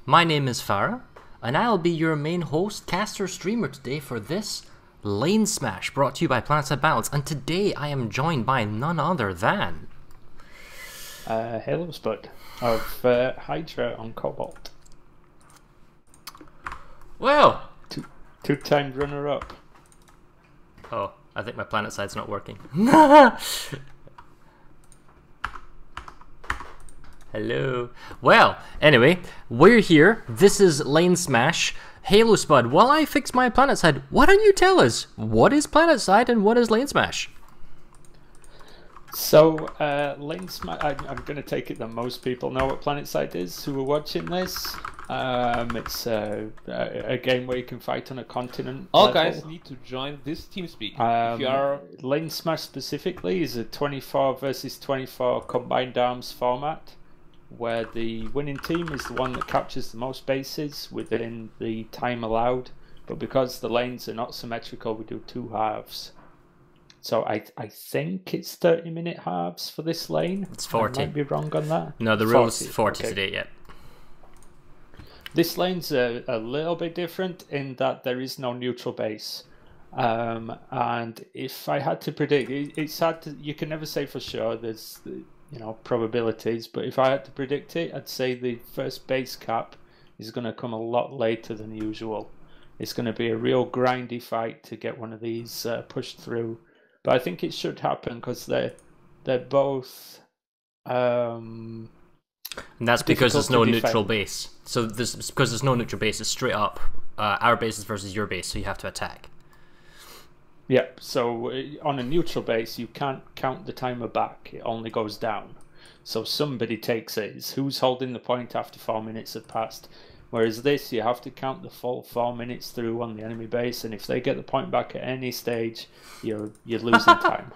My name is Farah, and I'll be your main host, caster, streamer today for this Lanesmash, brought to you by Planetside Battles. And today I am joined by none other than... Halo Spud of Hydra on Cobalt. Well... Two-time runner-up. Oh, I think my Planetside not working. Hello. Well, anyway, we're here. This is Lanesmash. Halo Spud, while I fix my Planetside, why don't you tell us what is Planetside and what is Lanesmash? So, Lanesmash, I'm going to take it that most people know what Planetside is who are watching this. It's a game where you can fight on a continent. All level. guys need to join this TeamSpeak. If you are... Lanesmash specifically is a 24 versus 24 combined arms format, where the winning team is the one that captures the most bases within the time allowed. But because the lanes are not symmetrical, we do two halves. So I think it's 30-minute halves for this lane. It's 40. I might be wrong on that. No, the rule is 40 okay. today, yeah. This lane's a little bit different in that there is no neutral base. And if I had to predict, it's hard to, you can never say for sure, there's probabilities, but if I had to predict it, I'd say the first base cap is going to come a lot later than usual. It's going to be a real grindy fight to get one of these pushed through. But I think it should happen because they're both... and that's because there's no neutral base. So because there's no neutral base, it's straight up our bases versus your base, so you have to attack. Yep, so on a neutral base, you can't count the timer back. It only goes down. So somebody takes it. It's who's holding the point after 4 minutes have passed. Whereas this, you have to count the full 4 minutes through on the enemy base, and if they get the point back at any stage, you're losing time.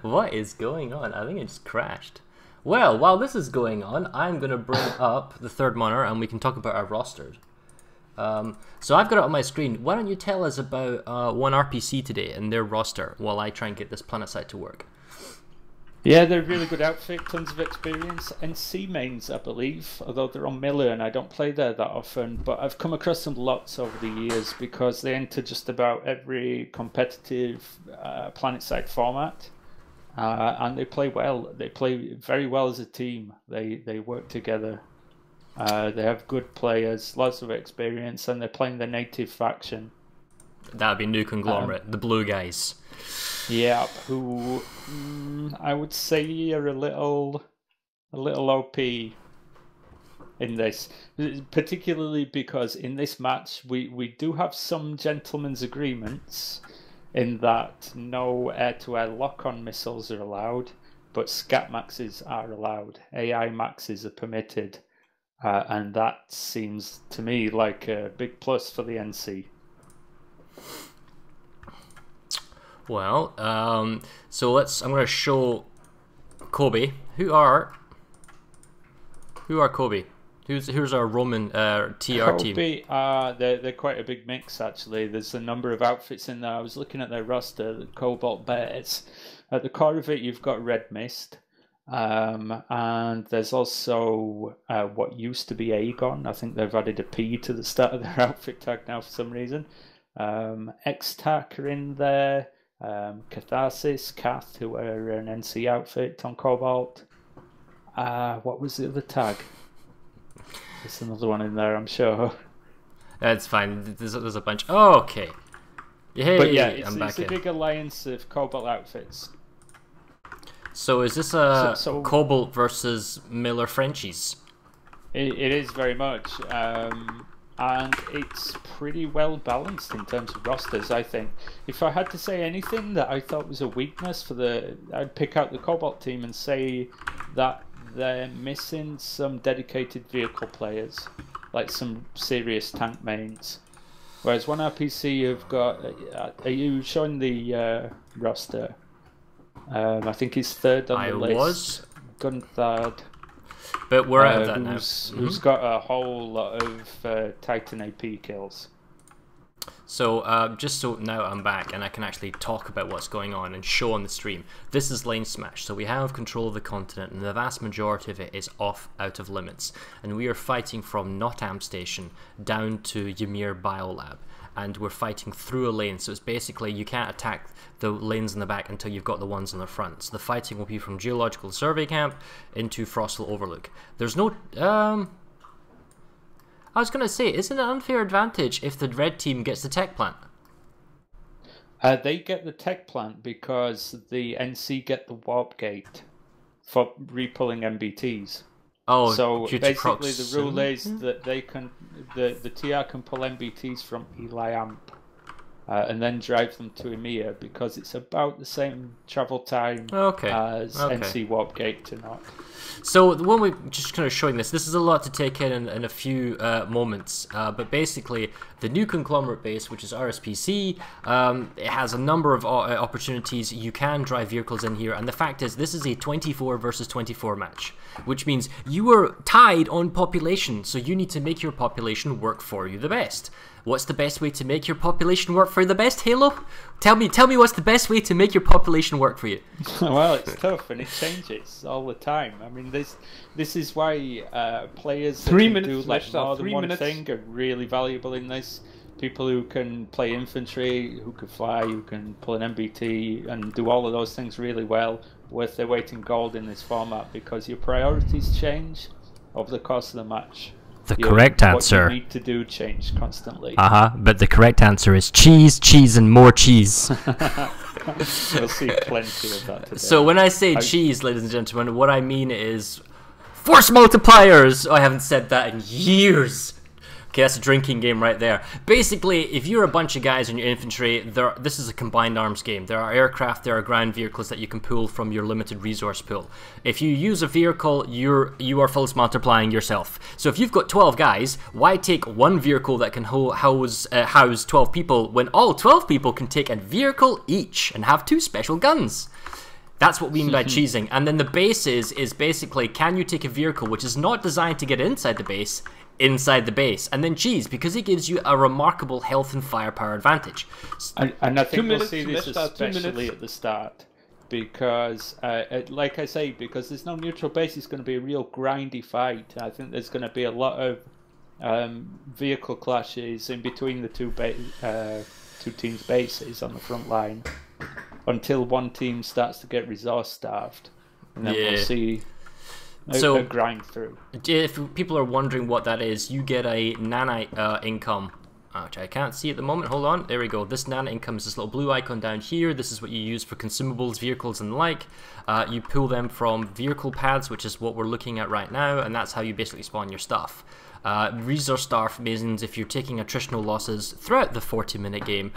What is going on? I think it just crashed. Well, while this is going on, I'm going to bring up the third monitor and we can talk about our rosters. So I've got it on my screen. Why don't you tell us about one RPC today and their roster while I try and get this Planetside to work? Yeah, they're a really good outfit, tons of experience, and C mains, I believe, although they're on Miller and I don't play there that often, but I've come across them lots over the years because they enter just about every competitive Planetside format. And they play well. They play very well as a team. They work together. They have good players, lots of experience, and they're playing the native faction. That would be New Conglomerate, the blue guys. Yeah, who I would say are a little OP in this, particularly because in this match we do have some gentlemen's agreements. In that no air-to-air lock-on missiles are allowed, but scat maxes are allowed. AI maxes are permitted, and that seems to me like a big plus for the NC. Well, so I'm going to show CoBe. Who are CoBe? Who's our Roman TR team? CoBe, they're quite a big mix actually. There's a number of outfits in there. I was looking at their roster, the Cobalt Bears. At the core of it, you've got Red Mist, and there's also what used to be Aegon. I think they've added a P to the start of their outfit tag now for some reason. X-Tac are in there. Catharsis, Cath, who are an NC outfit on Cobalt. What was the other tag? There's another one in there, I'm sure. That's fine. There's a bunch. Oh, okay. Hey, but yeah, it's a big alliance of Cobalt outfits. So is this a Cobalt versus Miller Frenchies? It is very much. And it's pretty well balanced in terms of rosters, I think. If I had to say anything that I thought was a weakness I'd pick out the Cobalt team and say that they're missing some dedicated vehicle players, like some serious tank mains. Whereas one RPC you've got, are you showing the roster? I think he's third on the list. I was. Gunthard. But we're out of that now. Who's got a whole lot of Titan AP kills. So just so now I'm back and I can actually talk about what's going on and show on the stream. This is Lanesmash, so we have control of the continent and the vast majority of it is out of limits. And we are fighting from Notam Station down to Ymir Biolab. And we're fighting through a lane, so it's basically you can't attack the lanes in the back until you've got the ones in the front. So the fighting will be from Geological Survey Camp into Frostal Overlook. There's no... I was going to say, isn't it an unfair advantage if the red team gets the tech plant? They get the tech plant because the NC get the warp gate for repulling MBTs. Oh, so basically the rule is that they can, the TR can pull MBTs from Eli Amp and then drive them to Ymir because it's about the same travel time as NC warp gate to knock. So when we're just kind of showing this is a lot to take in a few moments, but basically the new conglomerate base, which is RSPC, it has a number of opportunities. You can drive vehicles in here, and the fact is this is a 24 versus 24 match, which means you are tied on population, so you need to make your population work for you the best. What's the best way to make your population work for you the best, Halo? Tell me what's the best way to make your population work for you? Well, it's tough and it changes all the time. I mean, this is why players that can do like more than one thing are really valuable in this. People who can play infantry, who can fly, who can pull an MBT and do all of those things really well, worth their weight in gold in this format because your priorities change over the course of the match. The correct answer. What you need to do change constantly. But the correct answer is cheese, cheese, and more cheese. We'll see plenty of that today. So when I say cheese, ladies and gentlemen, what I mean is force multipliers. Oh, I haven't said that in years. Okay, that's a drinking game right there. Basically, if you're a bunch of guys in your infantry, this is a combined arms game. There are aircraft, there are ground vehicles that you can pull from your limited resource pool. If you use a vehicle, you are force multiplying yourself. So if you've got 12 guys, why take one vehicle that can house 12 people when all 12 people can take a vehicle each and have 2 special guns? That's what we mean by cheesing. And then the base is basically, can you take a vehicle which is not designed to get inside the base, and then cheese, because it gives you a remarkable health and firepower advantage. And I think we'll see this especially at the start, because, like I say, because there's no neutral base, it's going to be a real grindy fight. I think there's going to be a lot of vehicle clashes in between the two teams' bases on the front line, until one team starts to get resource starved, and then we'll see a grind through. If people are wondering what that is, you get a nanite income, which I can't see at the moment. Hold on, there we go. This nanite income is this little blue icon down here. This is what you use for consumables, vehicles, and the like. You pull them from vehicle paths, which is what we're looking at right now, and that's how you basically spawn your stuff. Resource starve means if you're taking attritional losses throughout the 40-minute game,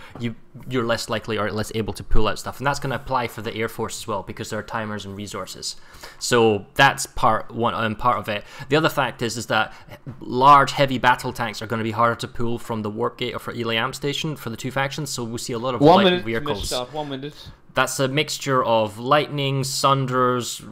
you're less likely or less able to pull out stuff, and that's going to apply for the Air Force as well, because there are timers and resources. So that's part of it. The other fact is that large, heavy battle tanks are going to be harder to pull from the Warp Gate or for Eli Amp Station for the two factions. So we'll see a lot of light vehicles. 1 minute. That's a mixture of lightnings, sunders,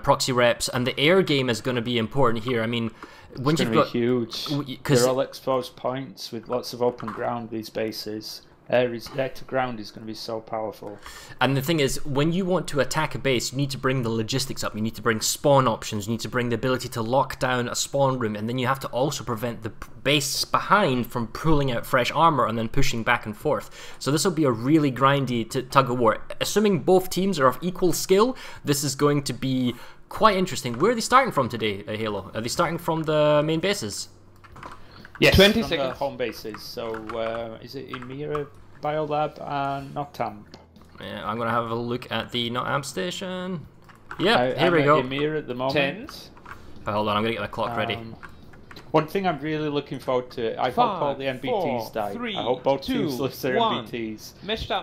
proxy reps, and the air game is going to be important here. I mean, when you've got huge, they're all exposed points with lots of open ground. These bases, air to ground is going to be so powerful. And the thing is, when you want to attack a base, you need to bring the logistics up. You need to bring spawn options. You need to bring the ability to lock down a spawn room, and then you have to also prevent the base behind from pulling out fresh armor and then pushing back and forth. So this will be a really grindy tug of war. Assuming both teams are of equal skill, this is going to be quite interesting. Where are they starting from today, Halo? Are they starting from the main bases? Yes, 20 seconds. Home bases. So is it Ymir, Biolab, and Notamp? Yeah, I'm gonna have a look at the Notamp station. Yeah, here we go. Ymir at the moment. Hold on, I'm gonna get my clock ready. One thing I'm really looking forward to, I hope all the MBTs die. I hope both teams lose their MBTs.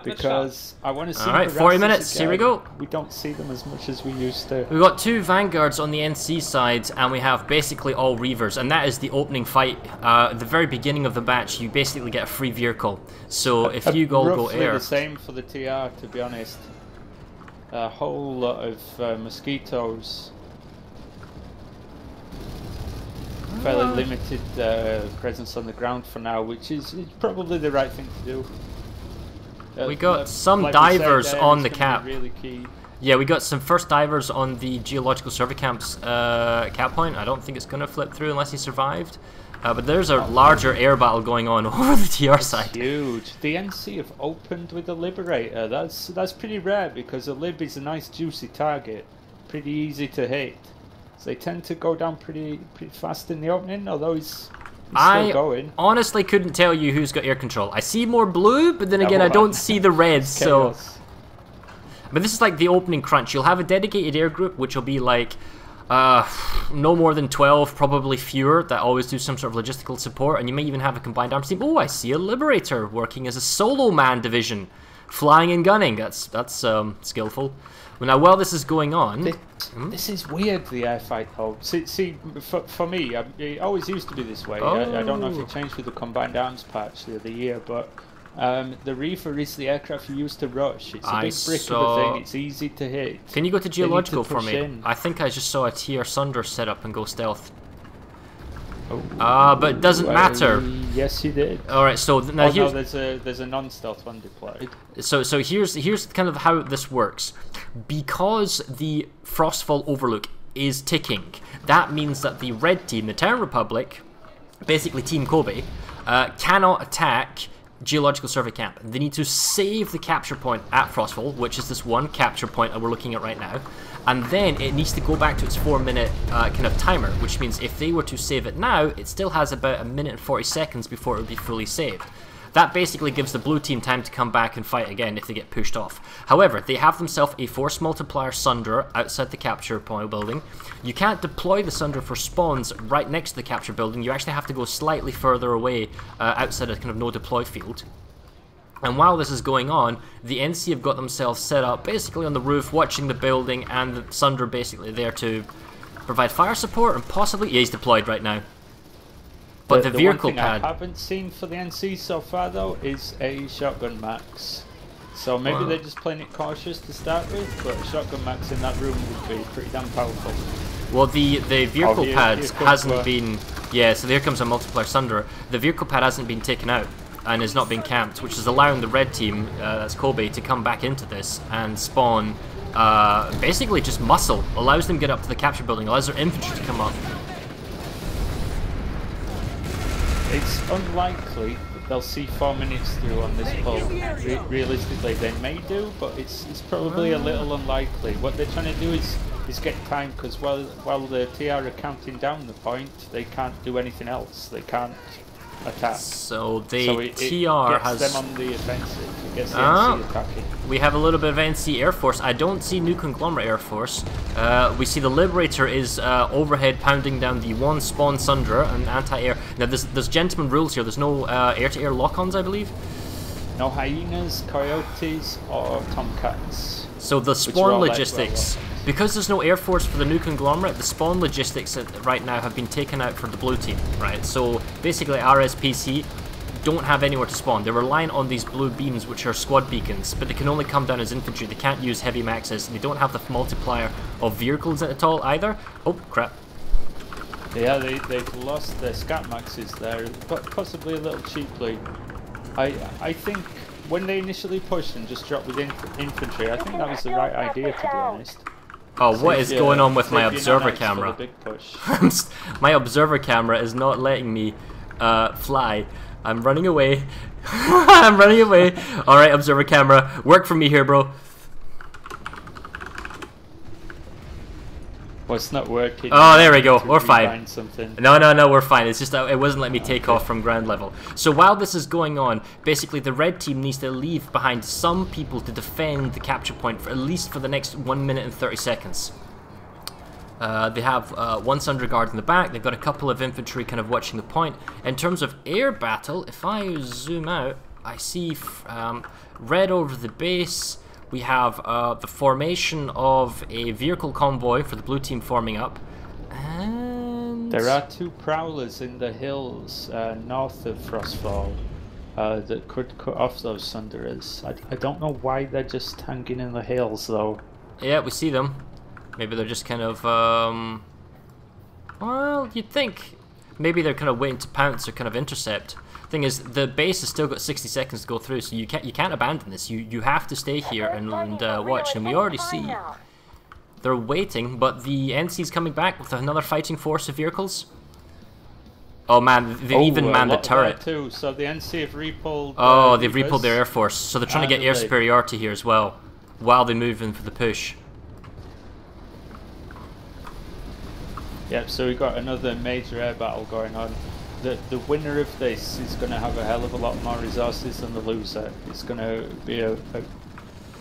Because I want to see. Alright, 40 minutes, again. Here we go. We don't see them as much as we used to. We've got 2 Vanguards on the NC side, and we have basically all Reavers, and that is the opening fight. At the very beginning of the match, you basically get a free vehicle. So if you all go air. The same for the TR, to be honest. A whole lot of mosquitoes. fairly limited presence on the ground for now, which is probably the right thing to do. We got some divers on the cap. Really key. Yeah, we got some first divers on the geological survey camp's cap point. I don't think it's going to flip through unless he survived. But there's a larger air battle going on over the TR side. Huge. The NC have opened with the Liberator. That's pretty rare because the Lib is a nice juicy target, pretty easy to hit. So they tend to go down pretty fast in the opening, although he's still going. I honestly couldn't tell you who's got air control. I see more blue, but then again I don't see the reds. So, but this is like the opening crunch. You'll have a dedicated air group, which will be like no more than 12, probably fewer, that always do some sort of logistical support, and you may even have a combined arms team. Oh, I see a Liberator working as a solo man division, flying and gunning. That's skillful. Well, now, while this is going on... This is weird, the air fight, though. See for me, it always used to be this way. I don't know if it changed with the combined arms patch the other year, but the Reaver is the aircraft you use to rush. It's a big brick of a thing. It's easy to hit. Can you go to geological for me? I think I just saw a TR Sunder set up and go stealth. But it doesn't matter. Yes, you did. All right, so now no, there's a non-stealth one deployed. So here's kind of how this works. Because the Frostfall Overlook is ticking, that means that the red team, the Terran Republic, basically Team CoBe, cannot attack geological survey camp. They need to save the capture point at Frostfall, which is this one capture point that we're looking at right now, and then it needs to go back to its 4-minute kind of timer, which means if they were to save it now, it still has about 1 minute and 40 seconds before it would be fully saved. That basically gives the blue team time to come back and fight again if they get pushed off. However, they have themselves a force multiplier Sunder outside the capture point building. You can't deploy the Sunder for spawns right next to the capture building. You actually have to go slightly further away outside a kind of no deploy field. And while this is going on, the NC have got themselves set up basically on the roof, watching the building, and the Sunder basically there to provide fire support and possibly... Yeah, he's deployed right now. But the vehicle one thing pad... I haven't seen for the NC so far, though, is a shotgun max. So maybe they're just playing it cautious to start with, but a shotgun max in that room would be pretty damn powerful. Well, the vehicle pad hasn't been... Yeah, so here comes a multiplier Sunder. The vehicle pad hasn't been taken out and is not being camped, which is allowing the red team, that's CoBe, to come back into this and spawn, basically just muscle. Allows them to get up to the capture building, allows their infantry to come up. It's unlikely that they'll see 4 minutes through on this pull. Realistically, they may do, but it's probably a little unlikely. What they're trying to do is get time, because while the TR are counting down the point, they can't do anything else. They can't attack. So the it TR gets has them on the offensive. It gets the NC attacking. We have a little bit of NC Air Force. I don't see New Conglomerate Air Force. We see the Liberator is overhead pounding down the one spawn Sunder and anti-air. Now there's gentleman rules here. There's no air-to-air lock-ons, I believe. No hyenas, coyotes, or tomcats. So the spawn logistics, because there's no air force for the New Conglomerate, the spawn logistics right now have been taken out for the blue team, right? So basically RSPC don't have anywhere to spawn. They're relying on these blue beams, which are squad beacons, but they can only come down as infantry. They can't use heavy maxes, and they don't have the multiplier of vehicles at all either. Oh, crap. Yeah, they've lost their scat maxes there, but possibly a little cheaply. I think when they initially pushed and just dropped with infantry, I think that was the right idea, to be honest. Oh, what is going on with my observer camera? Big push. My observer camera is not letting me fly. I'm running away. I'm running away. Alright, observer camera, work for me here, bro. Well, it's not working. Oh, there we go. We're fine. Something. No, we're fine. It's just that it wasn't letting me take off from ground level. So while this is going on, basically the red team needs to leave behind some people to defend the capture point for at least for the next 1 minute and 30 seconds. They have one Sunder guard in the back. They've got a couple of infantry kind of watching the point. In terms of air battle, if I zoom out, I see red over the base. We have the formation of a vehicle convoy for the blue team forming up. And there are 2 prowlers in the hills north of Frostfall that could cut off those Sunderers. I don't know why they're just hanging in the hills, though. Yeah, we see them. Maybe they're just kind of... well, you'd think... Maybe they're kind of waiting to pounce or kind of intercept. Thing is, the base has still got 60 seconds to go through, so you can't abandon this. You have to stay here and watch. And we already see they're waiting, but the NC's coming back with another fighting force of vehicles. Oh man, they've even manned the turret too. So the NC have repulled. Oh, they've repulled their air force, so they're trying to get air superiority here as well, while they move in for the push. Yep, so we've got another major air battle going on. The winner of this is going to have a hell of a lot more resources than the loser. It's going to be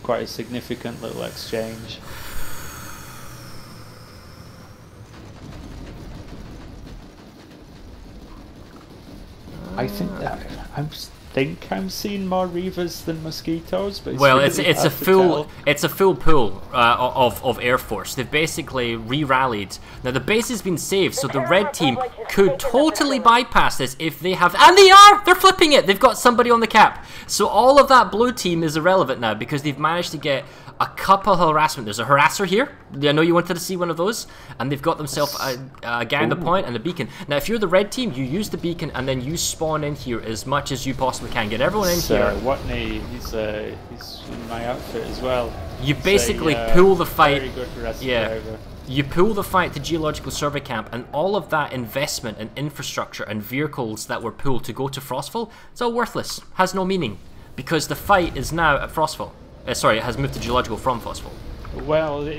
quite a significant little exchange. I think that I'm seeing more Reavers than Mosquitoes, but well, it's a full pool of Air Force. They've basically re-rallied. Now the base has been saved, so the red team could totally bypass this if they have, and they're flipping it. They've got somebody on the cap, so all of that blue team is irrelevant now because they've managed to get a couple of harassment. There's a harasser here. I know you wanted to see one of those, and they've got themselves a guy on the point and a beacon. Now, if you're the red team, you use the beacon and then you spawn in here as much as you possibly can. Get everyone in here. Watney, he's in my outfit as well. You basically pull the fight. Very good driver. You pull the fight to Geological Survey Camp, and all of that investment in infrastructure and vehicles that were pulled to go to Frostfall, it's all worthless. Has no meaning because the fight is now at Frostfall. Sorry, it has moved to Geological from Frostfall. Well,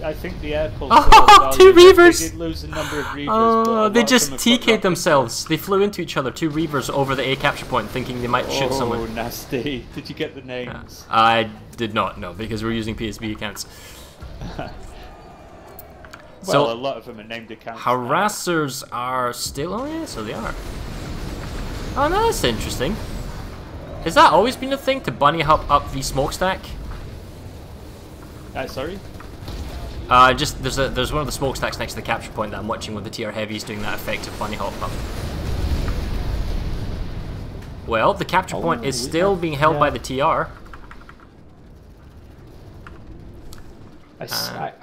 I think the air pulls. Oh, two Reavers! They did lose a number of Reavers. Oh, they just TK'd themselves. They flew into each other, two Reavers over the A capture point, thinking they might shoot someone. Oh, nasty. Did you get the names? I did not, no, because we're using PSB accounts. Well, so, a lot of them are named accounts. Harassers are still... Oh, yeah, so they are. Oh, no, that's interesting. Has that always been a thing, to bunny hop up the smokestack? Sorry? Just there's one of the smokestacks next to the capture point that I'm watching with the TR heavies doing that effective bunny hop up. Well, the capture point is still being held by the TR.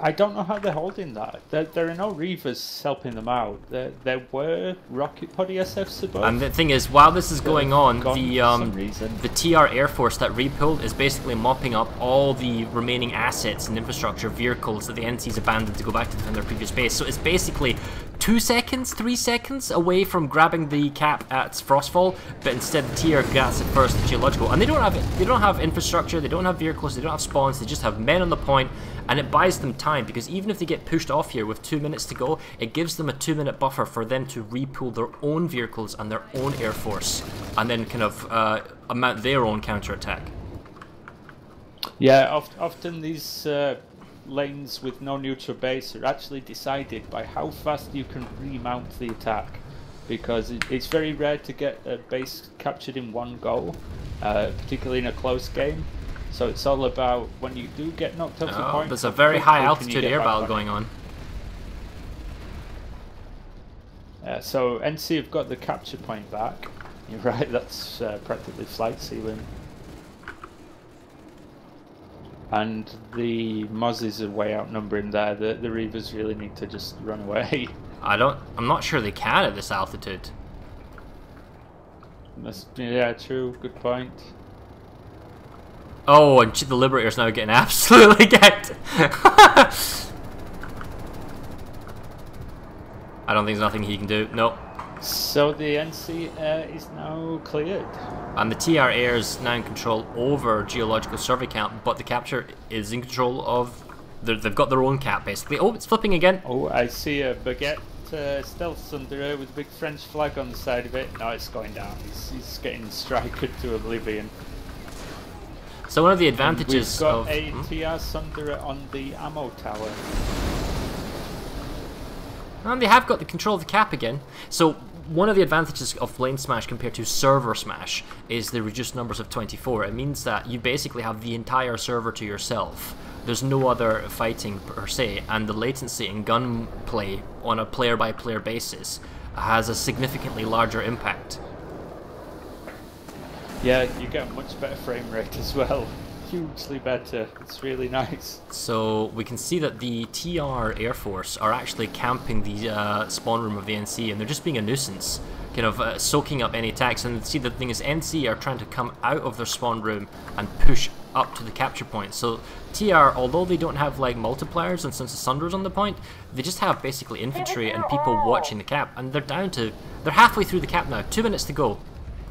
I don't know how they're holding that. There are no Reavers helping them out. There were rocket pod ESFs above. And the thing is, while this is going on, the TR Air Force that repulled is basically mopping up all the remaining assets and infrastructure vehicles that the NC's abandoned to go back to defend their previous base. So it's basically 2 seconds, 3 seconds away from grabbing the cap at Frostfall, but instead the TR gets it first at Geological. And they don't have infrastructure, they don't have vehicles, they don't have spawns, they just have men on the point. And it buys them time, because even if they get pushed off here with 2 minutes to go, it gives them a 2-minute buffer for them to repool their own vehicles and their own air force, and then kind of mount their own counterattack. Yeah, often these lanes with no neutral base are actually decided by how fast you can remount the attack, because it's very rare to get a base captured in one go, particularly in a close game. So it's all about when you do get knocked off the point. There's a very high altitude air battle going on. So NC have got the capture point back. You're right, that's practically flight ceiling. And the Mozzies are way outnumbering there. The Reavers really need to just run away. I'm not sure they can at this altitude. Yeah, true. Good point. Oh, and the Liberator's now getting absolutely ganked. I don't think there's nothing he can do. Nope. So the NC is now cleared. And the TR Air is now in control over Geological Survey Camp, but the capture is in control of... They've got their own cap, basically. Oh, it's flipping again. Oh, I see a Baguette stealth Thunderer with a big French flag on the side of it. No, it's going down. He's getting striker to oblivion. So one of the advantages of... We've got a TR Thunderer on the ammo tower. And they have got the control of the cap again. So one of the advantages of Lanesmash compared to server smash is the reduced numbers of 24. It means that you basically have the entire server to yourself. There's no other fighting per se, and the latency in gunplay on a player-by-player basis has a significantly larger impact. Yeah, you get a much better frame rate as well. hugely better. It's really nice. So we can see that the TR Air Force are actually camping the spawn room of the NC, and they're just being a nuisance, kind of soaking up any attacks. And see, the thing is, NC are trying to come out of their spawn room and push up to the capture point. So TR, although they don't have like multipliers, and since the Sunder's on the point, they just have basically infantry and people watching the cap, and they're halfway through the cap now. 2 minutes to go.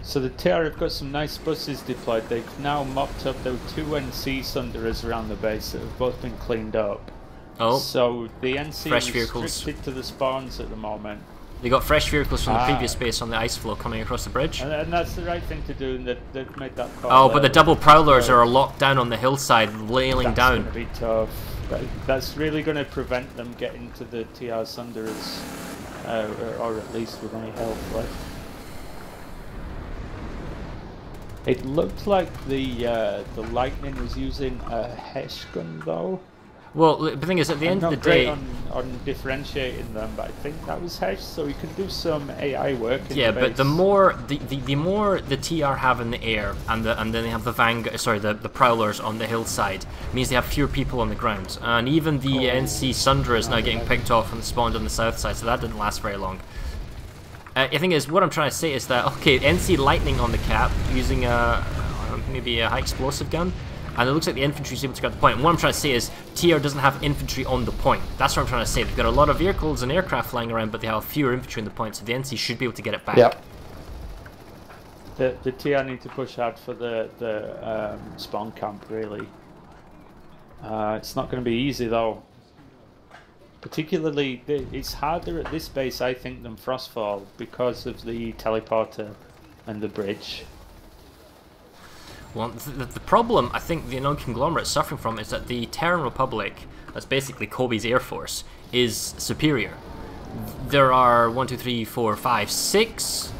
So the TR have got some nice buses deployed. They've now mopped up. There were 2 NC Sunderers around the base that have both been cleaned up. Oh, so the NC fresh is vehicles restricted to the spawns at the moment. They got fresh vehicles from the previous base on the ice floe coming across the bridge. And that's the right thing to do, and they've made that call. Oh, but the double prowlers are locked down on the hillside, laying down. That's going to be tough. That's really going to prevent them getting to the TR Sunderers, or at least with any help left. It looked like the Lightning was using a Hesh gun though. Well, the thing is, at the end of the day, on differentiating them, but I think that was Hesh, so we can do some AI work. Yeah, but the more the TR have in the air, and then they have the the prowlers on the hillside, means they have fewer people on the ground, and even the NC Sundra is now getting picked off and spawned on the south side, so that didn't last very long. The thing is, what I'm trying to say is that, okay, NC Lightning on the cap using maybe a high explosive gun, and it looks like the infantry is able to get the point. And what I'm trying to say is, TR doesn't have infantry on the point. That's what I'm trying to say. They've got a lot of vehicles and aircraft flying around, but they have fewer infantry on the point, so the NC should be able to get it back. Yep. The TR need to push hard for the spawn camp, really. It's not going to be easy, though. Particularly, it's harder at this base, I think, than Frostfall because of the teleporter and the bridge. Well, the problem I think the non-conglomerate is suffering from is that the Terran Republic, that's basically CoBe's Air Force, is superior. There are 1, 2, 3, 4, 5, 6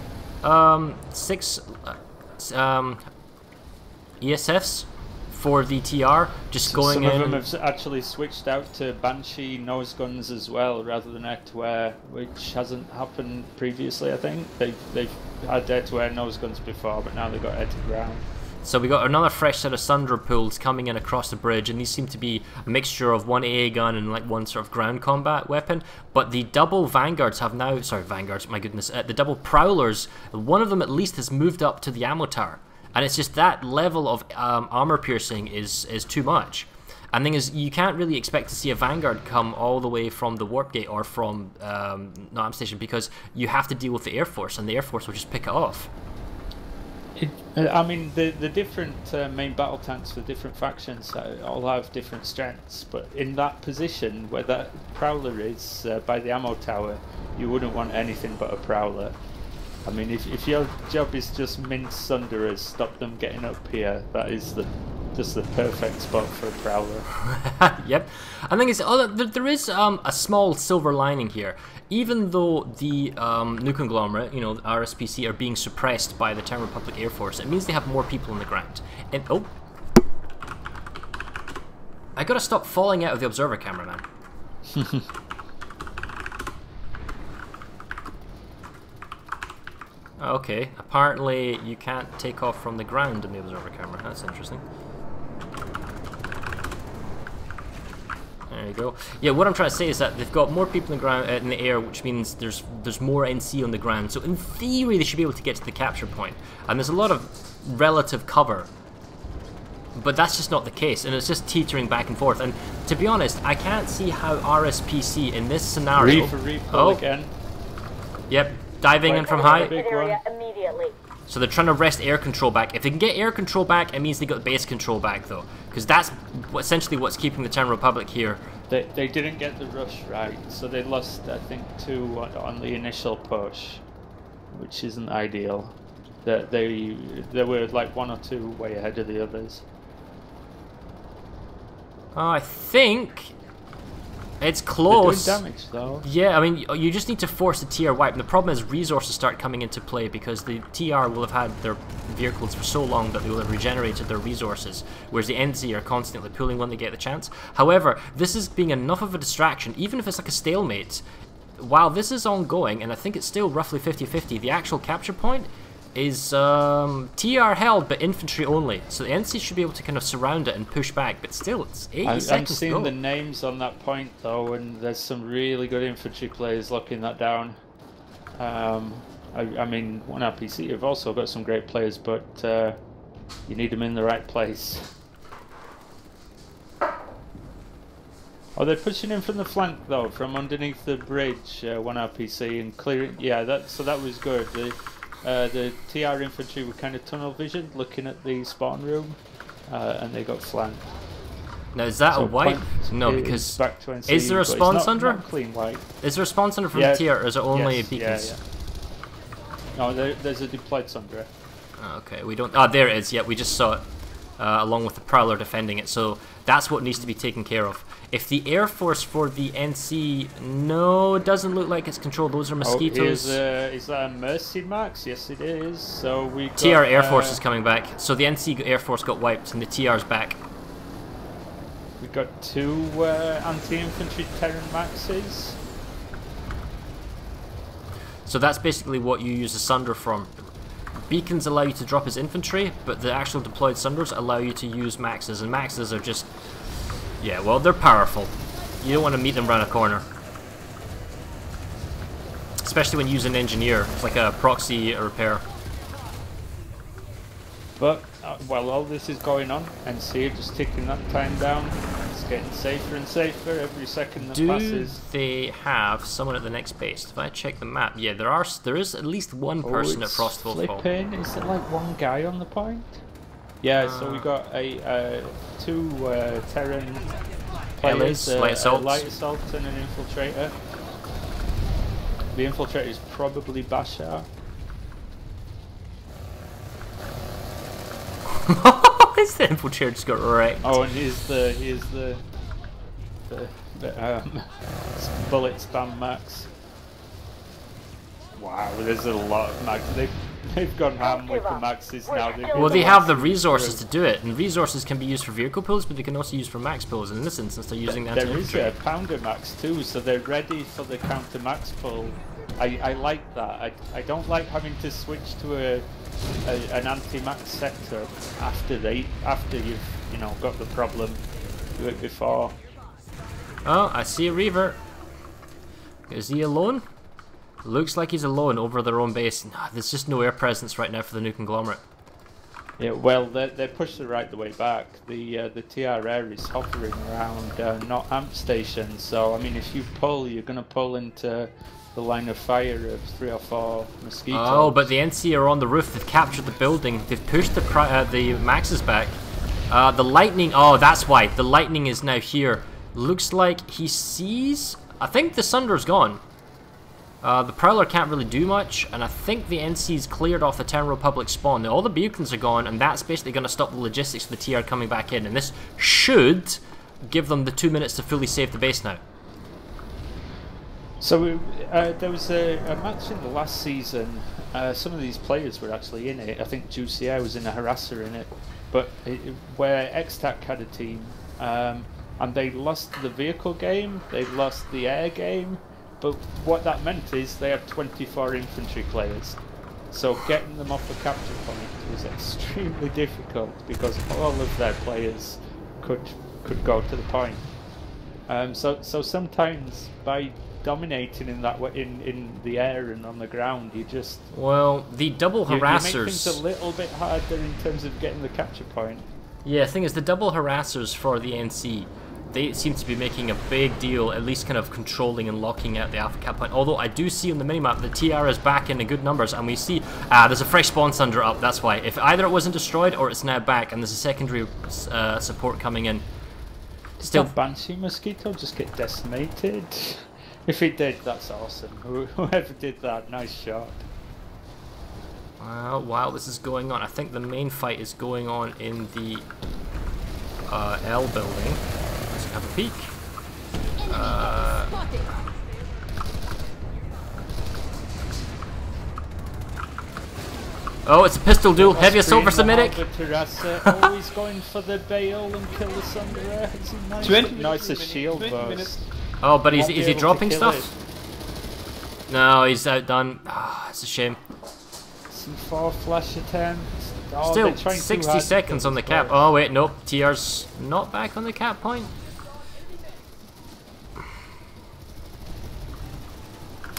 ESFs for the TR, just going in. Some of them have actually switched out to Banshee nose guns as well, rather than air-to-air, which hasn't happened previously, I think. They've had air-to-air nose guns before, but now they've got air-to-ground. So we got another fresh set of Sundra pools coming in across the bridge, and these seem to be a mixture of one AA gun and like one sort of ground combat weapon. But the double Vanguards have now, sorry, Vanguards, my goodness, the double Prowlers, one of them at least has moved up to the ammo tower. And it's just that level of armor piercing is too much. And the thing is, you can't really expect to see a Vanguard come all the way from the Warp Gate or from Nottingham Station, because you have to deal with the Air Force, and the Air Force will just pick it off. I mean, the different main battle tanks for different factions all have different strengths, but in that position where that Prowler is by the ammo tower, you wouldn't want anything but a Prowler. I mean, if your job is just mince Sunderers, stop them getting up here, that is just the perfect spot for a Prowler. Yep. I think there is a small silver lining here. Even though the New Conglomerate, you know, the RSPC, are being suppressed by the Terran Republic Air Force, it means they have more people on the ground. And oh, I gotta stop falling out of the observer camera, man. Okay, apparently you can't take off from the ground in the observer camera. That's interesting. There you go. Yeah, what I'm trying to say is that they've got more people in the ground, in the air, which means there's more NC on the ground. So in theory, they should be able to get to the capture point. And there's a lot of relative cover, but that's just not the case, and it's just teetering back and forth. And to be honest, I can't see how RSPC in this scenario. Oh, again. Yep, diving in from high. Big one. So they're trying to wrest air control back. If they can get air control back, it means they got base control back, though, because that's essentially what's keeping the Terran Republic here. They didn't get the rush right, so they lost, I think, 2 on the initial push, which isn't ideal. They were like 1 or 2 way ahead of the others. I think it's close. They're doing damage, though. Yeah, I mean, you just need to force the TR wipe. And the problem is resources start coming into play, because the TR will have had their vehicles for so long that they will have regenerated their resources, whereas the NC are constantly pulling when they get the chance. However, this is being enough of a distraction, even if it's like a stalemate. While this is ongoing, and I think it's still roughly 50-50, the actual capture point is TR held, but infantry only. So the NC should be able to kind of surround it and push back, but still, it's 80 seconds I'm to seeing go. the names on that point though, and there's some really good infantry players locking that down. I mean, 1RPC have also got some great players, but you need them in the right place. Oh, they're pushing in from the flank though, from underneath the bridge, 1RPC, and clearing. Yeah, so that was good. The TR infantry were kind of tunnel visioned, looking at the spawn room, and they got flanked. Now, is that a wipe? No, because is there a spawn sunder? Not clean wipe. Is there a spawn sunder from the TR, or is it only beacons? Yeah. No, there's a deployed sunder. Okay, we don't. Ah, there it is. Yeah, we just saw it, along with the Prowler defending it. So that's what needs to be taken care of. If the Air Force for the NC, no, it doesn't look like it's controlled. Those are mosquitoes. Is that a Mercy Max? Yes, it is. So we got, TR Air Force is coming back. So the NC Air Force got wiped, and the TR's back. We got 2 anti-infantry Terran Maxes. So that's basically what you use the Sunder from. Beacons allow you to drop as infantry, but the actual deployed Sunders allow you to use Maxes, and Maxes are just... yeah, well, they're powerful. You don't want to meet them around a corner. Especially when you use an engineer. It's like a proxy repair. But, while all this is going on, NC are just ticking that time down. It's getting safer and safer every second that passes. Do they have someone at the next base? If I check the map, yeah, there is at least one person at Frostfall Fall. Is there like one guy on the point? Yeah, so we got 2 Terran players, light assault and an infiltrator. The infiltrator is probably Bashar. Is the infiltrator just got wrecked? Oh, and here's the bullet spam max. Wow, there's a lot of maxes. They've gone ham with the maxes now. Well, they have the resources to do it, and resources can be used for vehicle pulls, but they can also use for max pulls. And in this instance, they're using the anti-infantry. There is a pounder max too, so they're ready for the counter max pull. I like that. I don't like having to switch to an anti-max setup after you've got the problem. Do it before. Oh, I see a Reaver. Is he alone? Looks like he's alone over their own base. No, there's just no air presence right now for the new conglomerate. Yeah, well, they're pushed right the way back. The TR air is hovering around not amp stations, so I mean, if you pull, you're going to pull into the line of fire of 3 or 4 mosquitoes. Oh, but the NC are on the roof. They've captured the building. They've pushed the Maxes back. The lightning. Oh, that's why the lightning is now here. Looks like he sees. I think the Sunder's gone. The Prowler can't really do much, and I think the NC's cleared off the Terran Republic spawn. Now, all the beacons are gone, and that's basically going to stop the logistics of the TR coming back in. And this should give them the 2 minutes to fully save the base now. So there was a match in the last season. Some of these players were actually in it. I think Juicy Air was in a harasser in it, but where XTAC had a team, and they lost the vehicle game, they lost the air game. But what that meant is they had 24 infantry players. So getting them off a capture point was extremely difficult because all of their players could go to the point. So sometimes by dominating in that way, in the air and on the ground, you just the double harassers. You make things a little bit harder in terms of getting the capture point. Yeah, the thing is, the double harassers for the NC, they seem to be making a big deal, at least kind of controlling and locking out the alpha cap point. Although I do see on the minimap the TR is back in good numbers, and we see there's a fresh spawn sunder up. That's why. If either it wasn't destroyed or it's now back, and there's a secondary support coming in. Still, did that Banshee mosquito just get decimated? If it did, that's awesome. Whoever did that, nice shot. While this is going on, I think the main fight is going on in the L building. Let's have a peek. Oh, it's a pistol duel. Heavy assault versus medic. Always going for the bail and kill the Sunderer. No, it's a shield burst. Oh, but is he dropping stuff? No, he's outdone. Ah, it's a shame. Some 4 flash attempts. Oh, Still 60 seconds on the cap. Oh wait, nope. TR's not back on the cap point.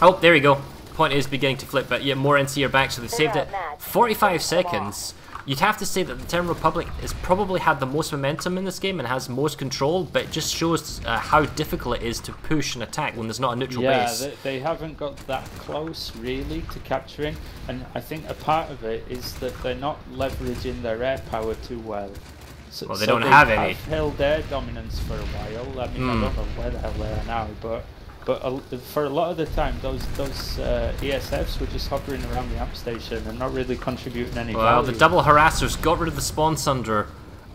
Oh, there we go. Point is beginning to flip, but yeah, more NC are back, so they saved it. 45 seconds. You'd have to say that the Terran Republic has probably had the most momentum in this game and has most control, but it just shows how difficult it is to push and attack when there's not a neutral base. Yeah, they haven't got that close really to capturing, and I think a part of it is that they're not leveraging their air power too well. So, well, they don't have any. They've held air dominance for a while. I mean, I don't know where the hell they are now, but for a lot of the time, those ESFs were just hovering around the amp station and not really contributing any value. Well, the double harassers got rid of the spawn sunder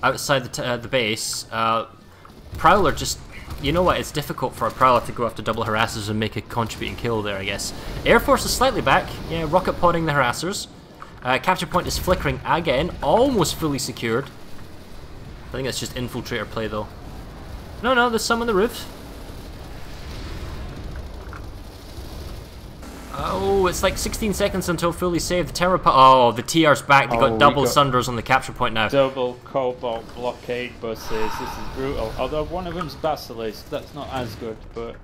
outside the base. Prowler just, you know what? It's difficult for a Prowler to go after double harassers and make a contributing kill there, I guess. Air Force is slightly back. Yeah, rocket podding the harassers. Capture point is flickering again, almost fully secured. I think that's just infiltrator play though. No, there's some on the roof. Oh, it's like 16 seconds until fully saved. The Terra. Oh, the TR's back. They got double Sunders on the capture point now. Double Cobalt blockade buses. This is brutal. Although one of them's Basilisk, that's not as good, but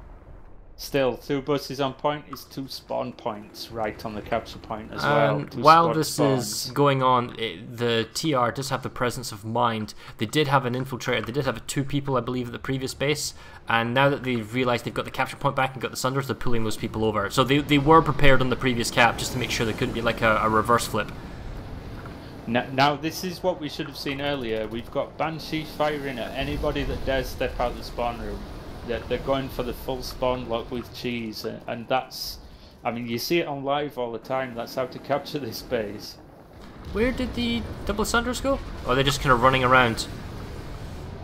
still, 2 buses on point is 2 spawn points right on the capture point as well. While this is going on, the TR does have the presence of mind. They did have an infiltrator. They did have 2 people, I believe, at the previous base. And now that they've realised they've got the capture point back and got the Sunders, they're pulling those people over. So they were prepared on the previous cap just to make sure there couldn't be like a reverse flip. Now this is what we should have seen earlier. We've got Banshee firing at anybody that dares step out the spawn room. They're going for the full spawn lock with cheese, and that's, I mean, you see it on live all the time. That's how to capture this base. Where did the double Sunders go? Or are they just kind of running around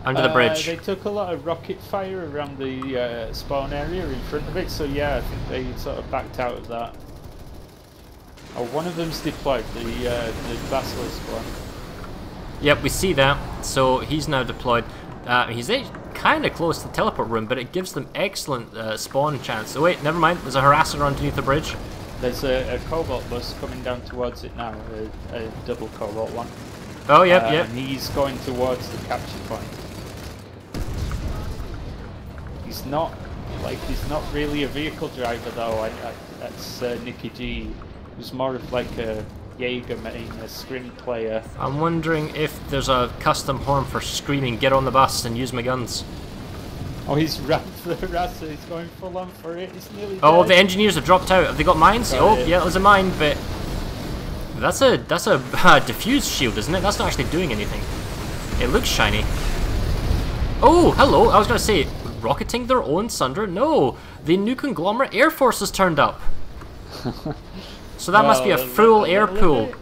under the bridge? They took a lot of rocket fire around the spawn area in front of it, so yeah, I think they sort of backed out of that. Oh, one of them's deployed, the Basilisk one. Yep, we see that. So he's now deployed. He's kind of close to the teleport room, but it gives them excellent spawn chance. Oh wait, never mind. There's a harasser underneath the bridge. There's a Cobalt bus coming down towards it now, a double Cobalt one. Oh yep. And he's going towards the capture point. He's not really a vehicle driver though. That's Nicky G. Who's more of like a Jaeger main, a scrim player. I'm wondering if there's a custom horn for screaming, get on the bus and use my guns. Oh, he's rammed the harasser, he's going full on for it, he's nearly Oh, dead. The engineers have dropped out. Have they got mines? Oh, yeah, that was a mine, but that's a diffuse shield, isn't it? That's not actually doing anything. It looks shiny. Oh, hello, I was going to say, rocketing their own Sunder? No, the new conglomerate Air Force has turned up. So that must be a full air pool.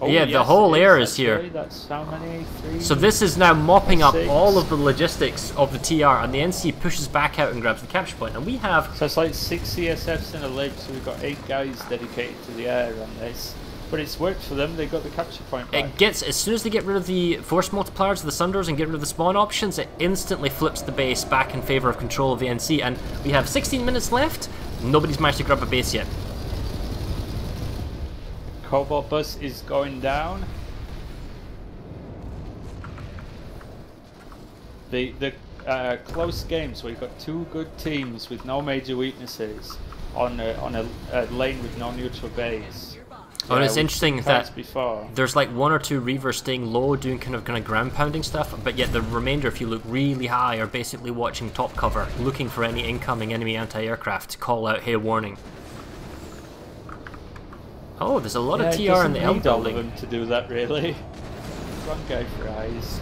Oh, yeah, yes, the whole air is actually. here. That's how many? 3, so this is now mopping up 6. all of the logistics of the TR, and the NC pushes back out and grabs the capture point. And we have... So it's like 6 CSFs in a lib, so we've got 8 guys dedicated to the air on this. But it's worked for them, they got the capture point back. It gets, as soon as they get rid of the force multipliers of the Sunders and get rid of the spawn options, it instantly flips the base back in favour of control of the NC. And we have 16 minutes left, nobody's managed to grab a base yet. Cobalt bus is going down. The close games where you've got 2 good teams with no major weaknesses on a lane with no neutral base. Oh, and it's interesting that before. There's like 1 or 2 reavers staying low doing kind of ground pounding stuff, but yet the remainder, if you look really high, are basically watching top cover, looking for any incoming enemy anti-aircraft to call out, hey, warning. Oh, there's a lot of TR in the L building. All of them to do that, really. One guy fries.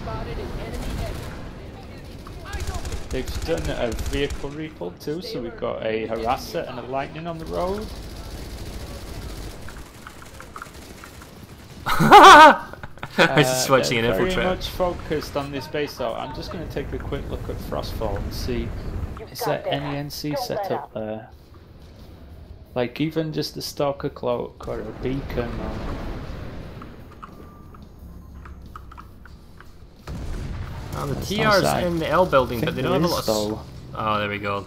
They've done a vehicle recall too, so we've got a harasser and a lightning on the road. I was just watching an infiltrate. Very much focused on this base though. I'm just going to take a quick look at Frostfall and see, is there any NC set up there? Like even just a stalker cloak or a beacon or... Oh, the TR's in the L building, but they don't have a lot of... Oh, there we go.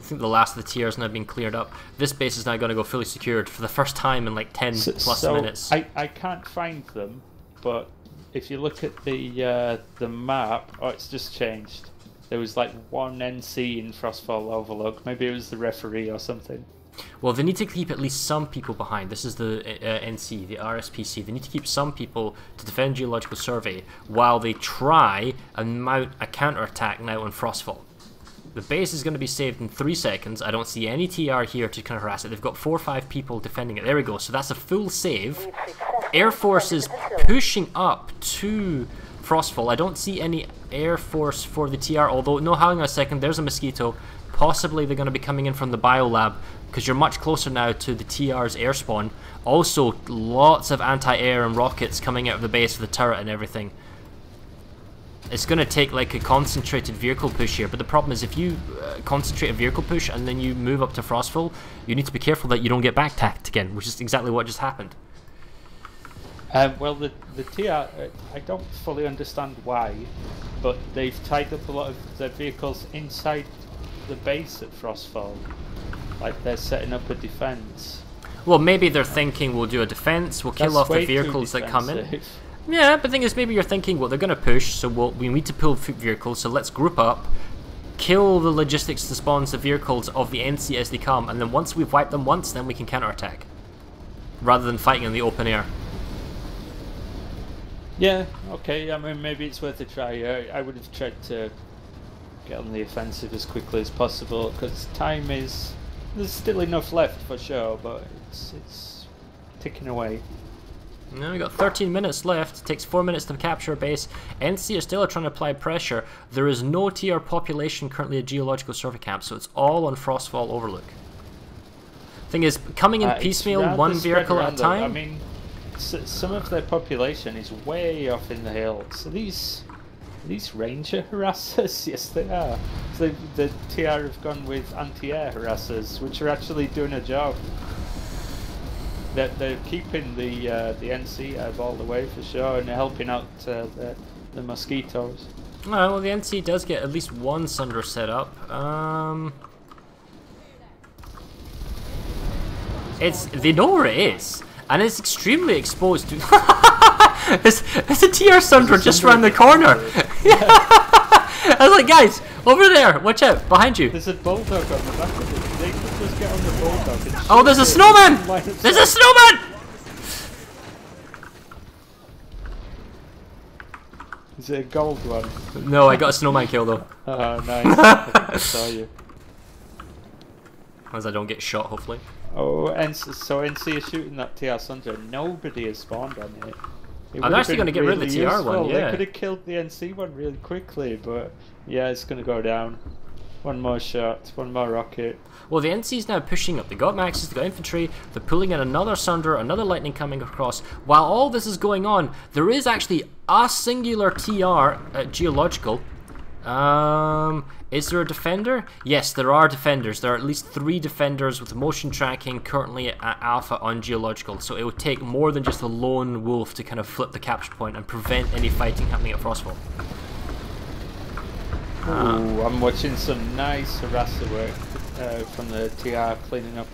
think the last of the TR's now been cleared up. This base is now going to go fully secured for the first time in like 10 plus minutes. I can't find them, but if you look at the map, oh, it's just changed. There was like one NC in Frostfall Overlook. Maybe it was the referee or something. Well, they need to keep at least some people behind. This is the NC, the RSPC. They need to keep some people to defend Geological Survey while they try and mount a counterattack now on Frostfall. The base is going to be saved in 3 seconds. I don't see any TR here to kind of harass it. They've got 4 or 5 people defending it. There we go. So that's a full save. Air Force is pushing up to Frostfall. I don't see any Air Force for the TR, although, no, hang on a second. There's a Mosquito. Possibly they're going to be coming in from the Biolab because you're much closer now to the TR's air spawn. Also, lots of anti-air and rockets coming out of the base with the turret and everything. It's going to take like a concentrated vehicle push here, but the problem is if you concentrate a vehicle push and then you move up to Frostfall, you need to be careful that you don't get backtacked again, which is exactly what just happened. Well, the TR, I don't fully understand why, but they've tied up a lot of their vehicles inside the base at Frostfall. Like they're setting up a defense. Well, maybe they're thinking we'll do a defense, we'll kill off the vehicles that come in. Yeah, but the thing is, maybe you're thinking, well, they're going to push, so we need to pull vehicles, so let's group up, kill the logistics that spawns the vehicles of the NC as they come, and then once we've wiped them once, then we can counterattack, rather than fighting in the open air. Yeah, okay, I mean, maybe it's worth a try. I would have tried to get on the offensive as quickly as possible, because time is... There's still enough left for sure, but it's ticking away. Now we got 13 minutes left. It takes 4 minutes to capture a base. NC are still trying to apply pressure. There is no TR population currently at Geological Survey Camp, so it's all on Frostfall Overlook. Thing is, coming in piecemeal, one vehicle at a time. I mean, some of their population is way off in the hills. So these Ranger harassers, yes they are. So the TR have gone with anti-air harassers, which are actually doing a job. They're keeping the NC out all the way for sure, and they're helping out the Mosquitoes. Alright, well the NC does get at least one Sunder set up. They know where it is, and it's extremely exposed to... There's a TR Sunder just around the corner! I was like, guys, over there, watch out, behind you. There's a bulldog on the back of it. They could just get on the bulldog and oh, there's a snowman! There's a snowman! Is it a gold one? No, I got a snowman kill though. Oh, nice. I think I saw you. As I don't get shot, hopefully. Oh, and so NC is shooting that TR Sunder. Nobody has spawned on it. I'm actually going to get rid of the TR one, yeah. They could have killed the NC one really quickly, but yeah, it's going to go down. One more shot, one more rocket. Well, the NC's now pushing up. They got maxes, they got infantry, they're pulling in another Sunder, another lightning coming across. While all this is going on, there is actually a singular TR at Geological. Is there a defender? Yes, there are defenders. There are at least 3 defenders with motion tracking currently at Alpha on Geological. So it would take more than just a lone wolf to kind of flip the capture point and prevent any fighting happening at Frostfall. Ooh, I'm watching some nice harasser work from the TR cleaning up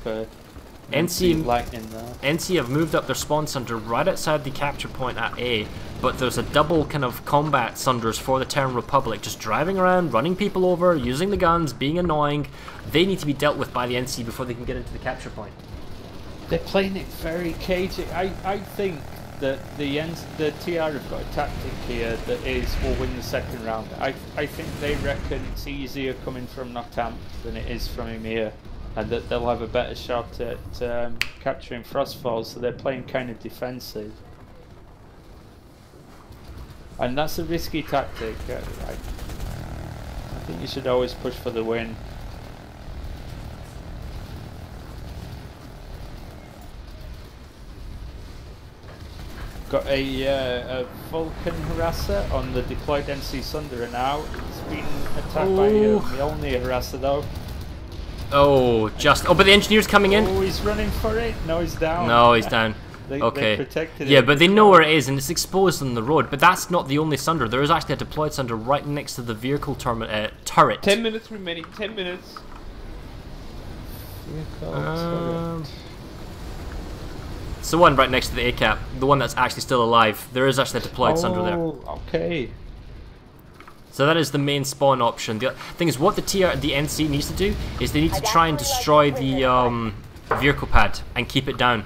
NC lightning there. NC have moved up their spawn Sunder right outside the capture point at A, but there's a double kind of combat Sunders for the Terran Republic, just driving around, running people over, using the guns, being annoying. They need to be dealt with by the NC before they can get into the capture point. They're playing it very cagey. I think that the TR have got a tactic here that is we'll win the second round. I think they reckon it's easier coming from Northampt than it is from Emir, and that they'll have a better shot at capturing Frostfall, so they're playing kind of defensive. And that's a risky tactic. I think you should always push for the win. Got a Vulcan harasser on the deployed NC Sunder now. It's been attacked by the only harasser though. Oh, but the engineer's coming in. Oh, he's running for it. No, he's down. No, he's down. Okay. They protected yeah, it. but they know where it is, and it's exposed on the road. But that's not the only Sunder. There is actually a deployed Sunder right next to the vehicle turret. 10 minutes remaining. 10 minutes. It's the one right next to the ACAP, the one that's actually still alive. There is actually a deployed Sunder there. Okay. So that is the main spawn option. The thing is, what the NC needs to do is they need to try and destroy the vehicle pad and keep it down.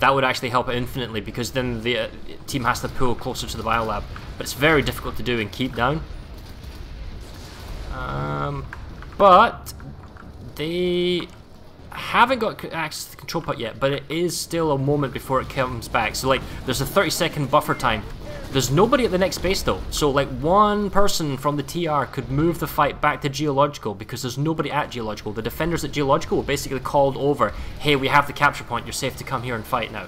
That would actually help it infinitely, because then the team has to pull closer to the biolab. But it's very difficult to do and keep down. But they haven't got access to the control pod yet, but it is still a moment before it comes back. So like, there's a 30-second buffer time. There's nobody at the next base though, so like one person from the TR could move the fight back to Geological, because there's nobody at Geological. The defenders at Geological were basically called over, hey, we have the capture point, you're safe to come here and fight now.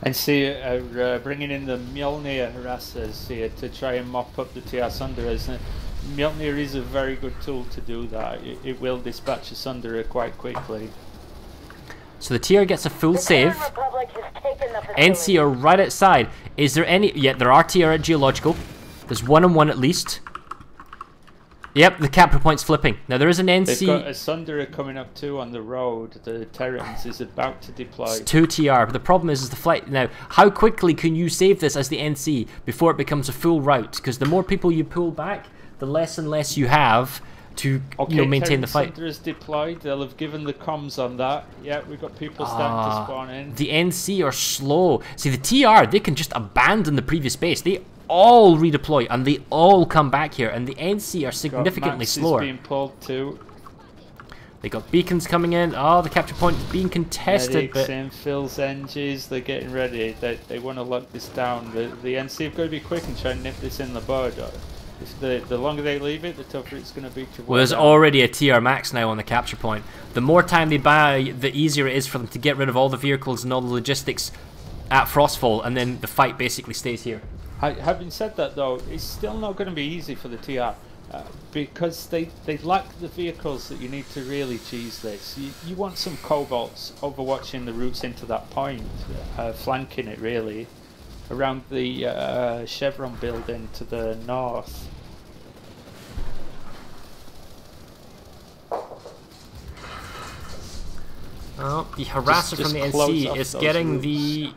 And see, bringing in the Mjolnir harassers here to try and mop up the TR Sunderers. Mjolnir is a very good tool to do that. It will dispatch a Sunderer quite quickly. So the TR gets a full save. NC are right outside. Is there any... Yeah, there are TR at Geological. There's 1-on-1 at least. Yep, the capture point's flipping. Now there is an NC... They've got a Sunderer coming up too on the road. The Terrans is about to deploy. It's 2 TR, but the problem is the flight... Now, how quickly can you save this as the NC before it becomes a full route? Because the more people you pull back, the less and less you have to maintain the fight. Sunderers deployed. They'll have given the comms on that. Yeah, we've got people starting to spawn in. The NC are slow. See, the TR, they can just abandon the previous base. They all redeploy and they all come back here, and the NC are significantly slower. Being pulled too. They got beacons coming in. Oh, the capture point is being contested. Medics in, Phil's engines, they're getting ready. They want to lock this down. The NC have got to be quick and try and nip this in the bud. If the longer they leave it, the tougher it's going to be to. Well, there's already a TR max now on the capture point. The more time they buy, the easier it is for them to get rid of all the vehicles and all the logistics at Frostfall, and then the fight basically stays here. Having said that though, it's still not going to be easy for the TR. Because they lack the vehicles that you need to really cheese this. You want some Cobalts overwatching the routes into that point, flanking it really, around the Chevron building to the north. Oh, the harasser from the NC is getting routes. The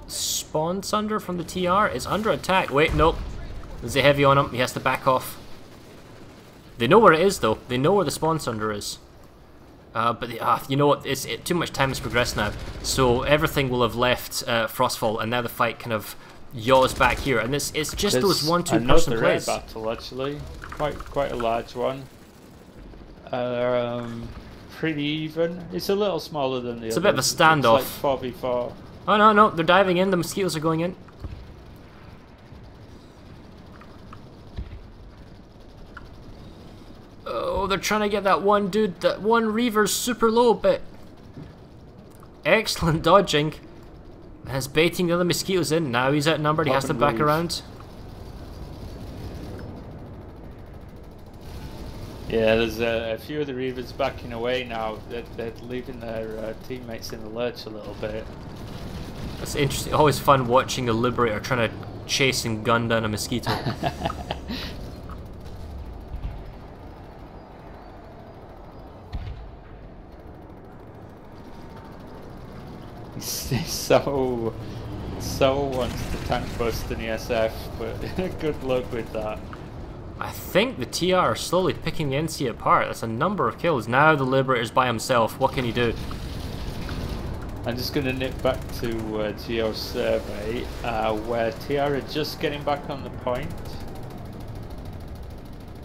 spawn Sunder from the TR is under attack. Wait, nope. There's a heavy on him. He has to back off. They know where it is though. They know where the spawn Sunder is. But you know what? Too much time has progressed now. So everything will have left Frostfall, and now the fight kind of yaws back here. And it's just There's those 1-2 person plays. Another battle actually, quite a large one. Pretty even. It's a little smaller than the. It's a bit of a standoff. It's like 4v4. Oh no, they're diving in. The mosquitoes are going in. Oh, they're trying to get that one dude. That one Reaver's super low, but excellent dodging. And is baiting the other mosquitoes in. Now he's outnumbered. He has to back around. Yeah, there's a few of the Reavers backing away now. They're leaving their teammates in the lurch a little bit. It's interesting. Always fun watching a Liberator trying to chase and gun down a mosquito. He so wants to tank bust an ESF, but good luck with that. I think the TR are slowly picking the NC apart. That's a number of kills. Now the Liberator's by himself. What can he do? I'm just going to nip back to Geo Survey, where TR are just getting back on the point.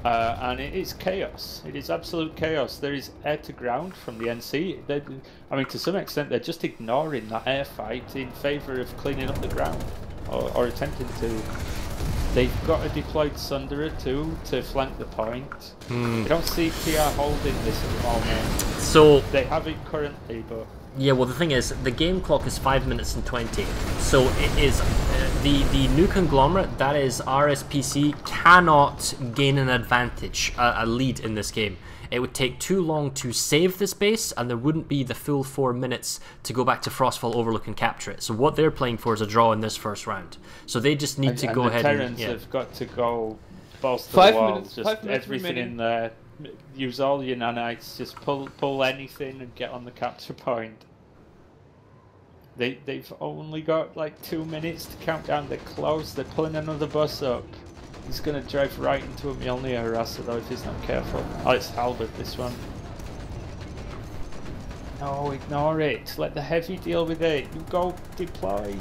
And it is chaos. It is absolute chaos. There is air to ground from the NC. I mean, to some extent, they're just ignoring that air fight in favour of cleaning up the ground, or attempting to. They've got a deployed Sunderer too to flank the point. I don't see TR holding this at the moment. So they have it currently, but. Yeah, well the thing is, the game clock is 5 minutes and 20, so it is, the new conglomerate, that is RSPC, cannot gain an advantage, a lead in this game. It would take too long to save this base, and there wouldn't be the full 4 minutes to go back to Frostfall Overlook and capture it. So what they're playing for is a draw in this first round. So they just need to go ahead and... the Terrans have got to go balls to the wall, just everything in there. use all your nanites. Just pull anything and get on the capture point. They've only got like 2 minutes to count down. They're close. They're pulling another bus up. He's gonna drive right into a Mjolnir harasser though if he's not careful. Oh, it's Halberd this one. No, ignore it. Let the heavy deal with it. You go deploy.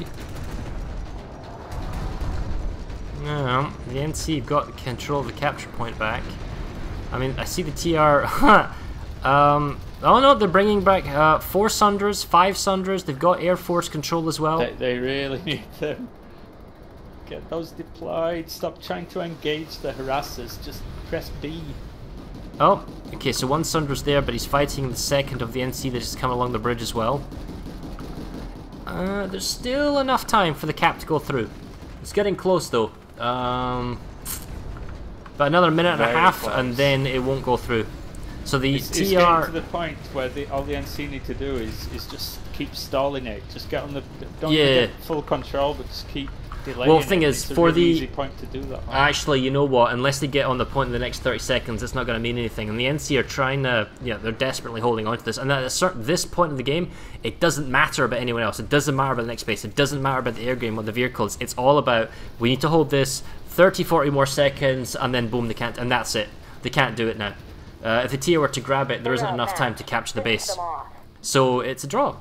No, the NC got control of the capture point back. I mean, I see the TR. Oh no, they're bringing back 4 Sunders, 5 Sunders. They've got Air Force control as well. They really need them. Get those deployed. Stop trying to engage the harassers. Just press B. Oh, okay, so 1 Sunder's there, but he's fighting the second of the NC that just come along the bridge as well. There's still enough time for the cap to go through. It's getting close though. But another minute and a half, close. And then it won't go through. So the it's getting to the point where all the NC need to do is just keep stalling it. Just get on the don't get full control, but just keep delaying. Well, the thing is, for the easy point to do that. Actually, you know what? Unless they get on the point in the next 30 seconds, it's not going to mean anything. And the NC are trying to, they're desperately holding on to this. And at this point in the game, it doesn't matter about anyone else. It doesn't matter about the next base. It doesn't matter about the air game or the vehicles. It's all about we need to hold this 30, 40 more seconds, and then boom, they can't. And that's it. They can't do it now. If the TIA were to grab it, there isn't enough time to capture the base. So it's a draw.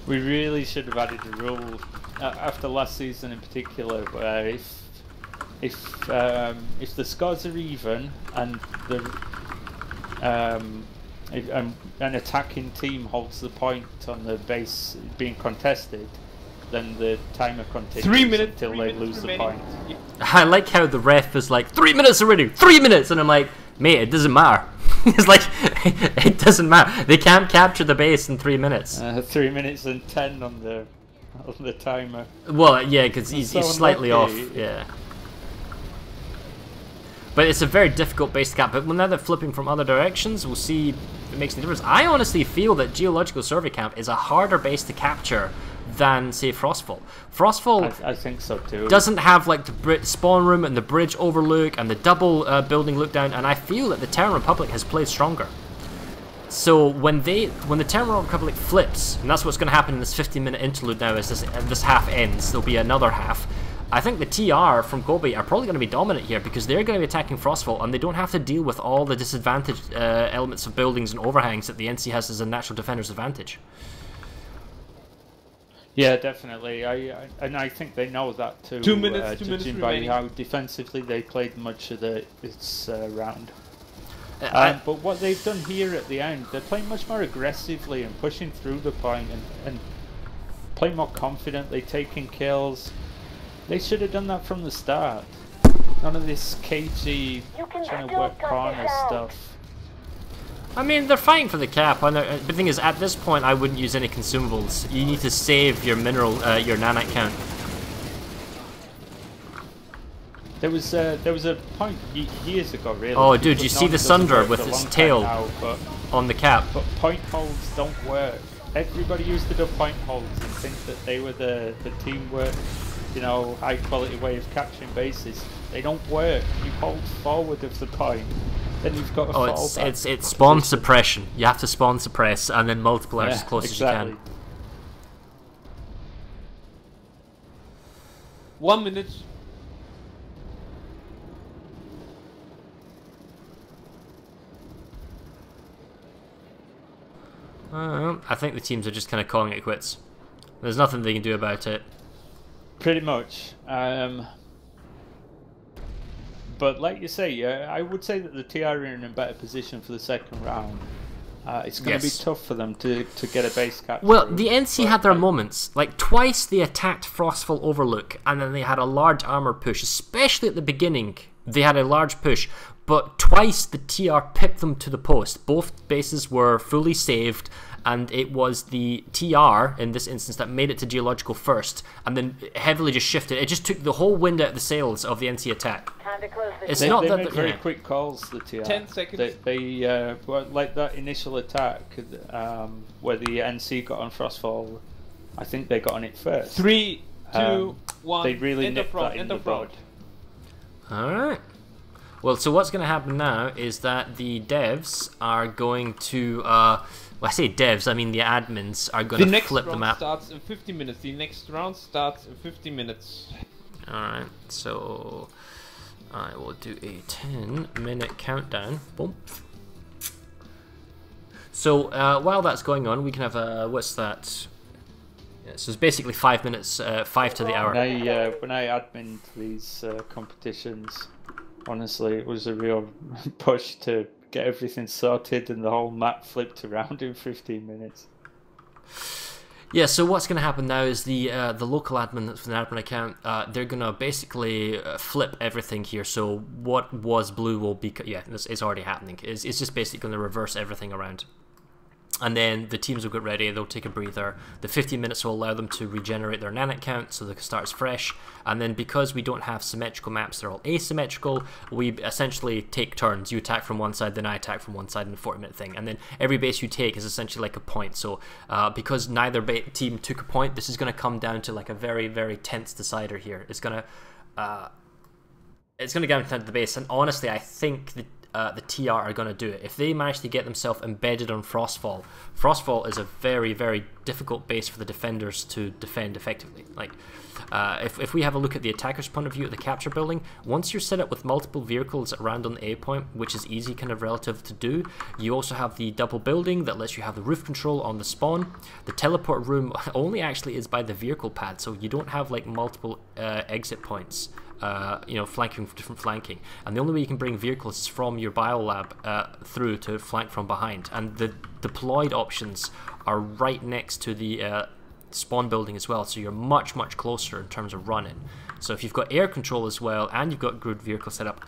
We really should have added a rule after last season in particular, where if the scores are even and if an attacking team holds the point on the base being contested, then the timer continues 3 minutes until they lose the point. I like how the ref is like 3 minutes already, 3 minutes, and I'm like, mate, it doesn't matter. It's like it doesn't matter. They can't capture the base in 3 minutes. 3 minutes and 10 on the timer. Well, yeah, because he's slightly off. Yeah. But it's a very difficult base to cap. But now they're flipping from other directions, we'll see if it makes any difference. I honestly feel that Geological Survey Camp is a harder base to capture than, say, Frostfall. Frostfall, I think so too. Doesn't have like the spawn room and the bridge overlook and the double building look down, and I feel that the Terran Republic has played stronger. So when the Terran Republic flips, and that's what's going to happen in this 15-minute interlude now as this half ends, there'll be another half. I think the TR from CoBe are probably going to be dominant here because they're going to be attacking Frostfall and they don't have to deal with all the disadvantaged elements of buildings and overhangs that the NC has as a natural defender's advantage. Yeah, definitely. I think they know that too. 2 minutes, judging by how defensively they played much of this round. But what they've done here at the end, they're playing much more aggressively and pushing through the point and playing more confidently, taking kills. They should have done that from the start. None of this cagey trying to work corner stuff. I mean, they're fighting for the cap, and the thing is, at this point, I wouldn't use any consumables. You need to save your mineral, your nanite count. There was a point years ago, really. Oh, dude, you see the Sunder with its tail on the cap. But point holds don't work. Everybody used to do point holds and think that they were the teamwork, high quality way of capturing bases. They don't work. You hold forward of the point. Then you've got to fall back. It's spawn suppression. You have to spawn suppress and then multiply as close as you can. 1 minute. I think the teams are just kind of calling it quits. There's nothing they can do about it. Pretty much. But like you say, I would say that the TR are in a better position for the second round. It's going to be tough for them to get a base capture. Well, the NC had their moments. Like, twice they attacked Frostfall Overlook, and then they had a large armor push, especially at the beginning. They had a large push, but twice the TR pipped them to the post. Both bases were fully saved, and it was the TR, in this instance, that made it to Geological first, and then heavily just shifted. It just took the whole wind out of the sails of the NC attack. They made very quick calls, the TR. 10 seconds. They like that initial attack where the NC got on Frostfall. I think they got on it first. 3, 2, 1. They really nipped that in the bud. Alright. Well, so what's going to happen now is that the devs are going to, well, I say devs, I mean the admins are going to flip the map. The next round starts in 50 minutes. The next round starts in 50 minutes. Alright, so I will do a 10-minute countdown. Boom. So while that's going on, we can have a, what's that? Yeah, so it's basically 5 minutes, 5 to the hour. When I admin these competitions, honestly, it was a real push to get everything sorted and the whole map flipped around in 15 minutes. Yeah, so what's going to happen now is the local admin that's from the admin account, they're going to basically flip everything here. So what was blue will be, yeah, it's already happening. It's just basically going to reverse everything around. And then the teams will get ready, they'll take a breather. The 15 minutes will allow them to regenerate their nanite count so they can start as fresh. And then because we don't have symmetrical maps, they're all asymmetrical, we essentially take turns. You attack from one side, then I attack from one side in a 40-minute thing. And then every base you take is essentially like a point. So because neither team took a point, this is going to come down to like a very, very tense decider here. It's going to go down to the base. And honestly, I think the TR are going to do it. If they manage to get themselves embedded on Frostfall, Frostfall is a very, very difficult base for the defenders to defend effectively. Like, if we have a look at the attacker's point of view at the capture building, once you're set up with multiple vehicles around on the A point, which is easy kind of relative to do, you also have the double building that lets you have the roof control on the spawn. The teleport room only actually is by the vehicle pad, so you don't have like multiple exit points. You know, flanking, different flanking, and the only way you can bring vehicles is from your biolab through to flank from behind, and the deployed options are right next to the spawn building as well, so you're much closer in terms of running. So if you've got air control as well and you've got good vehicle setup,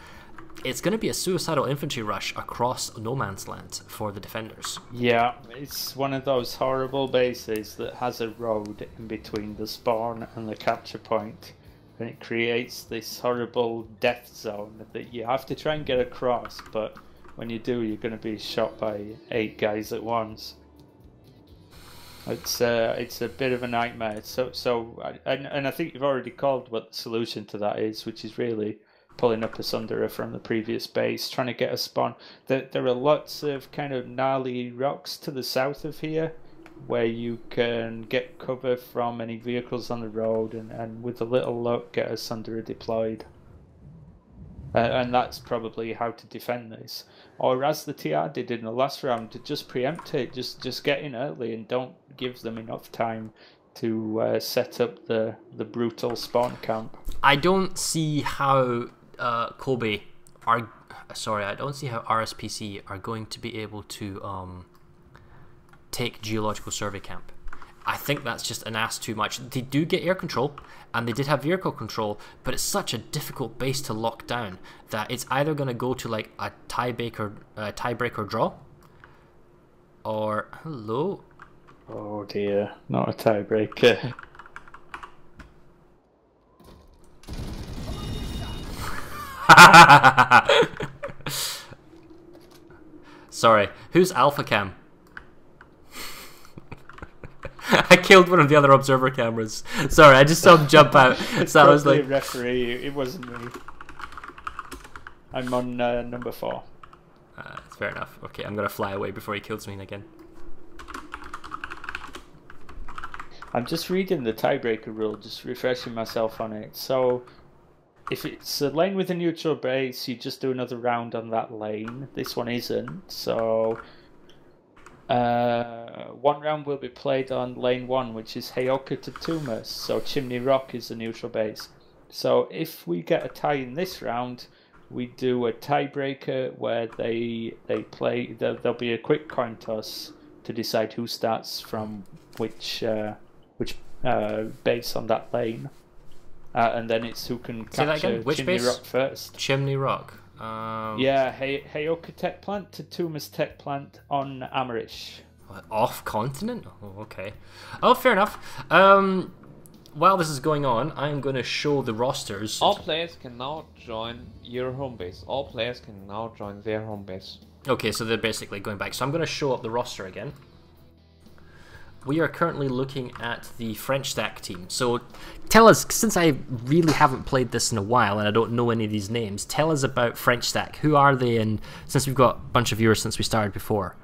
it's going to be a suicidal infantry rush across no man's land for the defenders. Yeah, it's one of those horrible bases that has a road in between the spawn and the capture point. And it creates this horrible death zone that you have to try and get across, but when you do, you're going to be shot by 8 guys at once. It's a bit of a nightmare. And I think you've already called what the solution to that is, which is really pulling up a Sunderer from the previous base, trying to get a spawn. There are lots of kind of gnarly rocks to the south of here, where you can get cover from any vehicles on the road and with a little luck get a Sunderer deployed. And that's probably how to defend this. Or as the TR did in the last round, to just preempt it, just get in early and don't give them enough time to set up the brutal spawn camp. I don't see how CoBe are... Sorry, I don't see how RSPC are going to be able to... take Geological Survey Camp. I think that's just an ask too much. They do get air control, and they did have vehicle control, but it's such a difficult base to lock down that it's either going to go to like a tiebreaker draw, or hello. Oh dear, not a tiebreaker. Sorry, who's Alpha Cam? I killed one of the other observer cameras. Sorry, I just saw him jump out. So I was like, referee. It wasn't me. I'm on number 4. That's fair enough. Okay, I'm gonna fly away before he kills me again. I'm just reading the tiebreaker rule, just refreshing myself on it. So, if it's a lane with a neutral base, you just do another round on that lane. This one isn't. So. One round will be played on lane 1, which is Heoka to Tumas, so Chimney Rock is the neutral base. So if we get a tie in this round, we do a tiebreaker where they play. There'll be a quick coin toss to decide who starts from which base on that lane, and then it's who can capture Chimney Rock first. Chimney Rock. Yeah, Heoka Tech Plant to Tumas Tech Plant on Amarish. Off continent? Oh, okay. Oh, fair enough. While this is going on, I'm going to show the rosters. All players can now join your home base. All players can now join their home base. Okay, so they're basically going back. So I'm going to show up the roster again. we are currently looking at the French stack team. So tell us, since I really haven't played this in a while and I don't know any of these names, tell us about French stack. Who are they? And since we've got a bunch of viewers since we started before.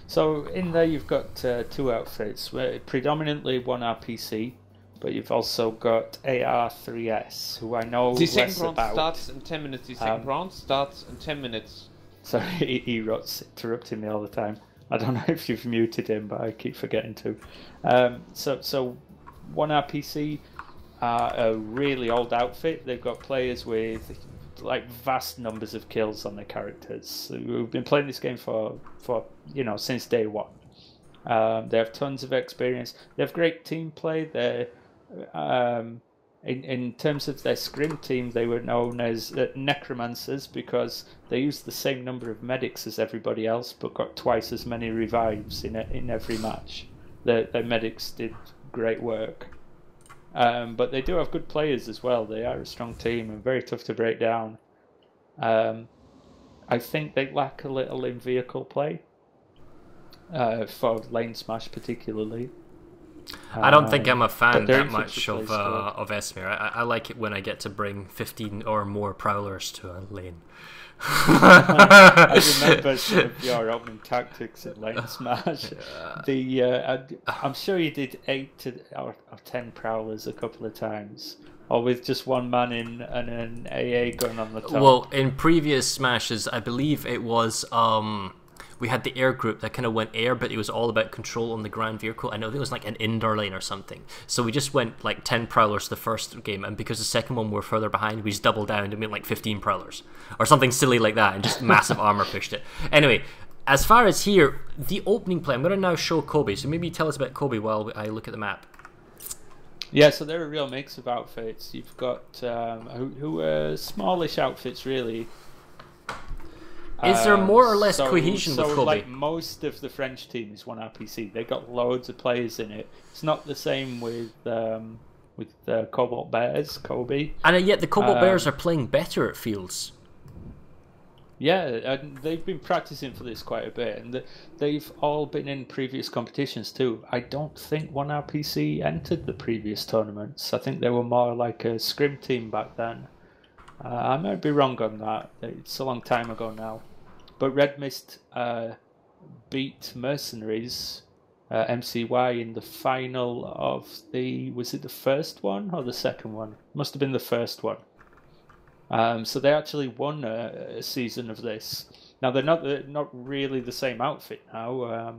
So in there you've got two outfits, predominantly one RPC, but you've also got AR3S, who I know The second less round about. starts in 10 minutes. The second round starts in 10 minutes. Sorry, Erot's interrupting me all the time. I don't know if you've muted him, but I keep forgetting to. So one RPC, a really old outfit. They've got players with like vast numbers of kills on their characters. We've been playing this game for since day one. They have tons of experience. They have great team play. They're in terms of their scrim team, they were known as necromancers because they used the same number of medics as everybody else, but got twice as many revives in every match. Their medics did great work, but they do have good players as well. They are a strong team and very tough to break down. I think they lack a little in vehicle play for Lanesmash particularly. I don't think I'm a fan that much of Esmir. I like it when I get to bring 15 or more prowlers to a lane. I remember some of your opening tactics at Lanesmash. I'm sure you did 8 or 10 prowlers a couple of times, or with just one man in and an AA gun on the top. Well, in previous smashes, I believe it was we had the air group that kind of went air, but it was all about control on the ground vehicle. I know it was like an indoor lane or something. So we just went like 10 prowlers the first game, and because the second one we were further behind, we just doubled down and went like 15 prowlers or something silly like that, and just massive armor pushed it. Anyway, as far as here, the opening play, I'm going to now show CoBe. So maybe tell us about CoBe while I look at the map. Yeah, so they're a real mix of outfits. You've got who are smallish outfits really. Is there more or less cohesion with CoBe? Like most of the French team is one RPC. They got loads of players in it. It's not the same with Cobalt Bears, CoBe. And yet the Cobalt Bears are playing better, it feels. Yeah, and they've been practicing for this quite a bit, and they've all been in previous competitions too. I don't think one RPC entered the previous tournaments. I think they were more like a scrim team back then. I might be wrong on that. It's a long time ago now. But Red Mist beat Mercenaries, MCY, in the final of was it the first one or the second one? Must have been the first one. So they actually won a season of this. Now they're not really the same outfit now.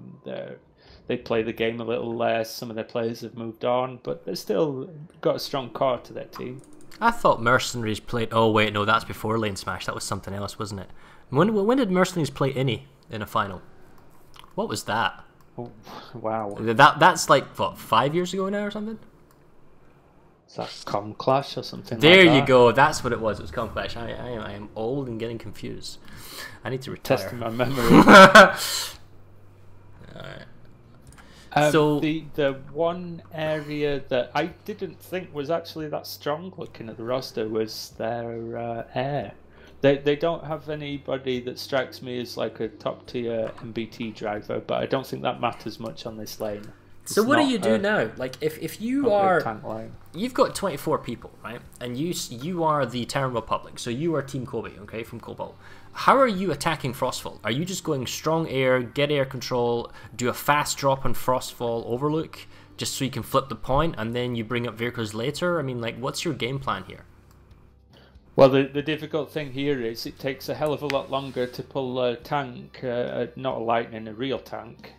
They play the game a little less. Some of their players have moved on, but they've still got a strong core to their team. I thought Mercenaries played... Oh wait, no, that's before Lanesmash. That was something else, wasn't it? When did Mercenaries play Innie in a final? What was that? Oh, wow. That's like, what, 5 years ago now or something? Is that Com Clash or something there like that? You go, that's what it was. It was Com Clash. I am old and getting confused. I need to retire. Testing my memory. Alright. So the one area that I didn't think was actually that strong looking at the roster was their air. They don't have anybody that strikes me as like a top tier MBT driver, but I don't think that matters much on this lane. So what do you do now? Like if you are, tank line. You've got 24 people, right? And you are the Terran Republic, so you are Team CoBe, okay, from Cobalt. How are you attacking Frostfall? Are you just going strong air, get air control, do a fast drop on Frostfall Overlook, just so you can flip the point, and then you bring up vehicles later? I mean, like, what's your game plan here? Well, the difficult thing here is it takes a hell of a lot longer to pull a tank, not a lightning, a real tank,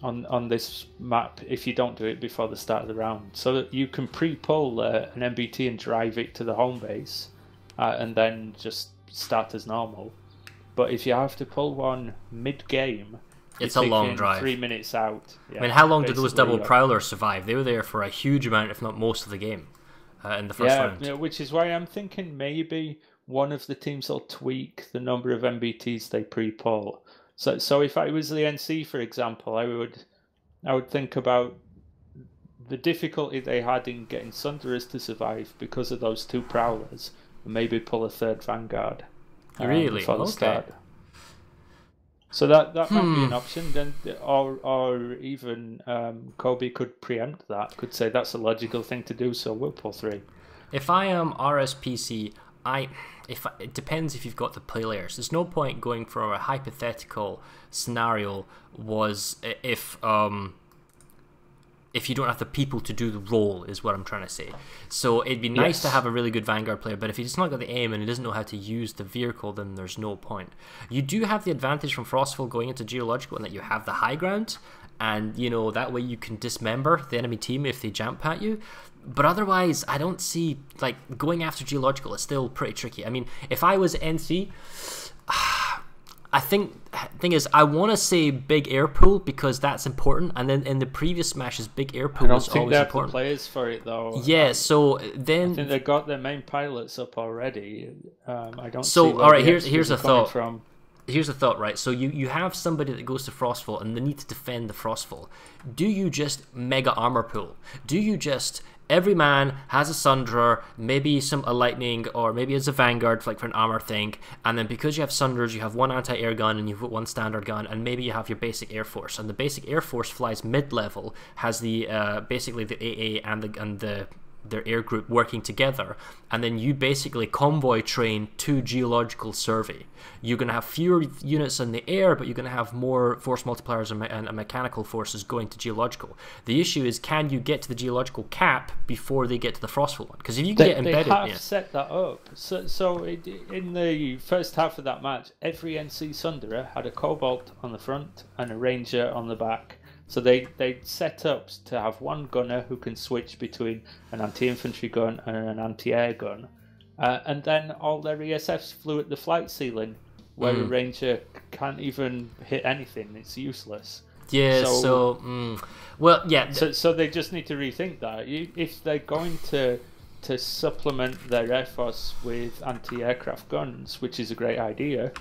on this map if you don't do it before the start of the round. So that you can pre-pull an MBT and drive it to the home base, and then just start as normal. But if you have to pull one mid-game, it's a long drive. 3 minutes out. Yeah, I mean, how long did those double prowlers survive? They were there for a huge amount, if not most of the game, in the first round. Yeah, which is why I'm thinking maybe one of the teams will tweak the number of MBTs they pre-pull. So if I was the NC, for example, I would think about the difficulty they had in getting Sunderers to survive because of those 2 prowlers, and maybe pull a 3rd Vanguard. Really? Before the start. So that might be an option, then, or even CoBe could preempt that. Could say that's a logical thing to do. So we'll pull 3. If I am RSPC, it depends if you've got the players. There's no point going for a hypothetical scenario was if you don't have the people to do the role, is what I'm trying to say. So it'd be nice to have a really good Vanguard player, but if he's not got the aim and he doesn't know how to use the vehicle, then there's no point. You do have the advantage from Frostfall going into Geological in that you have the high ground, and you know that way you can dismember the enemy team if they jump at you. But otherwise, I don't see, like, going after Geological is still pretty tricky. I mean, if I was NC, I think thing is I want to say big air pool because that's important, and then in the previous Smashes, big air pool was always important. I don't think they have the players for it though. Yeah, so then I think they got their main pilots up already. I don't. So see where all right, the here's a thought. From. Here's a thought, right? So you have somebody that goes to Frostfall and they need to defend the Frostfall. Do you just mega armor pool? Do you just every man has a Sunderer, maybe a lightning, or maybe it's a Vanguard like for an armor thing, and then because you have Sunderers, you have one anti-air gun and you've got one standard gun, and maybe you have your basic Air Force, and the basic Air Force flies mid-level, has the basically the AA and their air group working together, and then you basically convoy train to Geological Survey. You're going to have fewer units in the air, but you're going to have more force multipliers and mechanical forces going to Geological. The issue is, can you get to the Geological cap before they get to the Frostfall one? Because if you get embedded... They have set that up. So in the first half of that match, every NC Sunderer had a Cobalt on the front and a Ranger on the back. So they set up to have one gunner who can switch between an anti-infantry gun and an anti-air gun. And then all their ESFs flew at the flight ceiling, where a Ranger can't even hit anything. It's useless. Yeah, well, yeah. So they just need to rethink that. If they're going to supplement their Air Force with anti-aircraft guns, which is a great idea,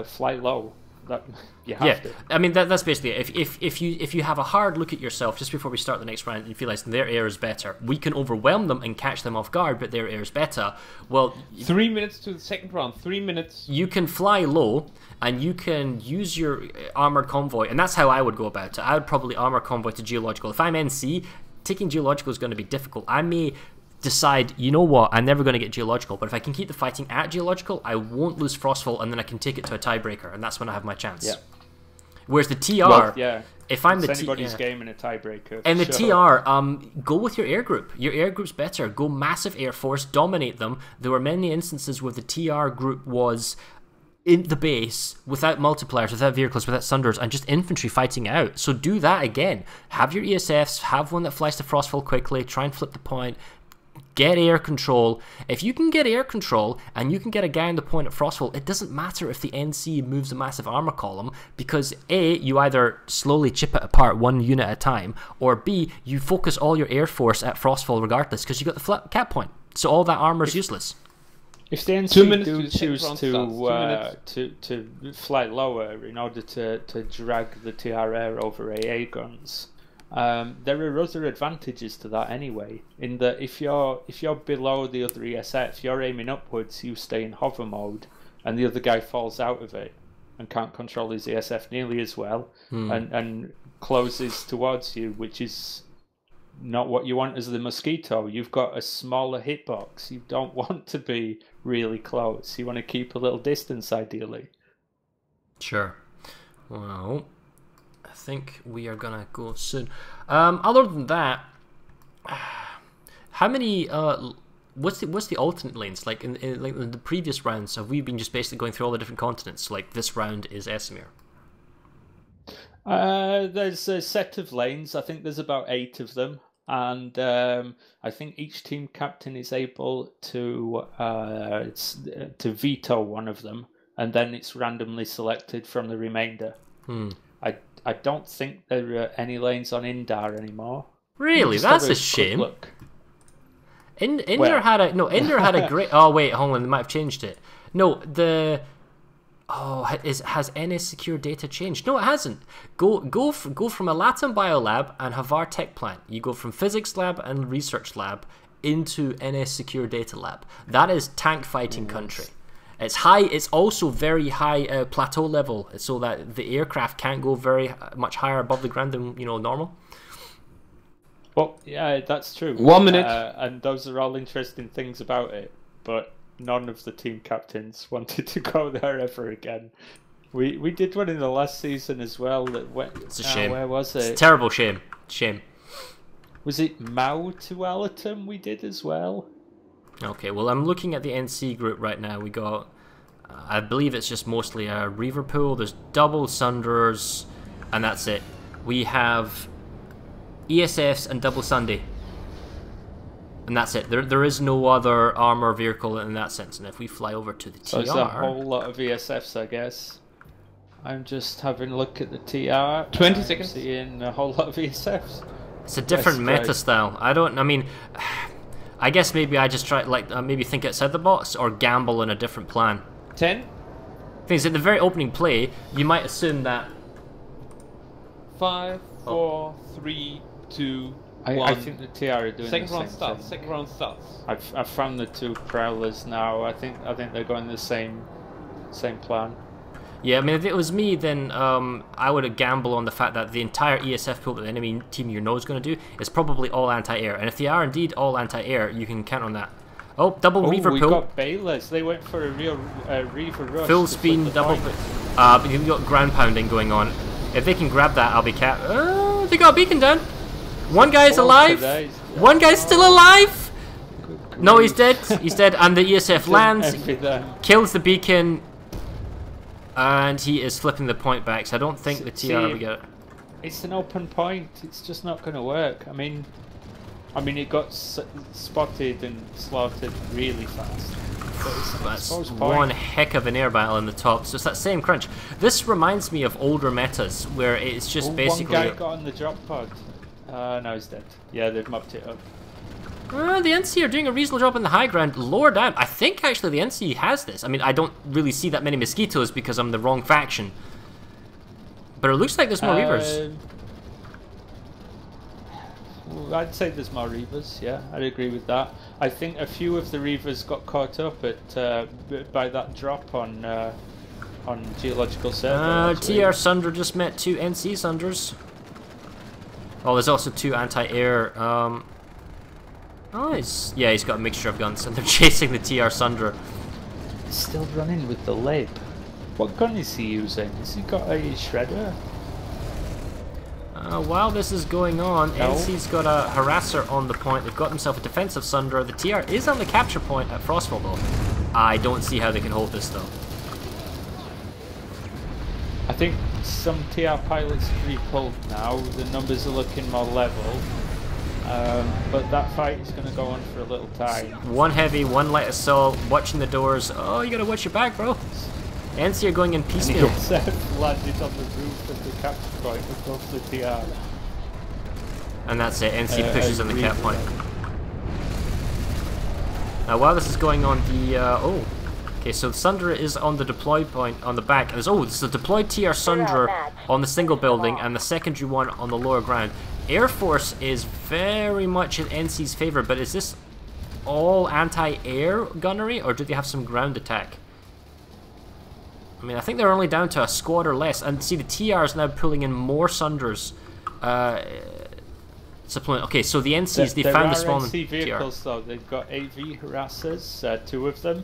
fly low. That you have to. I mean that's basically it. If you have a hard look at yourself just before we start the next round and you realise their air is better, we can overwhelm them and catch them off guard, but their air is better. Well, 3 minutes to the second round. 3 minutes. You can fly low and you can use your armored convoy, and that's how I would go about it. I would probably armor convoy to Geological. If I'm NC, taking Geological is going to be difficult. I may decide, you know what, I'm never going to get Geological, but if I can keep the fighting at Geological, I won't lose Frostfall, and then I can take it to a tiebreaker, and that's when I have my chance. Yeah. Whereas the TR, if I'm it's anybody's game in a tiebreaker. And the TR, go with your air group. Your air group's better. Go massive air force, dominate them. There were many instances where the TR group was in the base without multipliers, without vehicles, without Sunderers, and just infantry fighting out. So do that again. Have your ESFs, have one that flies to Frostfall quickly, try and flip the point. Get air control. If you can get air control and you can get a guy on the point at Frostfall, it doesn't matter if the NC moves a massive armor column, because A, you either slowly chip it apart one unit at a time, or B, you focus all your air force at Frostfall regardless because you got the cap point. So all that armor is useless. If the NC do choose to fly lower in order to drag the TR air over AA guns, there are other advantages to that anyway, in that if you're below the other ESF, you're aiming upwards, you stay in hover mode, and the other guy falls out of it and can't control his ESF nearly as well, and closes towards you, which is not what you want as the Mosquito. You've got a smaller hitbox. You don't want to be really close. You want to keep a little distance, ideally. Sure. Well, I think we are gonna go soon. Other than that, how many? What's the alternate lanes like in the previous rounds? Have we been just basically going through all the different continents? Like this round is Esamir. There's a set of lanes. I think there's about 8 of them, and I think each team captain is able to veto one of them, and then it's randomly selected from the remainder. I don't think there are any lanes on Indar anymore. Really? That's a shame. Indar had a great... Oh, wait, hold on. They might have changed it. No, has NS Secure Data changed? No, it hasn't. Go from a Latin Biolab and Havar Tech Plant. You go from Physics Lab and Research Lab into NS Secure Data Lab. That is tank fighting country. It's high. It's also very high plateau level, so that the aircraft can't go very much higher above the ground than normal. Well, yeah, that's true. 1 minute. And those are all interesting things about it, but none of the team captains wanted to go there ever again. We did one in the last season as well. That went. It's a shame. Where was it? It's a terrible shame. Shame. Was it Mau to Allerton we did as well? Okay, well, I'm looking at the NC group right now. We got, I believe it's just mostly a Reaver pool. There's double Sunders, and that's it. We have ESFs and double Sunday. And that's it. There is no other armor vehicle in that sense. And if we fly over to the TR... So there's a whole lot of ESFs, I guess. I'm just having a look at the TR. 20 seconds. Seeing a whole lot of ESFs. It's a different meta style. I mean... I guess maybe I just try, maybe think outside the box or gamble in a different plan. 10. Things at the very opening play, you might assume that... 5, 4, 3, 2, 1. I think the TR are doing second the round same starts. thing. Second round starts. I've found the two Prowlers now. I think they're going the same plan. Yeah, I mean, if it was me, then I would gamble on the fact that the entire ESF pool that the enemy team you know is going to do is probably all anti-air. And if they are indeed all anti-air, you can count on that. Oh, double Reaver we pool. got Bayless. They went for a real Reaver rush. Full speed, double... you've got ground pounding going on. If they can grab that, I'll be capped. They got a beacon down. One guy's alive. One guy's still alive. No, he's dead. He's dead. And the ESF lands, kills the beacon, and he is flipping the point back. So I don't think the TR will get it. It's an open point. It's just not going to work. I mean, it got spotted and slaughtered really fast. That's one heck of an air battle in the top. So it's that same crunch. This reminds me of older metas where it's just basically... One guy got on the drop pod. No, he's dead. Yeah, they've mopped it up. The NC are doing a reasonable job in the high ground. Lower down. I think actually the NC has this. I mean, I don't really see that many mosquitoes because I'm the wrong faction. But it looks like there's more Reavers. I'd say there's more Reavers, yeah, I'd agree with that. I think a few of the Reavers got caught up by that drop on Geological Server. TR Sunder just met two NC Sunders. Oh, there's also two anti-air. He's got a mixture of guns, and they're chasing the TR Sunder. He's still running with the lib. What gun is he using? Has he got a shredder? While this is going on, NC's got a harasser on the point. They've got themselves a defensive Sunder. The TR is on the capture point at Frostfall, though. I don't see how they can hold this, though. I think some TR pilots have re-pulled now. The numbers are looking more level. But that fight is going to go on for a little time. One heavy, one light assault, watching the doors. Oh, you gotta watch your back, bro. NC are going in piecemeal. Landed on the roof of the capture point above the TR. And that's it, NC pushes on the cap point. Now while this is going on, okay, so Sunder is on the deploy point on the back. There's the deployed TR Sunder on the single building and the secondary one on the lower ground. Air Force is very much in NC's favor, but is this all anti-air gunnery, or do they have some ground attack? I mean, I think they're only down to a squad or less, and see the TR is now pulling in more Sunders. Supplement. Okay, so the NCs, they found the spawn NC vehicles, though. They've got AV harassers, two of them,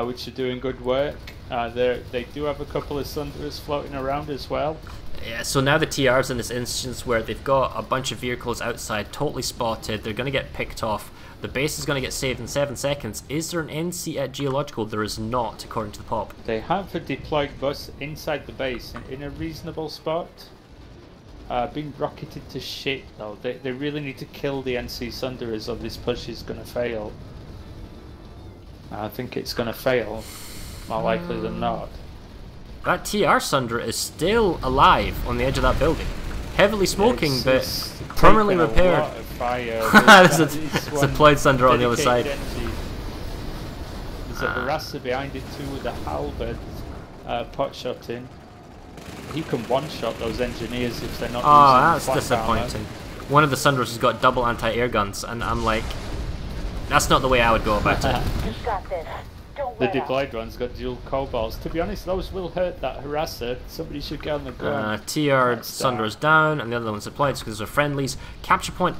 which are doing good work. They do have a couple of Sunders floating around as well. Yeah, so now the TR's in this instance where they've got a bunch of vehicles outside, totally spotted. They're going to get picked off. The base is going to get saved in 7 seconds. Is there an NC at Geological? There is not, according to the pop. They have a deployed bus inside the base in a reasonable spot. Being rocketed to shit, though. They really need to kill the NC Sunderers or this push is going to fail. I think it's going to fail, more likely than not. That TR Sunder is still alive on the edge of that building. Heavily smoking, but permanently repaired. There's a deployed Sunder on the other side. There's a harasser behind it too with a halberd pot shot in. He can one-shot those engineers if they're not using that's flat disappointing. Armor. One of the Sunders has got double anti-air guns, and I'm like, that's not the way I would go about it. The deployed one's got dual cobalts. To be honest, those will hurt that harasser. Somebody should get on the ground. TR Sunder is down, and the other one's deployed because they're friendlies. Capture point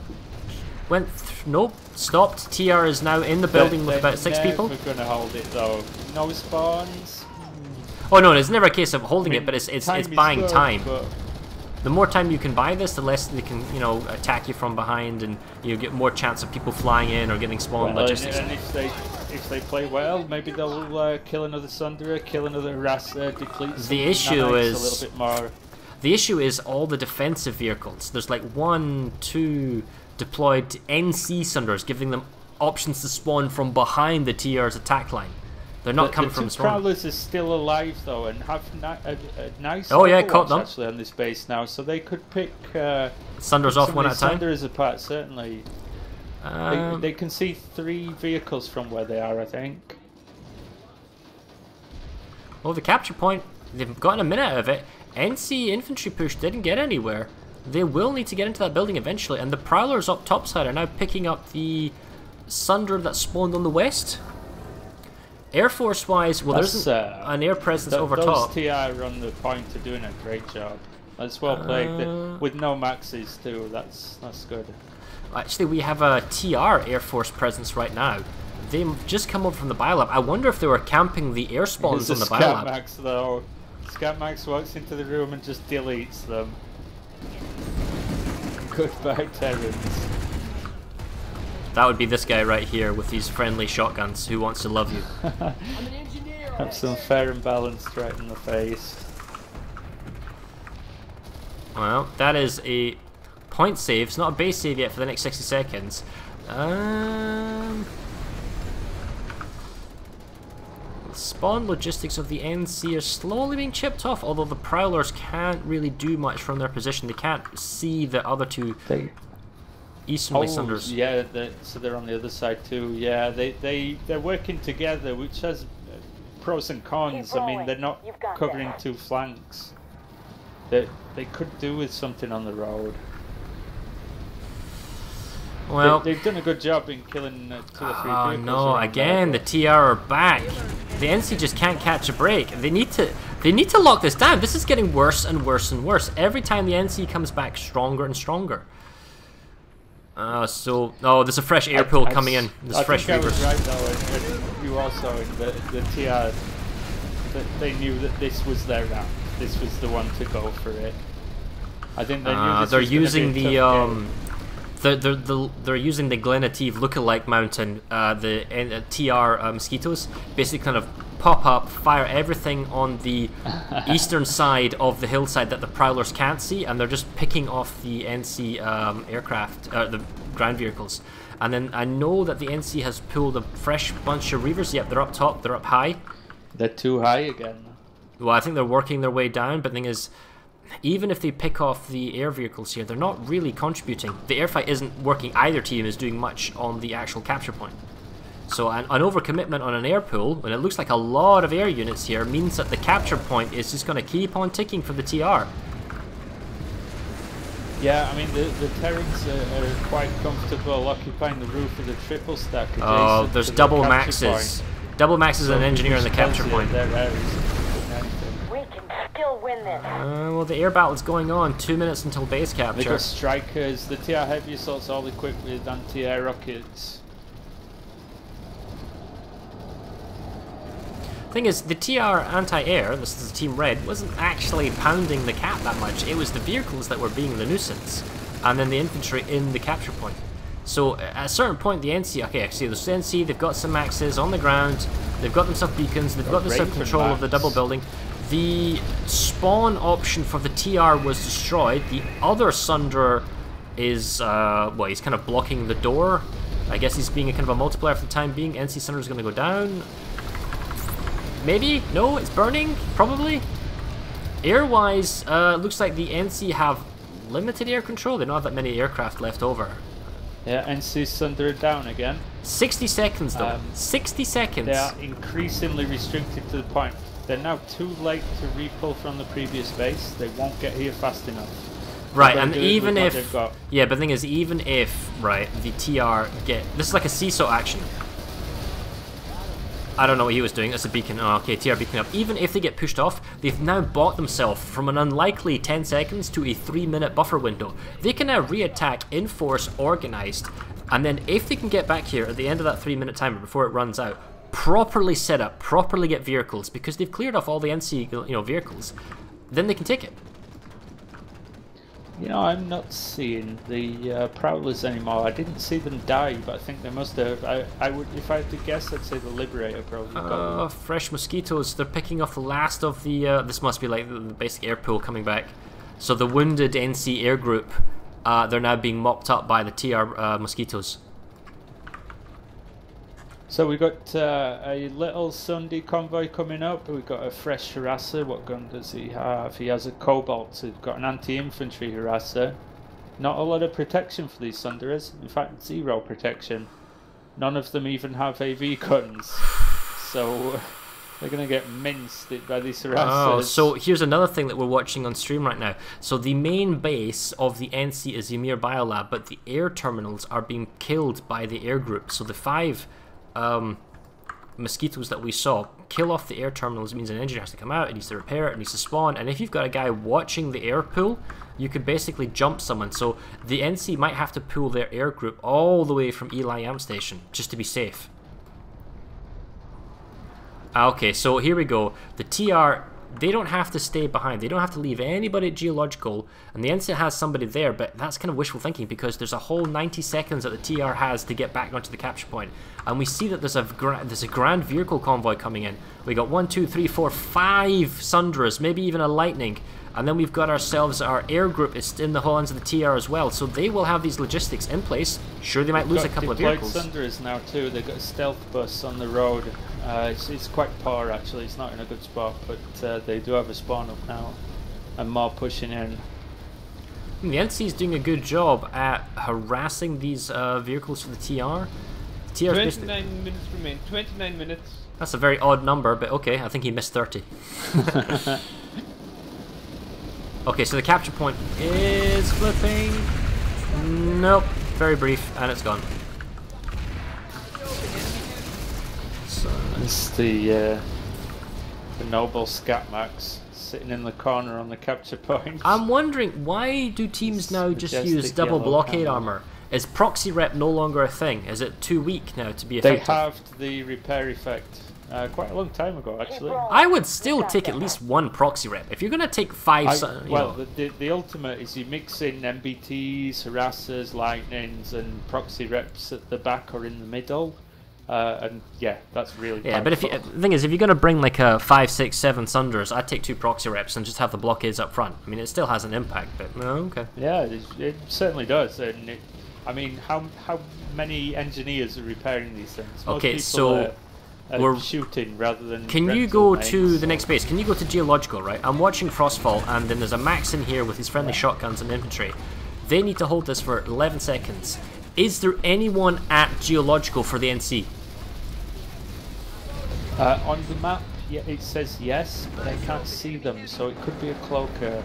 went. Nope, stopped. TR is now in the building with about 6 people. We're going to hold it though. No spawns. Oh no, it's never a case of holding it, but it's buying good, time. But the more time you can buy this, the less they can, you know, attack you from behind, and you get more chance of people flying in or getting spawned. Logistics. And if they play well, maybe they'll kill another Sunderer, kill another harasser, deplete. The issue is a little bit more. The issue is all the defensive vehicles. There's like 1, 2 deployed NC Sunderers, giving them options to spawn from behind the TR's attack line. They're not coming from spawn. The Prowlers are still alive though, and have a nice. Oh yeah, caught them actually on this base now, so they could pick Sunderers off one at a time. Sunderers apart, certainly. They can see 3 vehicles from where they are, I think. Well, the capture point, they've gotten a minute out of it. NC infantry push didn't get anywhere. They will need to get into that building eventually, and the Prowlers up topside are now picking up the Sunderer that spawned on the west. Air Force wise, well, there's an air presence over top. Those TR on the point are doing a great job. That's well played. With no maxes too, that's good. Actually, we have a TR Air Force presence right now. They've just come over from the biolab. I wonder if they were camping the air spawns on the biolab. Scatmax though. Scatmax walks into the room and just deletes them. Goodbye, Terrans. That would be this guy right here with these friendly shotguns. Who wants to love you? I'm an engineer. Have some fair and balanced right in the face. Well, that is a point save. It's not a base save yet for the next 60 seconds. Spawn logistics of the NC are slowly being chipped off, although the Prowlers can't really do much from their position. They can't see the other 2 easternly Sunderers. Yeah, so they're on the other side too. Yeah, they're working together, which has pros and cons. I mean, they're not covering 2 flanks. They could do with something on the road. Well, they've done a good job in killing 2 or 3 vehicles. Oh no! Again, the TR are back. The NC just can't catch a break. They need to lock this down. This is getting worse and worse and worse every time the NC comes back stronger and stronger. There's a fresh air pool coming in. There's fresh I Reavers. was right though, and you also in the TR. They knew that this was their round. This was the one to go for it. I think they knew this they're was using be a tough game. They're using the Glenative lookalike mountain, the TR mosquitoes, basically kind of pop up, fire everything on the eastern side of the hillside that the Prowlers can't see, and they're just picking off the NC aircraft, the ground vehicles. And then I know that the NC has pulled a fresh bunch of Reavers. Yep, they're up top, they're up high. They're too high again. Well, I think they're working their way down, but the thing is, even if they pick off the air vehicles here, they're not really contributing. The airfight isn't working. Either team is doing much on the actual capture point. So an overcommitment on an air pool, when it looks like a lot of air units here, means that the capture point is just going to keep on ticking for the TR. Yeah, I mean, the Terrans are quite comfortable occupying the roof of the triple stack. Oh, there's double maxes. Point. Double maxes and an engineer on the capture point. We can still win this. Well, the air battle is going on. 2 minutes until base capture. They've got strikers. The TR heavy assault's all equipped with anti-air rockets. Thing is, the TR anti-air, this is Team Red, wasn't actually pounding the cap that much. It was the vehicles that were being the nuisance, and then the infantry in the capture point. So at a certain point, the NC, okay, see, there's NC, they've got some maxes on the ground, they've got themselves beacons, they've got themselves control of the double building. The spawn option for the TR was destroyed. The other Sunderer is, well, he's kind of blocking the door. I guess he's being a kind of a multiplier for the time being. NC Sunderer is going to go down. Maybe? No, it's burning? Probably? Air-wise, looks like the NC have limited air control. They don't have that many aircraft left over. Yeah, NC Sunderer down again. 60 seconds though. 60 seconds. They are increasingly restricted to the point. They're now too late to repull from the previous base. They won't get here fast enough. Right, and even if... Yeah, but the thing is, even if, right, the TR get... This is like a seesaw action. I don't know what he was doing. That's a beacon. Oh, okay, TR beacon up. Even if they get pushed off, they've now bought themselves from an unlikely 10 seconds to a 3-minute buffer window. They can now re-attack in force, organized, and then if they can get back here at the end of that 3-minute timer before it runs out, properly set up, properly get vehicles, because they've cleared off all the NC vehicles, then they can take it. You know, I'm not seeing the Prowlers anymore. I didn't see them die, but I think they must have. I would, if I had to guess, I'd say the Liberator probably got them. Fresh mosquitoes. They're picking off the last of the. This must be like the basic air pool coming back. So the wounded NC air group, they're now being mopped up by the TR mosquitoes. So we got a little Sunday convoy coming up. We've got a fresh harasser. What gun does he have? He has a Cobalt. So we've got an anti-infantry harasser. Not a lot of protection for these Sunderers. In fact, 0 protection. None of them even have AV guns. So they're going to get minced by these harassers. Oh, so here's another thing that we're watching on stream right now. So the main base of the NC is Ymir Biolab, but the air terminals are being killed by the air group. So the 5 mosquitoes that we saw kill off the air terminals. It means an engineer has to come out, it needs to repair it, it needs to spawn, and if you've got a guy watching the air pool, you could basically jump someone. So the NC might have to pull their air group all the way from Eli Amp Station just to be safe. Okay, so here we go. The TR, they don't have to stay behind. They don't have to leave anybody at geological, and the NC has somebody there, but that's kind of wishful thinking because there's a whole 90 seconds that the TR has to get back onto the capture point. And we see that there's a grand vehicle convoy coming in. We got 1, 2, 3, 4, 5 Sunderas, maybe even a Lightning. And then we've got ourselves, our air group is in the hands of the TR as well. So they will have these logistics in place. Sure, they might lose a couple of vehicles. Sunderas now too. They've got a stealth bus on the road. It's quite poor actually. It's not in a good spot, but they do have a spawn up now, and more pushing in. The NC is doing a good job at harassing these vehicles for the TR. 29 minutes remain. 29 minutes. That's a very odd number, but okay. I think he missed 30. Okay, so the capture point is flipping. Nope, very brief, and it's gone. So it's the noble Scatmax sitting in the corner on the capture point. I'm wondering, why do teams now just use double blockade armor? Is proxy rep no longer a thing? Is it too weak now to be effective? They halved the repair effect quite a long time ago, actually. I would still take at least 1 proxy rep. If you're going to take 5... well, the ultimate is you mix in MBTs, harassers, lightnings, and proxy reps at the back or in the middle. And yeah, that's really powerful. But if you, the thing is, if you're going to bring like a 5, 6, 7 Sunderers, I'd take 2 proxy reps and just have the blockades up front. I mean, it still has an impact, but no, okay. Yeah, it certainly does. And I mean, how many engineers are repairing these things? Most okay, so we're shooting rather than. Can you go to the next base? Can you go to geological? Right, I'm watching Frostfall, and then there's a Max in here with his friendly shotguns and infantry. They need to hold this for 11 seconds. Is there anyone at geological for the NC? On the map, yeah, it says yes, but I can't see them, so it could be a cloaker.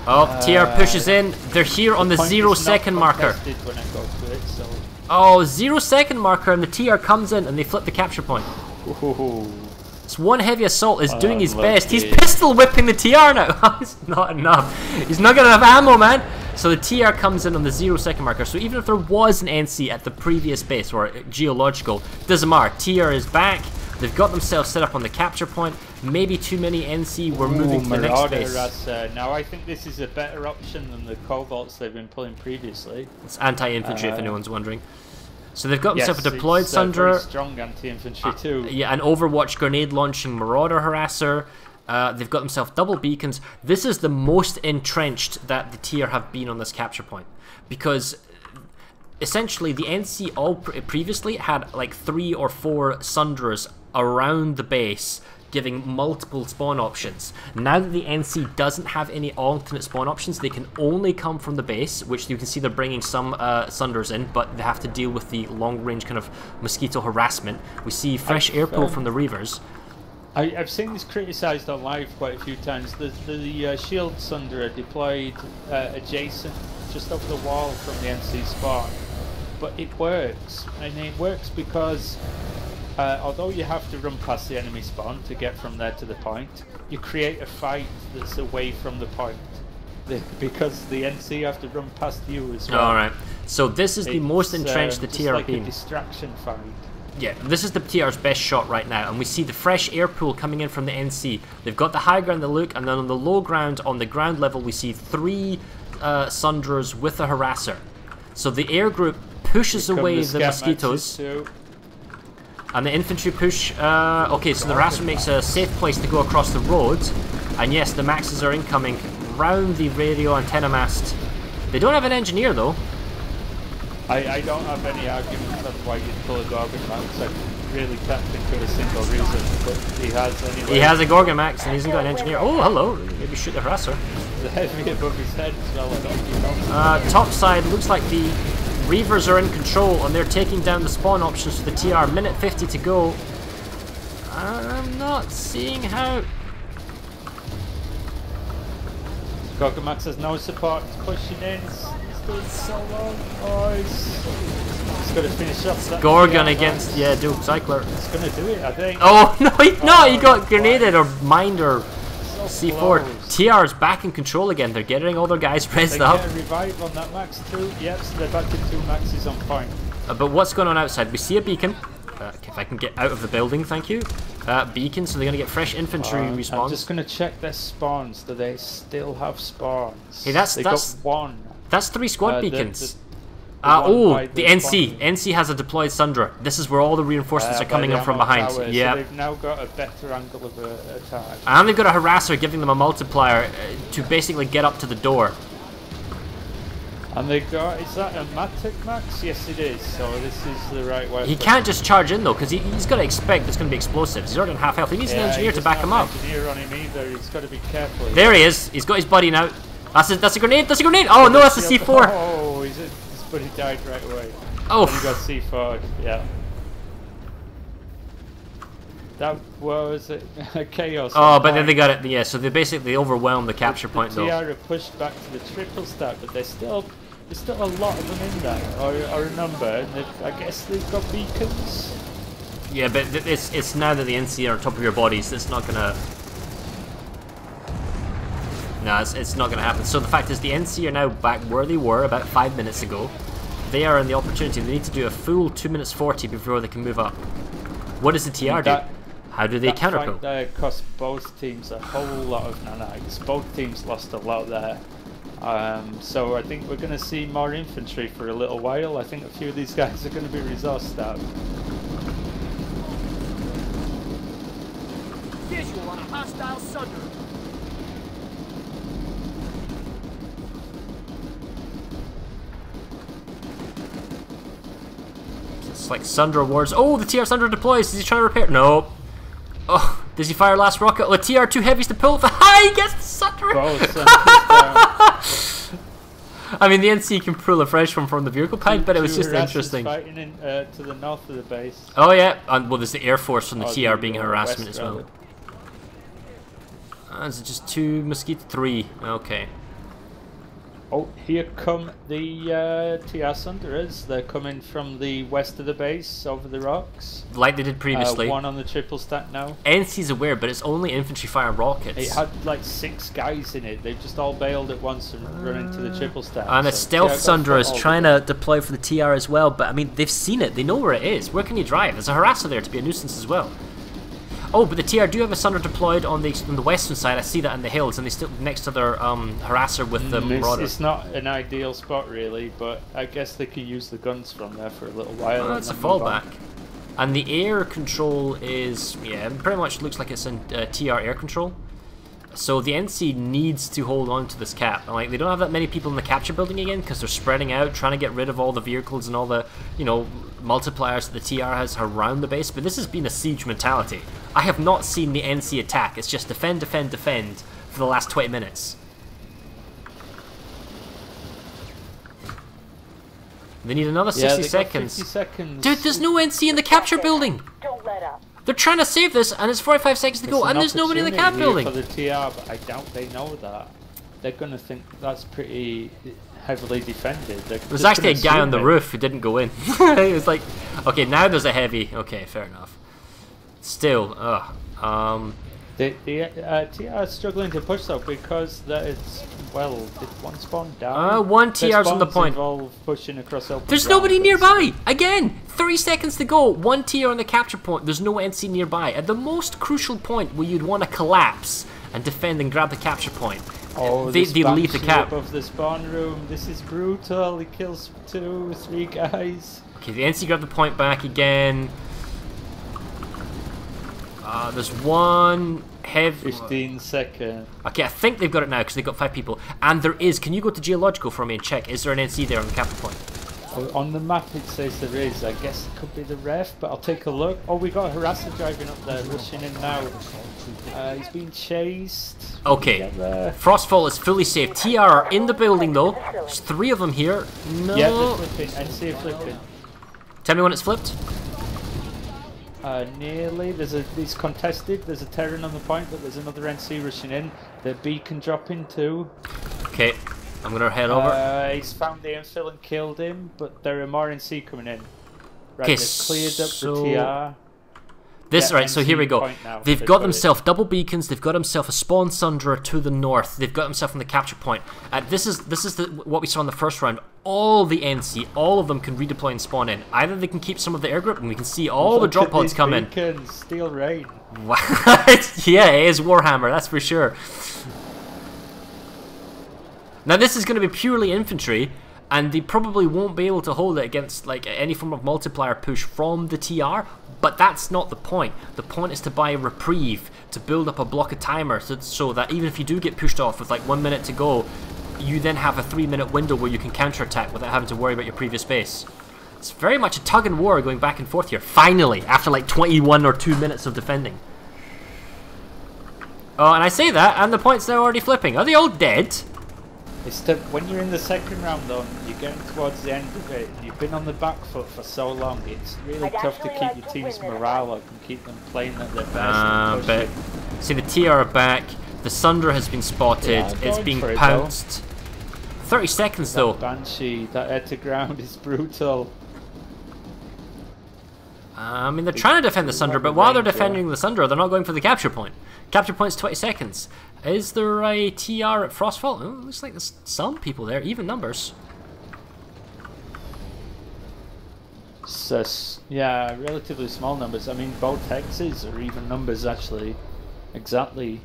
Oh, TR pushes in. They're here on the 0 second marker. When I go to it, so. Oh, 0 second marker, and the TR comes in and they flip the capture point. Ooh. It's one heavy assault is doing his best. He's pistol whipping the TR now. It's not enough. He's not got enough ammo, man. So the TR comes in on the 0 second marker. So even if there was an NC at the previous base or geological, doesn't matter. TR is back. They've got themselves set up on the capture point. Maybe too many NC were moving to the next base. Now I think this is a better option than the Cobalts they've been pulling previously. It's anti-infantry if anyone's wondering. So they've got themselves a deployed Sunderer. Very strong anti-infantry too. Yeah, an Overwatch grenade launching Marauder harasser. They've got themselves double beacons. This is the most entrenched that the TR have been on this capture point, because essentially the NC all previously had like 3 or 4 Sunderers around the base, giving multiple spawn options. Now that the NC doesn't have any alternate spawn options, they can only come from the base, which you can see they're bringing some Sunderers in, but they have to deal with the long-range kind of mosquito harassment. We see fresh air pool from the Reavers. I've seen this criticised on live quite a few times. The Shield Sunderer deployed adjacent, just over the wall from the NC spawn, but it works, and it works because although you have to run past the enemy spawn to get from there to the point, you create a fight that's away from the point. Because the NC have to run past you as well. Alright, so this is the most entrenched the TR like been. A distraction fight. Yeah, this is the TR's best shot right now, and we see the fresh air pool coming in from the NC. They've got the high ground, the Luke, and then on the low ground, on the ground level, we see 3 Sunders with a harasser. So the air group pushes away the mosquitoes. And the infantry push, okay, so the harasser makes a safe place to go across the road. And yes, the maxes are incoming round the radio antenna mast. They don't have an engineer though. I don't have any arguments on why you'd pull a Gorgon Max. I really can't think of a single reason, but he has anyway. He has a Gorgon Max and he hasn't got an engineer. Oh, hello. Maybe shoot the harasser. The heavy above his head as well, I don't know. Top side, looks like the Reavers are in control and they're taking down the spawn options for the TR. Minute 50 to go. I'm not seeing how... Gorgon Max has no support, it's pushing in, it's doing so long. Oh, he's got to finish off that. Gorgon against, yeah, Dual Cycler. It's going to do it, I think. Oh, no, he got grenaded or mined or C4. Close. TR's back in control again, they're getting all their guys pressed up. They get a revive on that Max too, yep, so they're back to 2 Maxes on point. But what's going on outside? We see a beacon. If I can get out of the building, thank you. Beacon, so they're going to get fresh infantry respawns. I'm just going to check their spawns. Do they still have spawns? Hey, they got 1. That's 3 squad beacons. The NC. NC has a deployed Sundra. This is where all the reinforcements are coming in from behind. Tower, yeah. So they've now got a better angle of attack. And they've got a harasser giving them a multiplier to basically get up to the door. And they got, is that a Matic Max? Yes it is, so this is the right way. He can't just charge in though, because he's got to expect there's going to be explosives. He's already on half health. He needs an engineer to back him up. Engineer on him either. He's got to be careful. There he is. He's got his buddy now. That's a grenade. That's a grenade. Oh no, that's a C4. Oh, his buddy died right away. Oh. And he got C4. Yeah. That was a chaos. Oh, but then they got it. Yeah, so they basically overwhelmed the capture point though. TR pushed back to the triple stack, but there's still a lot of them in there, or a number. And I guess they've got beacons. Yeah, but it's now that the NC are on top of your bodies, it's not gonna. No, it's not gonna happen. So the fact is, the NC are now back where they were about 5 minutes ago. They are in the opportunity. They need to do a full 2 minutes 40 before they can move up. What does the TR do? How do they counterpull? That cost both teams a whole lot of nanites. Both teams lost a lot there. So I think we're going to see more infantry for a little while. I think a few of these guys are going to be resourced out. Visual on a hostile Sunder. It's like Sundra Wars. Oh, the TR Sundra deploys. Is he trying to repair? No. Oh, does he fire last rocket? Oh, the TR too heavy to pull. He gets the Sundra. I mean, the NC can pull a fresh one from the vehicle pipe, but it was just interesting. Fighting in, to the north of the base. Oh yeah, and well, there's the Air Force from the TR being a harassment as well. Is it just 2 mosquito? 3. Okay. Oh, here come the TR Sunderers. They're coming from the west of the base, over the rocks. Like they did previously. 1 on the triple stack now. NC's aware, but it's only infantry fire rockets. It had like 6 guys in it. They've just all bailed at once and run into the triple stack. And a stealth Sundra is trying to deploy for the TR as well, but I mean, they've seen it. They know where it is. Where can you drive? There's a harasser there to be a nuisance as well. Oh, but the TR do have a Sundra deployed on the western side. I see that in the hills, and they still next to their harasser with the Marauder. It's not an ideal spot really, but I guess they can use the guns from there for a little while. Oh, it's a fallback. And the air control is, yeah, pretty much looks like it's in TR air control. So the NC needs to hold on to this cap. Like, they don't have that many people in the capture building again because they're spreading out, trying to get rid of all the vehicles and all the, you know, multipliers that the TR has around the base. But this has been a siege mentality. I have not seen the NC attack. It's just defend, defend, defend for the last 20 minutes. They need another 60 seconds. 50 seconds. Dude, there's no NC in the capture building. Don't let up. They're trying to save this, and it's 45 seconds to go, and there's nobody in the cap building. For the TR, but I doubt they know that. They're going to think that's pretty heavily defended. There's actually a guy on the roof who didn't go in. He was like, okay, now there's a heavy. Okay, fair enough. Still, ugh. The TR is struggling to push though because that is, well, did one spawn down? One TR's on the point. Pushing across open There's ground, nobody but nearby! Again! 30 seconds to go, 1 TR on the capture point, there's no NC nearby. At the most crucial point where you'd want to collapse and defend and grab the capture point. Oh, they leave the cap. Above the spawn room. This is brutal. He kills 2, 3 guys. Okay, the NC grab the point back again. There's one heavy... 15 seconds. Okay, I think they've got it now because they've got 5 people. And there is... Can you go to Geological for me and check? Is there an NC there on the capture point? Oh, on the map it says there is. I guess it could be the ref, but I'll take a look. Oh, we got a harasser driving up there, rushing in now. He's being chased. Okay, Frostfall is fully safe. TR are in the building though. There's 3 of them here. No. Yeah, they're flipping. NC are flipping. Tell me when it's flipped. Nearly. It's contested. There's a Terran on the point, but there's another NC rushing in. The beacon dropping too. Okay, I'm gonna head over. He's found the infill and killed him, but there are more NC coming in. Right, Okay, they've cleared up the TR. This, Yeah, right, so here we go. now. They've got themselves double beacons, they've got themselves a spawn sunderer to the north, they've got themselves on the capture point. This is what we saw in the first round. All the NC, all of them can redeploy and spawn in. Either they can keep some of the air grip and we can see all the drop pods come in. Steel rain. What? Yeah, it is Warhammer, that's for sure. Now this is going to be purely infantry, and they probably won't be able to hold it against like any form of multiplier push from the TR, but that's not the point. The point is to buy a reprieve, to build up a block of timer so that even if you do get pushed off with like 1 minute to go, you then have a 3-minute window where you can counterattack without having to worry about your previous base. It's very much a tug and war going back and forth here, finally, after like 21 or 2 minutes of defending. Oh, and I say that, and the point's now already flipping. Are they all dead? It's when you're in the second round though, you're getting towards the end of it, and you've been on the back foot for so long, it's really tough to keep your team's morale up and keep them playing at their best. But see, the TR are back, the Sunder has been spotted, Yeah, it's being pounced. 30 seconds though. Banshee, that air to ground is brutal. I mean, they're trying to defend the Sunder, but while they're defending the Sunder, they're not going for the capture point. Capture point's 20 seconds. Is there a TR at Frostfall? Oh, looks like there's some people there, even numbers. Yeah, relatively small numbers. I mean, both hexes are even numbers actually. Exactly.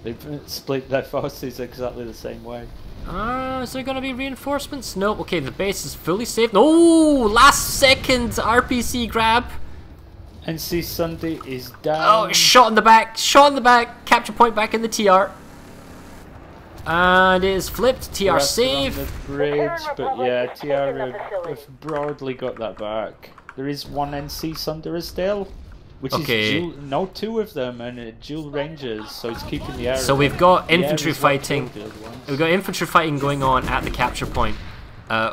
They've split their forces exactly the same way. Is there going to be reinforcements? No. Okay, the base is fully safe. Oh, last second RPC grab. NC Sunday is down. Oh, shot in the back. Shot in the back. Capture point back in the TR. And it is flipped. TR save. On the bridge, but yeah, TR have broadly got that back. There is one NC Sunderer still, which is dual, no 2 of them, and dual rangers, so it's keeping the air. So we've got infantry fighting. We've got infantry fighting going on at the capture point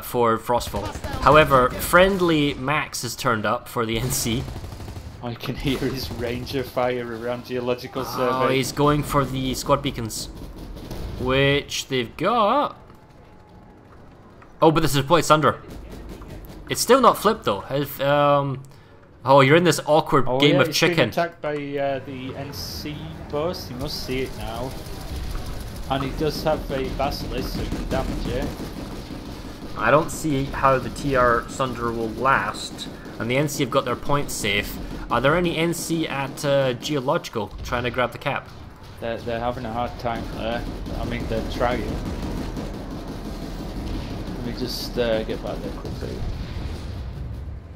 for Frostfall. However, friendly Max has turned up for the NC. I can hear his ranger fire around geological survey. Oh, he's going for the squad beacons, which they've got. Oh, but this is deployed Sunder. It's still not flipped though. Oh, you're in this awkward game of chicken. He's been attacked by the NC boss. He must see it now. And he does have a Basilisk, so he can damage it. I don't see how the TR Sunder will last. And the NC have got their points safe. Are there any NC at Geological trying to grab the cap? They're having a hard time there. I mean, they're trying. Let me just get back there quickly.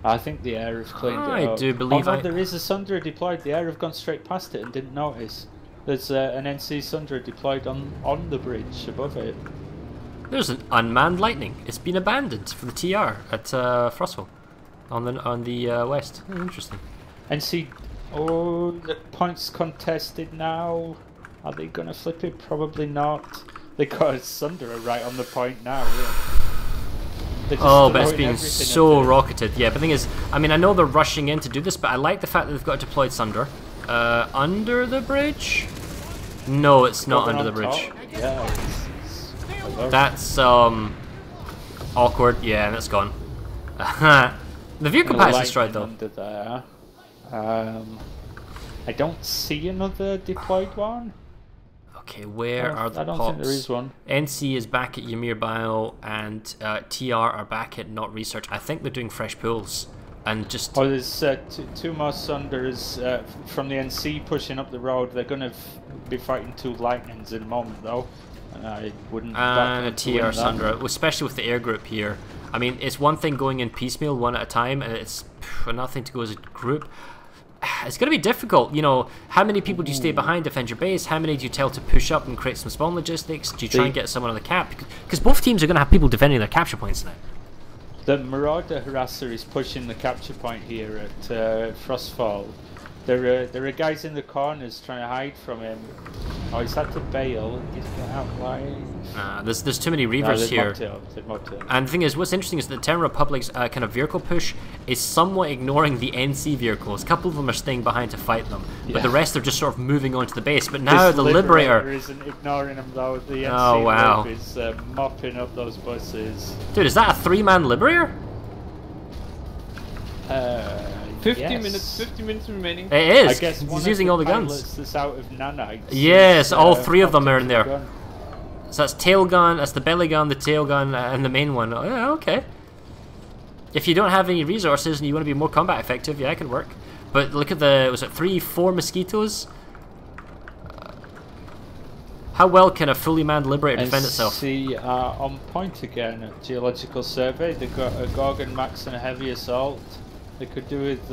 I think the air have cleaned it up. I do believe there is a Sunderer deployed. The air have gone straight past it and didn't notice. There's an NC Sunderer deployed on the bridge above it. There's an unmanned lightning. It's been abandoned for the TR at Frostfall on the west. Interesting. NC, oh, the points contested now. Are they gonna flip it? Probably not. They got a Sunderer right on the point now. Yeah. Oh, but it's being so rocketed. Yeah, but the thing is, I mean, I know they're rushing in to do this, but I like the fact that they've got a deployed Sunder. Under the bridge? No, it's not under the bridge. Yeah, that's awkward. Yeah, that's gone. The view capacity destroyed though. Under there. I don't see another deployed one. Okay, where are the I don't pops? think there is one. NC is back at Ymir Bio, and TR are back at Not Research. I think they're doing fresh pools. And just... Oh, there's two more Sunders from the NC pushing up the road. They're going to be fighting two Lightnings in a moment, though. And I wouldn't... And a TR Sunder, especially with the air group here. I mean, it's one thing going in piecemeal, one at a time, and it's another thing to go as a group. It's going to be difficult, you know. How many people do you stay behind, defend your base? How many do you tell to push up and create some spawn logistics? Do you try and get someone on the cap? Because both teams are going to have people defending their capture points now. The Marauder Harasser is pushing the capture point here at Frostfall. There are guys in the corners trying to hide from him. Oh, he's had to bail. He's get out live. There's too many Reavers here. And the thing is, what's interesting is that the Terran Republic's kind of vehicle push is somewhat ignoring the NC vehicles. A couple of them are staying behind to fight them, but the rest are just sort of moving on to the base. But now the Liberator isn't ignoring them though. The NC is mopping up those buses. Dude, is that a 3-man Liberator? 50 minutes remaining. It is. I guess he's using all the guns. That's out of nanites. Yes, all 3 of them are in there. So that's tail gun, that's the belly gun, the tail gun, and the main one. Oh, yeah, okay. If you don't have any resources and you want to be more combat effective, yeah, it can work. But look at the, was it 3-4 mosquitoes? How well can a fully manned Liberator defend itself? See, on point again at Geological Survey. They've got a Gorgon Max and a Heavy Assault. They could do with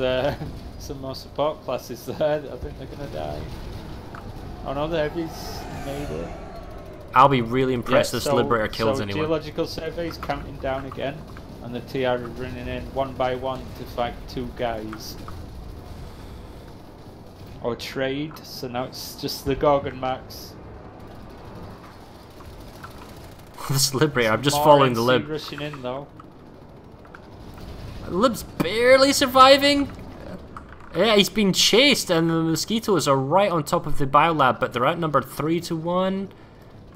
some more support classes there. I think they're going to die. Oh no, the Heavies made it. I'll be really impressed if this Liberator kills anyone. Geological Survey is counting down again, and the TR are running in one by one to fight 2 guys. Or trade, so now it's just the Gorgon Max. This Liberator, I'm just following the Lib. Rushing in though. The Lib's barely surviving. Yeah, he's been chased, and the mosquitoes are right on top of the biolab, but they're outnumbered 3-1,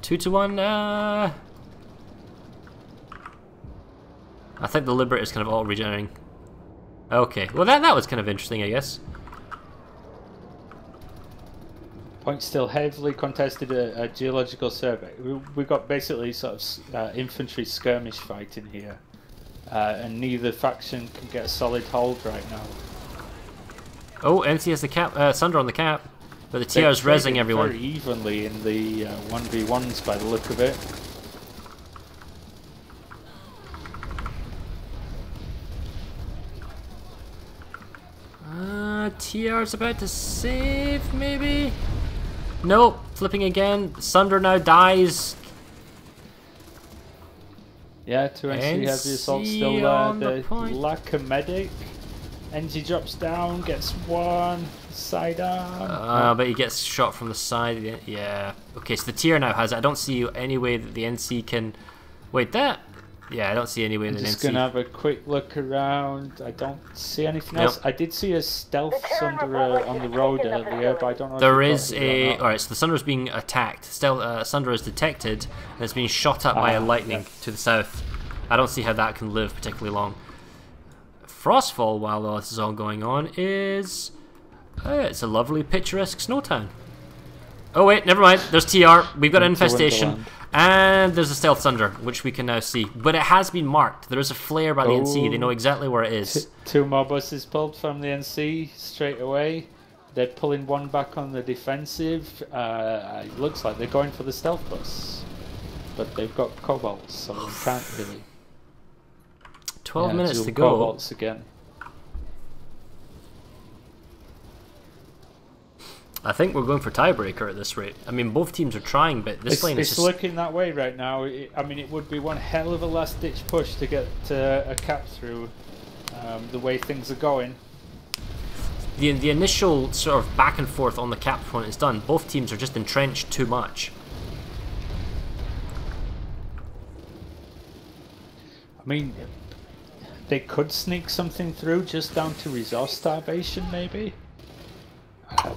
2-1. I think the Liberator's kind of all regenerating. Okay, well that was kind of interesting, I guess. Point still heavily contested a Geological Survey. We've got basically sort of infantry skirmish fighting here. And neither faction can get a solid hold right now. Oh, NC has the cap, Sunder on the cap, but the TR is rezzing everyone. Very evenly in the 1v1s by the look of it. TR's about to save, maybe? Nope, flipping again. Sunder now dies. Yeah, 2 NC Heavy Assault still there. The lack of medic. NG drops down, gets 1 side arm. But he gets shot from the side. Yeah. Okay, so the TR now has it. I don't see any way that the NC can. Wait, that. Yeah, I don't see any way that the NC. Just gonna have a quick look around. I don't see anything else. I did see a stealth Sunder on the road earlier, but I don't know. There is a. Alright, so the Sunder is being attacked. Sunder is detected and it's being shot at by a lightning to the south. I don't see how that can live particularly long. Frostfall, while all this is all going on, is it's a lovely picturesque snow town. Oh wait, never mind. There's TR. We've got an infestation, and there's a stealth Sunder, which we can now see. But it has been marked. There is a flare by the NC. They know exactly where it is. 2 more buses pulled from the NC straight away. They're pulling 1 back on the defensive. It looks like they're going for the stealth bus, but they've got Cobalts, so they can't really. 12 minutes to go. Cobalts again. I think we're going for tiebreaker at this rate. I mean, both teams are trying, but this lane is just looking that way right now. I mean, it would be one hell of a last-ditch push to get a cap through the way things are going. The initial sort of back and forth on the cap front is done. Both teams are just entrenched too much. I mean, they could sneak something through just down to resource starvation, maybe.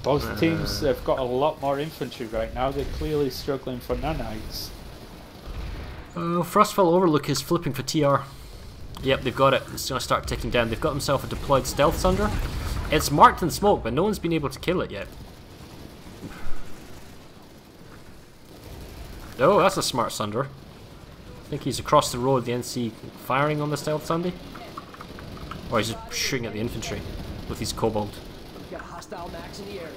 Both teams have got a lot more infantry right now. They're clearly struggling for nanites. Frostfall Overlook is flipping for TR. Yep, they've got it. It's going to start ticking down. They've got themselves a deployed stealth Sunder. It's marked in smoke, but no one's been able to kill it yet. Oh, that's a smart Sunder. I think he's across the road, the NC firing on the stealth Sunday. Or he's just shooting at the infantry with his Cobalt. We've got a hostile max in the area.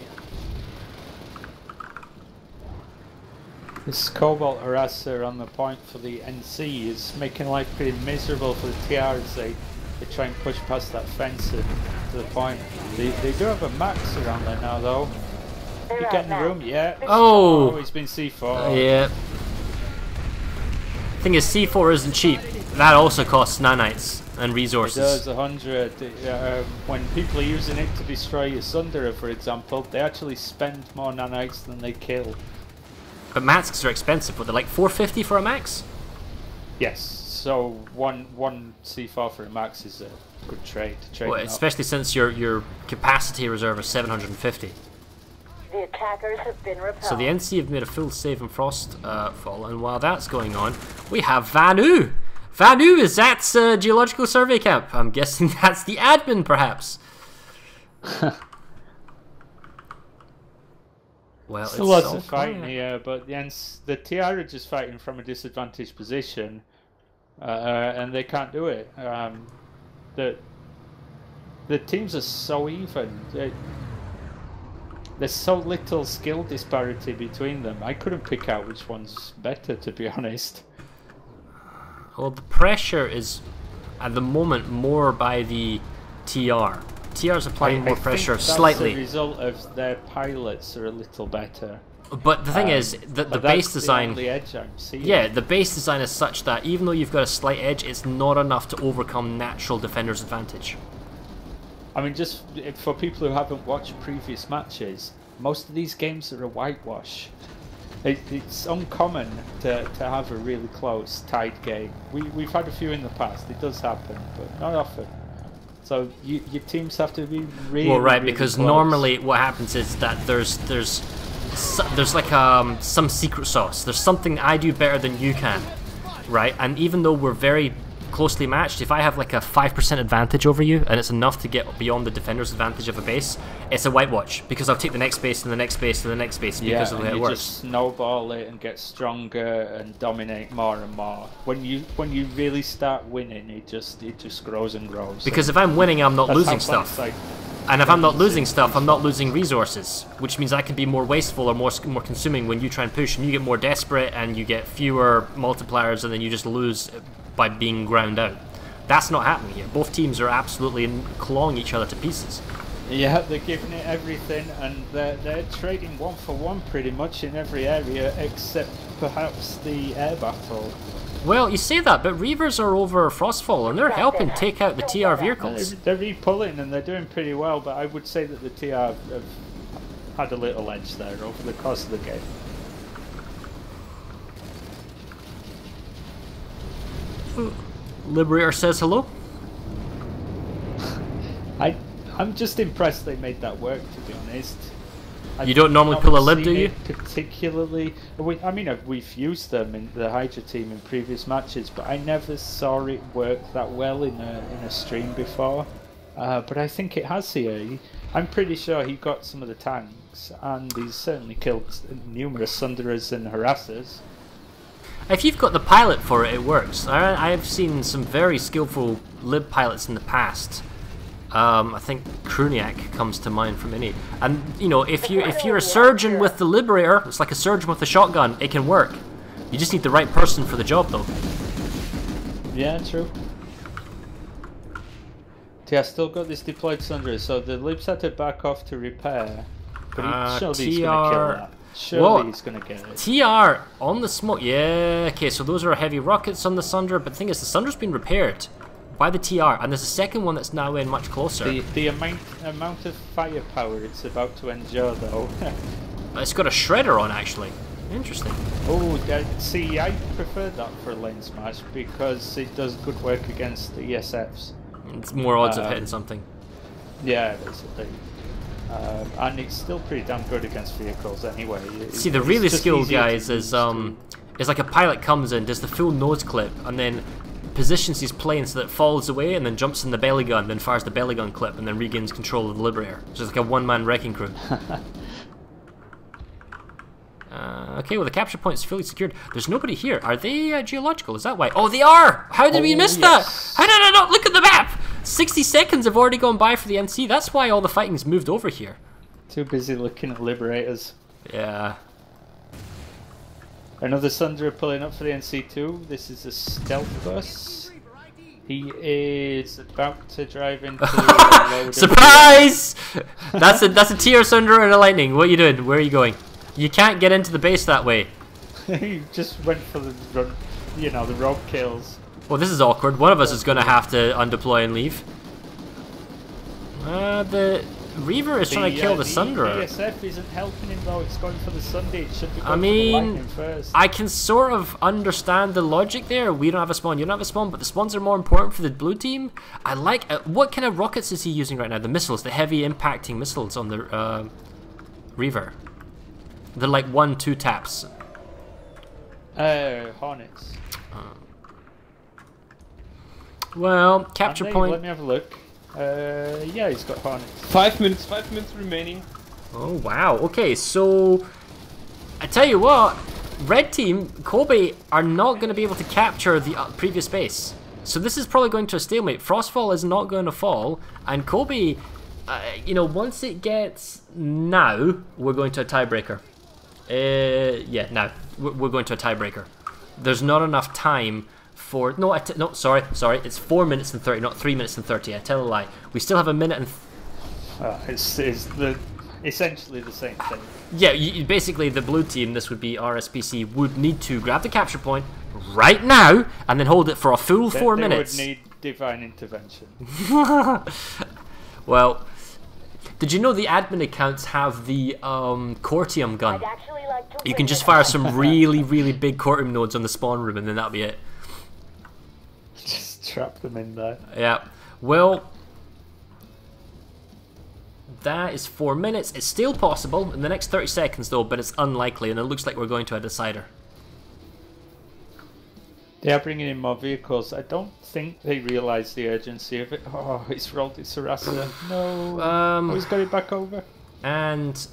This Cobalt harasser on the point for the NC is making life pretty miserable for the TR as they try and push past that fence to the point. They do have a max around there now though. You get in the room? Yeah. Oh! He's been C4. Yeah. Thing is, C4 isn't cheap. That also costs nanites and It resources. does 100. When people are using it to destroy your Sunderer, for example, they actually spend more nanites than they kill. But masks are expensive, but they're like 450 for a max? Yes, so one C4 for a max is a good trade. Well, especially since your capacity reserve is 750. The attackers have been repelled. So the NC have made a full save in Frostfall, and while that's going on, we have Vanu! Vanu is at Geological Survey Camp. I'm guessing that's the admin, perhaps. Well, Still it's lots so of fighting quiet. here, but the TR are just fighting from a disadvantaged position, and they can't do it. The teams are so even. There's so little skill disparity between them. I couldn't pick out which one's better, to be honest. Well, the pressure is, at the moment, more by the TR. TR's applying more pressure slightly. That's the result of their pilots are a little better. But the thing is, the base design... The edge I'm seeing. Yeah, the base design is such that even though you've got a slight edge, it's not enough to overcome natural defender's advantage. I mean, just for people who haven't watched previous matches, most of these games are a whitewash. It's uncommon to have a really close, tight game. We've had a few in the past, it does happen, but not often. So your teams have to be really, well, right, really because close. normally what happens is that there's like some secret sauce. There's something I do better than you can, right? And even though we're very closely matched, if I have like a 5% advantage over you and it's enough to get beyond the defender's advantage of a base, it's a whitewash because I'll take the next base and the next base and the next base because of the way it you works. just snowball it and get stronger and dominate more and more. When you really start winning, it just grows and grows. Because if I'm winning, I'm not That's losing how stuff. Planetside And if I'm not losing stuff, I'm not losing resources, which means I can be more wasteful or more consuming when you try and push, and you get more desperate and you get fewer multipliers, and then you just lose by being ground out. That's not happening here. Both teams are absolutely clawing each other to pieces. Yeah, they're giving it everything, and they're trading one for one pretty much in every area except perhaps the air battle. Well, you say that, but Reavers are over Frostfall, and they're helping take out the TR vehicles. They're repulling and they're doing pretty well, but I would say that the TR have had a little edge there over the course of the game. Liberator says hello. I'm just impressed they made that work, to be honest. You don't normally pull a lib, do you? Particularly, I mean, we've used them in the Hydra team in previous matches, but I never saw it work that well in a stream before. But I think it has here. I'm pretty sure he got some of the tanks, and he's certainly killed numerous Sunderers and Harassers. If you've got the pilot for it, it works. I've seen some very skillful lib pilots in the past. I think Kruniak comes to mind from any. And you know, if you're a surgeon with the Liberator, it's like a surgeon with a shotgun. It can work. You just need the right person for the job, though. Yeah, true. Yeah, still got this deployed Sunderer, so the libs had to back off to repair. But surely he's going to kill that. Surely he's going to get it. TR on the smoke. Yeah, okay, so those are heavy rockets on the Sunder, but the thing is, the Sunder's been repaired by the TR, and there's a second one that's now in much closer. The amount of firepower it's about to endure, though. It's got a shredder on, actually. Interesting. Oh, see, I prefer that for Lanesmash because it does good work against the ESFs. It's more odds of hitting something. Yeah, basically. And it's still pretty damn good against vehicles anyway. See, the really skilled guys is like a pilot comes in, does the full nose clip, and then positions his plane so that it falls away and then jumps in the belly gun, then fires the belly gun clip and then regains control of the Liberator. So it's like a one-man wrecking crew. Okay, well the capture point is fully secured. There's nobody here. Are they geological? Is that why? Oh, they are! How did we miss that? How did I not look at the map? 60 seconds have already gone by for the NC. That's why all the fighting's moved over here. Too busy looking at Liberators. Yeah. Another Sunderer pulling up for the NC2. This is a stealth bus. He is about to drive into a load. Surprise! That's a tier Sunderer and a Lightning. What are you doing? Where are you going? You can't get into the base that way. He just went for the run, you know, the rogue kills. Well, this is awkward. One of us is going to have to undeploy and leave. The Reaver is trying to kill the Sunderer. The ASF isn't helping him though. It's going for the Sunday. It should be going for the Lightning first. I can sort of understand the logic there. We don't have a spawn, you don't have a spawn, but the spawns are more important for the blue team. I like what kind of rockets is he using right now? The missiles, the heavy impacting missiles on the Reaver. They're like 1-2 taps. Hornets. Well, capture point. Let me have a look. Yeah, he's got Hornets. 5 minutes remaining. Oh wow. Okay, so I tell you what, red team CoBe are not going to be able to capture the previous base. So this is probably going to a stalemate. Frostfall is not going to fall, and CoBe, you know, once it gets now, we're going to a tiebreaker. Yeah, now we're going to a tiebreaker. There's not enough time for sorry, it's 4 minutes and 30, not 3 minutes and 30. I tell a lie. We still have a minute and. It's essentially the same thing. Yeah, basically the blue team, this would be RSPC, would need to grab the capture point right now and then hold it for a full 4 minutes. They would need divine intervention. Well, did you know the admin accounts have the Cortium gun? You can just fire some really, really big Cortium nodes on the spawn room and then that'll be it. Just trap them in there. Yeah. Well, that is 4 minutes. It's still possible in the next 30 seconds though, but it's unlikely and it looks like we're going to a decider. They are bringing in more vehicles. I don't think they realise the urgency of it. Oh, it's rolled its harasser. No. He's got it back over. And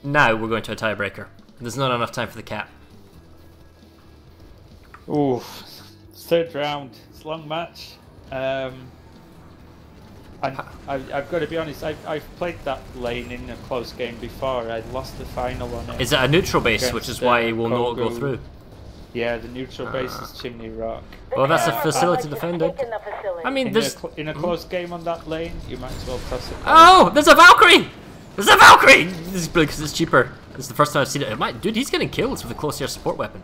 now we're going to a tiebreaker. There's not enough time for the cap. Ooh, third round. It's a long match. And I've got to be honest, I've played that lane in a close game before. I lost the final on it. Is it a neutral base, which is why it will not go through? Yeah, the neutral base is Chimney Rock. Well, that's a facility defended. I mean, in a close game on that lane, you might as well toss it. Oh, there's a Valkyrie! There's a Valkyrie! This is because it's cheaper. This is the first time I've seen it. Dude, he's getting kills with a close air support weapon.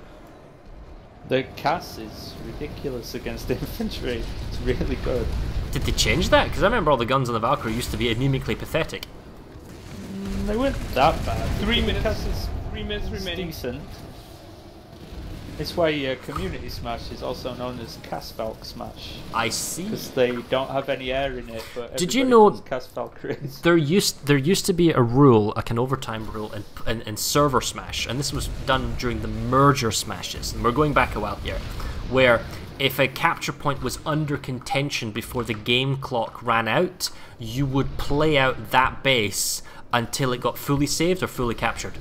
The CAS is ridiculous against infantry. It's really good. Did they change that? Because I remember all the guns on the Valkyrie used to be anemically pathetic. They weren't that bad. 3 minutes. CAS is 3 minutes remaining. Decent. It's why Community Smash is also known as Casvalk Smash. I see. Because they don't have any air in it, but did you know Casvalkyries. there used to be a rule, like an overtime rule, in server Smash, and this was done during the merger smashes, and we're going back a while here, where if a capture point was under contention before the game clock ran out, you would play out that base until it got fully saved or fully captured.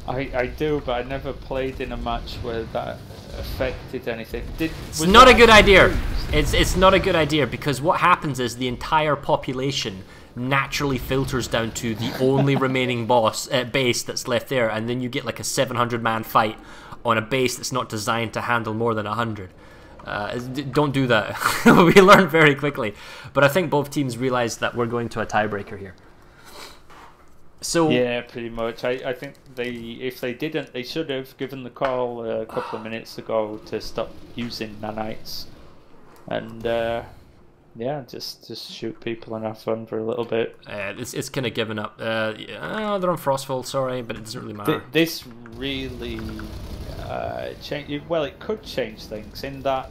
I do, but I never played in a match where that affected anything. It's not a good idea. It's not a good idea because what happens is the entire population naturally filters down to the only remaining base that's left there, and then you get like a 700-man fight on a base that's not designed to handle more than 100. Don't do that. We learn very quickly. But I think both teams realized that we're going to a tiebreaker here. So yeah, pretty much. I think if they didn't, they should have given the call a couple of minutes ago to stop using nanites, and yeah, just shoot people and have fun for a little bit. It's kind of given up. They're on Frostfall, sorry, but it doesn't really matter. This really change. Well, it could change things in that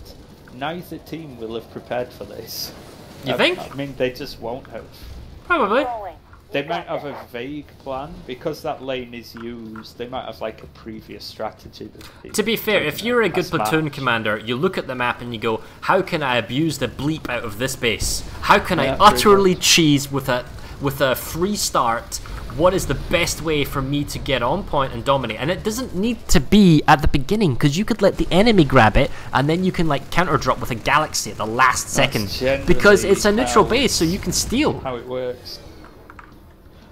neither team will have prepared for this. You think? I mean, they just won't have. Probably. They might have a vague plan because that lane is used. They might have like a previous strategy. To be fair, if you're a good platoon commander, you look at the map and you go, "How can I abuse the bleep out of this base? How can I utterly cheese with a free start? What is the best way for me to get on point and dominate?" And it doesn't need to be at the beginning, because you could let the enemy grab it and then you can like counter drop with a galaxy at the last second, because it's a neutral base, so you can steal. How it works.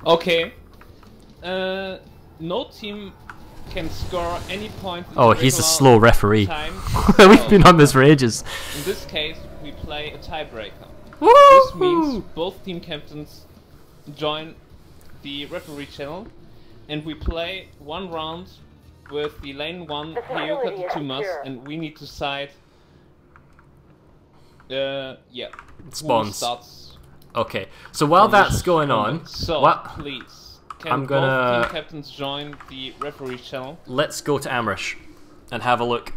Okay. No team can score any point. Oh, he's a slow referee. Time. We've been on this for ages. In this case, we play a tiebreaker. Woo! This means both team captains join the referee channel, and we play one round with the lane 1 Hyoka Tumas, and we need to side. Spawns. Who starts. Okay, so while that's going on, so please, I'm both gonna team captains join the referee channel? Let's go to Amrish and have a look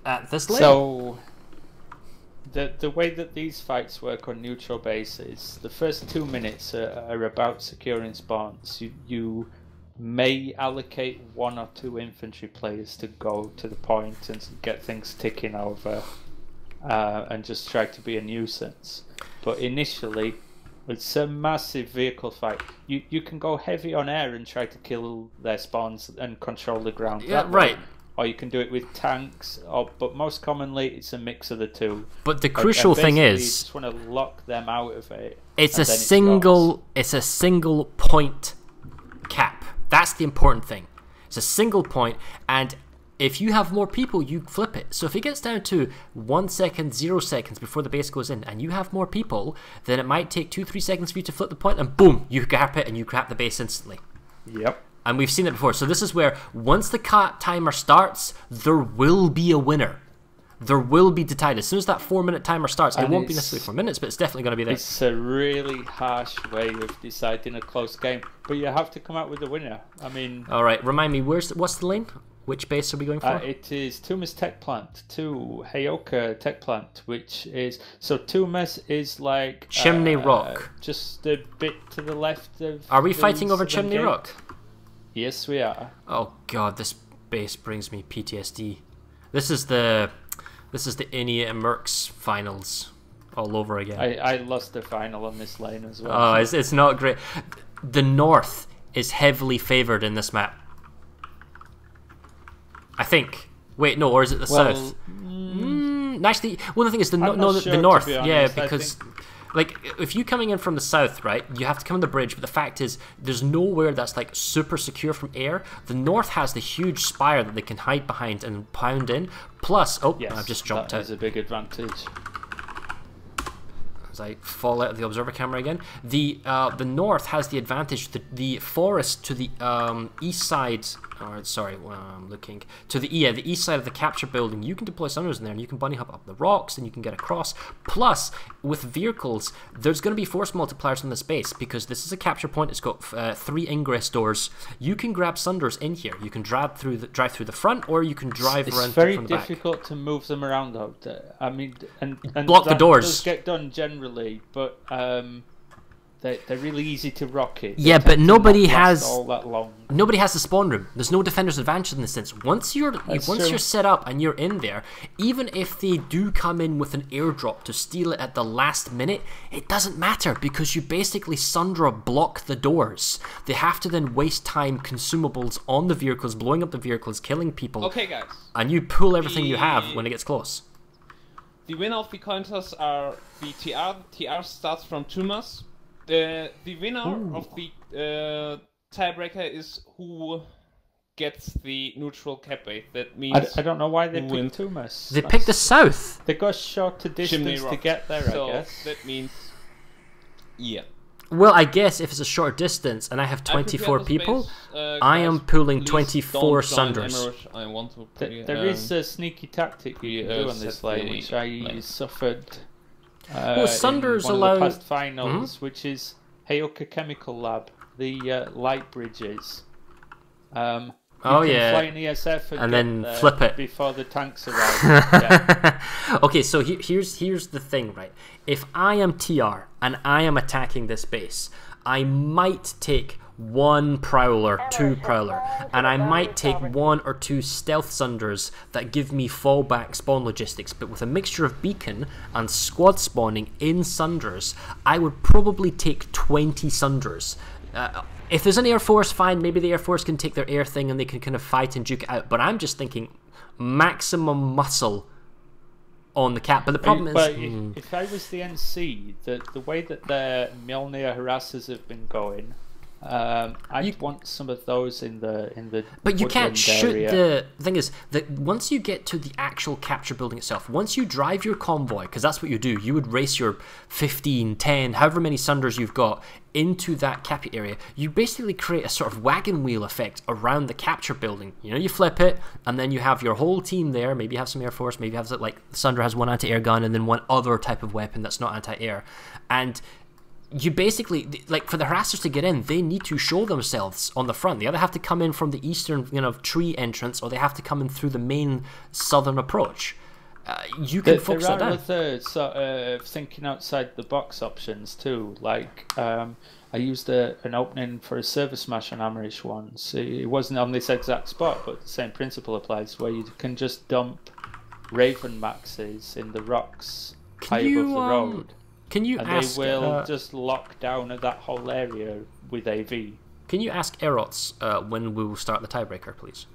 at this lane. So, the way that these fights work on neutral bases, the first 2 minutes are about securing spawns. You may allocate 1 or 2 infantry players to go to the point and get things ticking over, and just try to be a nuisance. But initially, it's a massive vehicle fight. You can go heavy on air and try to kill their spawns and control the ground. Yeah, right. Or you can do it with tanks, but most commonly it's a mix of the two. But the crucial thing is, you just want to lock them out of it. It's a single point cap. That's the important thing. It's a single point, and if you have more people, you flip it. So if it gets down to 1 second, 0 seconds before the base goes in, and you have more people, then it might take 2-3 seconds for you to flip the point, and boom, you cap it and you cap the base instantly. Yep. And we've seen it before. So this is where, once the timer starts, there will be a winner. There will be decided. As soon as that 4-minute timer starts, it won't be necessarily 4 minutes, but it's definitely going to be there. It's a really harsh way of deciding a close game, but you have to come out with a winner. I mean... Alright, remind me, what's the lane? Which base are we going for? It is Tumas Tech Plant to Hyoka Tech Plant, which is... So Tumas is like... Chimney Rock. Just a bit to the left of... Are we fighting over Chimney Rock? Yes, we are. Oh god, this base brings me PTSD. This is the Inia and Mercs finals all over again. I lost the final on this lane as well. Oh, it's not great. The north is heavily favoured in this map, I think. Wait, no, or is it the south? Actually, well, the thing is, the north. Yeah, because like if you coming in from the south, right, you have to come on the bridge. But the fact is, there's nowhere that's like super secure from air. The north has the huge spire that they can hide behind and pound in. Plus, oh, yes, I've just jumped out. That is a big advantage. As I fall out of the observer camera again, the north has the advantage. The forest to the east side, or sorry, I'm looking to the east side of the capture building. You can deploy summoners in there, and you can bunny hop up the rocks, and you can get across. Plus, with vehicles, there's going to be force multipliers on this base because this is a capture point. It's got 3 ingress doors. You can grab sunders in here. You can drive through the front, or you can drive around from the back. It's very difficult to move them around though. I mean, and block the doors. Does get done generally, but they're really easy to rocket. Yeah, but nobody has all that long. Nobody has the spawn room. There's no defender's advantage in this sense. Once you're set up and you're in there, even if they do come in with an airdrop to steal it at the last minute, it doesn't matter because you basically Sundra block the doors. They have to then waste time, consumables on the vehicles, blowing up the vehicles, killing people. Okay, guys. And you pull everything you have when it gets close. The winner of the coin toss are the TR. TR starts from Tumas. The winner of the tiebreaker is who gets the neutral cap base. That means I don't know why they picked Tumas. They picked the south. They got shorter distance to get there, so I guess. That means, yeah. Well, I guess if it's a short distance and I have 24 people, I am pulling 24 Sunders. I want to there is a sneaky tactic you can do on this lane, which I suffered. Well, Sunders in one allow of the past finals, which is Hyoka Chemical Lab, the light bridges. You can fly an ESF and then flip it before the tanks arrive. Okay, so here's the thing, right? If I am TR and I am attacking this base, I might take 1 Prowler, 2 Prowler, and I might take 1 or 2 Stealth Sunders that give me fallback spawn logistics, but with a mixture of Beacon and squad spawning in Sunders, I would probably take 20 Sunders. If there's an Air Force, fine, maybe the Air Force can take their air thing and they can kind of fight and duke it out, but I'm just thinking maximum muscle on the cap. But the problem is... But if I was the NC, the way that the Mjolnir harassers have been going... I'd want some of those in the but you can't shoot area. The thing is that once you get to the actual capture building itself, once you drive your convoy, because that's what you do, you would race your 15, 10, however many Sunders you've got into that capture area, you basically create a sort of wagon wheel effect around the capture building. You know, you flip it and then you have your whole team there. Maybe you have some Air Force, maybe you have like Sunder has 1 anti-air gun and then 1 other type of weapon that's not anti-air, and you basically, like, for the harassers to get in, they need to show themselves on the front. They either have to come in from the eastern, tree entrance, or they have to come in through the main southern approach. You can focus on that. There are other sort of thinking outside the box options too. Like, I used an opening for a service smash on Amrish once. It wasn't on this exact spot, but the same principle applies, where you can just dump Raven maxes in the rocks high above the road. Can you ask... they will just lock down at that whole area with AV. Can you ask Erots when we will start the tiebreaker, please?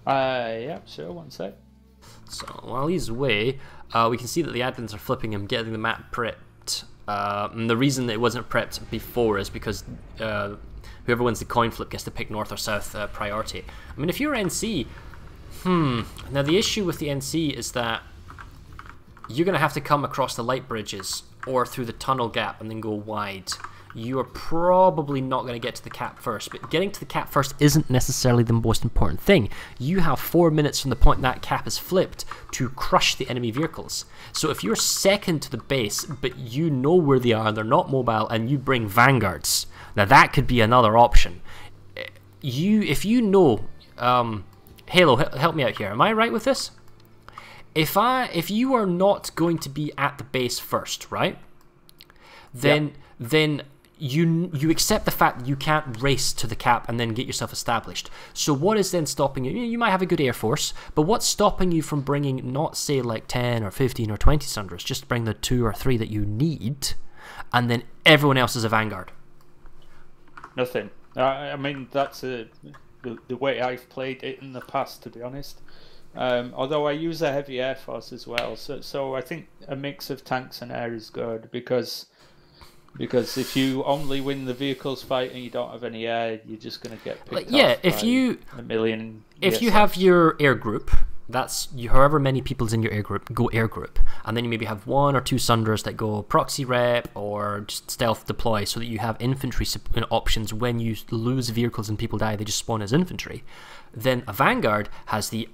Yeah, sure, 1 sec. So, while he's away, we can see that the admins are flipping him, getting the map prepped. And the reason that it wasn't prepped before is because whoever wins the coin flip gets to pick north or south priority. I mean, if you're NC... Now, the issue with the NC is that you're going to have to come across the light bridges or through the tunnel gap and then go wide. You are probably not going to get to the cap first, but getting to the cap first isn't necessarily the most important thing. You have 4 minutes from the point that cap is flipped to crush the enemy vehicles. So if you're second to the base, but you know where they are and they're not mobile, and you bring vanguards, now that could be another option. If you know... Halo, help me out here. Am I right with this? If you are not going to be at the base first, right? Then you accept the fact that you can't race to the cap and then get yourself established. So what is then stopping you? You might have a good Air Force, but what's stopping you from bringing not say like 10 or 15 or 20 Sunders? Just bring the 2 or 3 that you need, and then everyone else is a vanguard. Nothing. I mean, that's the way I've played it in the past, to be honest. Although I use a heavy Air Force as well, so I think a mix of tanks and air is good, because if you only win the vehicles fight and you don't have any air, you're just going to get picked off if you a million. If you have your air group, that's however many people's in your air group, go air group, and then you maybe have 1 or 2 Sunders that go proxy rep or just stealth deploy, so that you have infantry options when you lose vehicles and people die, they just spawn as infantry. Then a vanguard has the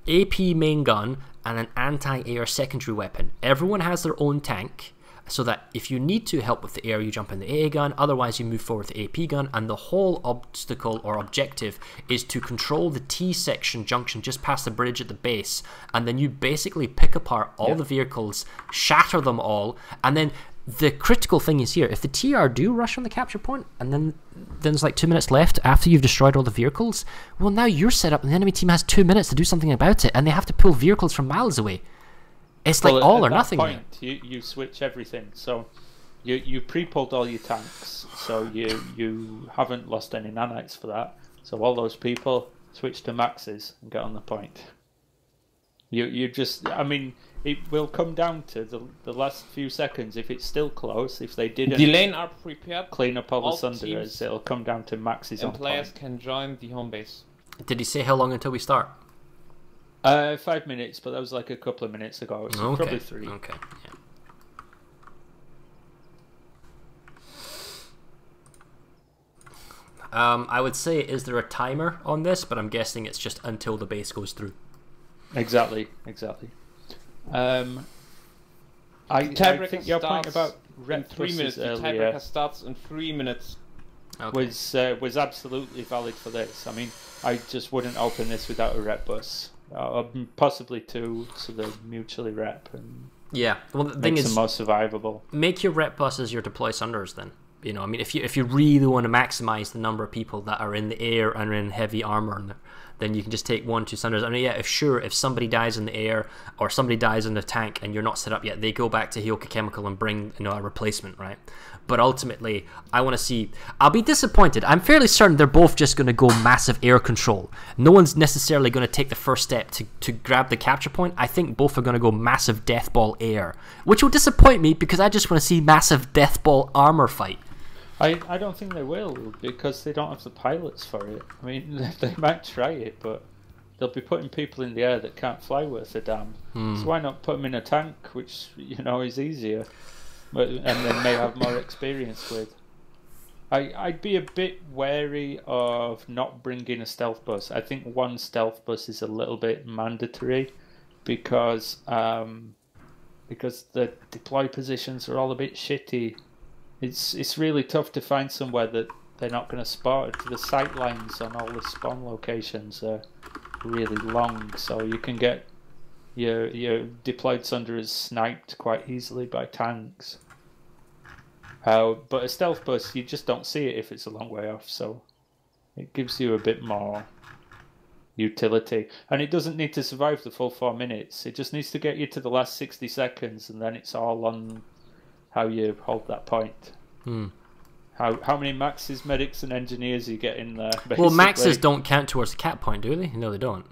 AP main gun and an anti-air secondary weapon. Everyone has their own tank, so that if you need to help with the air, you jump in the AA gun, otherwise you move forward with the AP gun, and the whole obstacle or objective is to control the T-section junction just past the bridge at the base, and then you basically pick apart all the vehicles, shatter them all, and then the critical thing is here, if the TR do rush on the capture point, and then there's like 2 minutes left after you've destroyed all the vehicles, well, now you're set up and the enemy team has 2 minutes to do something about it, and they have to pull vehicles from miles away. It's like all or nothing. At that point, you switch everything. So you pre-pulled all your tanks, so you haven't lost any nanites for that. So all those people switch to maxes and get on the point. You just, I mean, it will come down to the last few seconds. If it's still close, if they didn't the lane are prepared, clean up all the Sunderers, it'll come down to maxes and on players point. can join the home base. Did he say how long until we start? 5 minutes, but that was like a couple of minutes ago, so probably 3. Okay, yeah. I would say, is there a timer on this? But I'm guessing it's just until the base goes through. Exactly. I think your point about in 3 minutes. The tiebreaker starts in 3 minutes. Was absolutely valid for this. I mean, I just wouldn't open this without a rep bus, possibly 2, so they're mutually rep and well, the thing is, them more survivable. Make your rep buses your deploy Sunders then. You know, I mean, if you really want to maximize the number of people that are in the air and are in heavy armor, then you can just take 1-2 Sunders. I mean, yeah, if somebody dies in the air or somebody dies in the tank and you're not set up yet, they go back to Hyoka Chemical and bring, you know, a replacement, right? But ultimately, I want to see. I'll be disappointed. I'm fairly certain they're both just going to go massive air control. No one's necessarily going to take the first step to grab the capture point. I think both are going to go massive death ball air, which will disappoint me because I just want to see massive death ball armor fight. I don't think they will, because they don't have the pilots for it. I mean, they might try it, but they'll be putting people in the air that can't fly worth a damn. So why not put them in a tank, which, you know, is easier, and they may have more experience with. I'd be a bit wary of not bringing a stealth bus. I think one stealth bus is a little bit mandatory, because the deploy positions are all a bit shitty. It's really tough to find somewhere that they're not going to spot. The sight lines on all the spawn locations are really long, so you can get your deployed Sunderers sniped quite easily by tanks. But a stealth bus, you just don't see it if it's a long way off, so it gives you a bit more utility. And it doesn't need to survive the full 4 minutes. It just needs to get you to the last 60 seconds, and then it's all on how you hold that point. How many maxes, medics, and engineers you get in there? Basically. Well, maxes don't count towards the cap point, do they? No, they don't.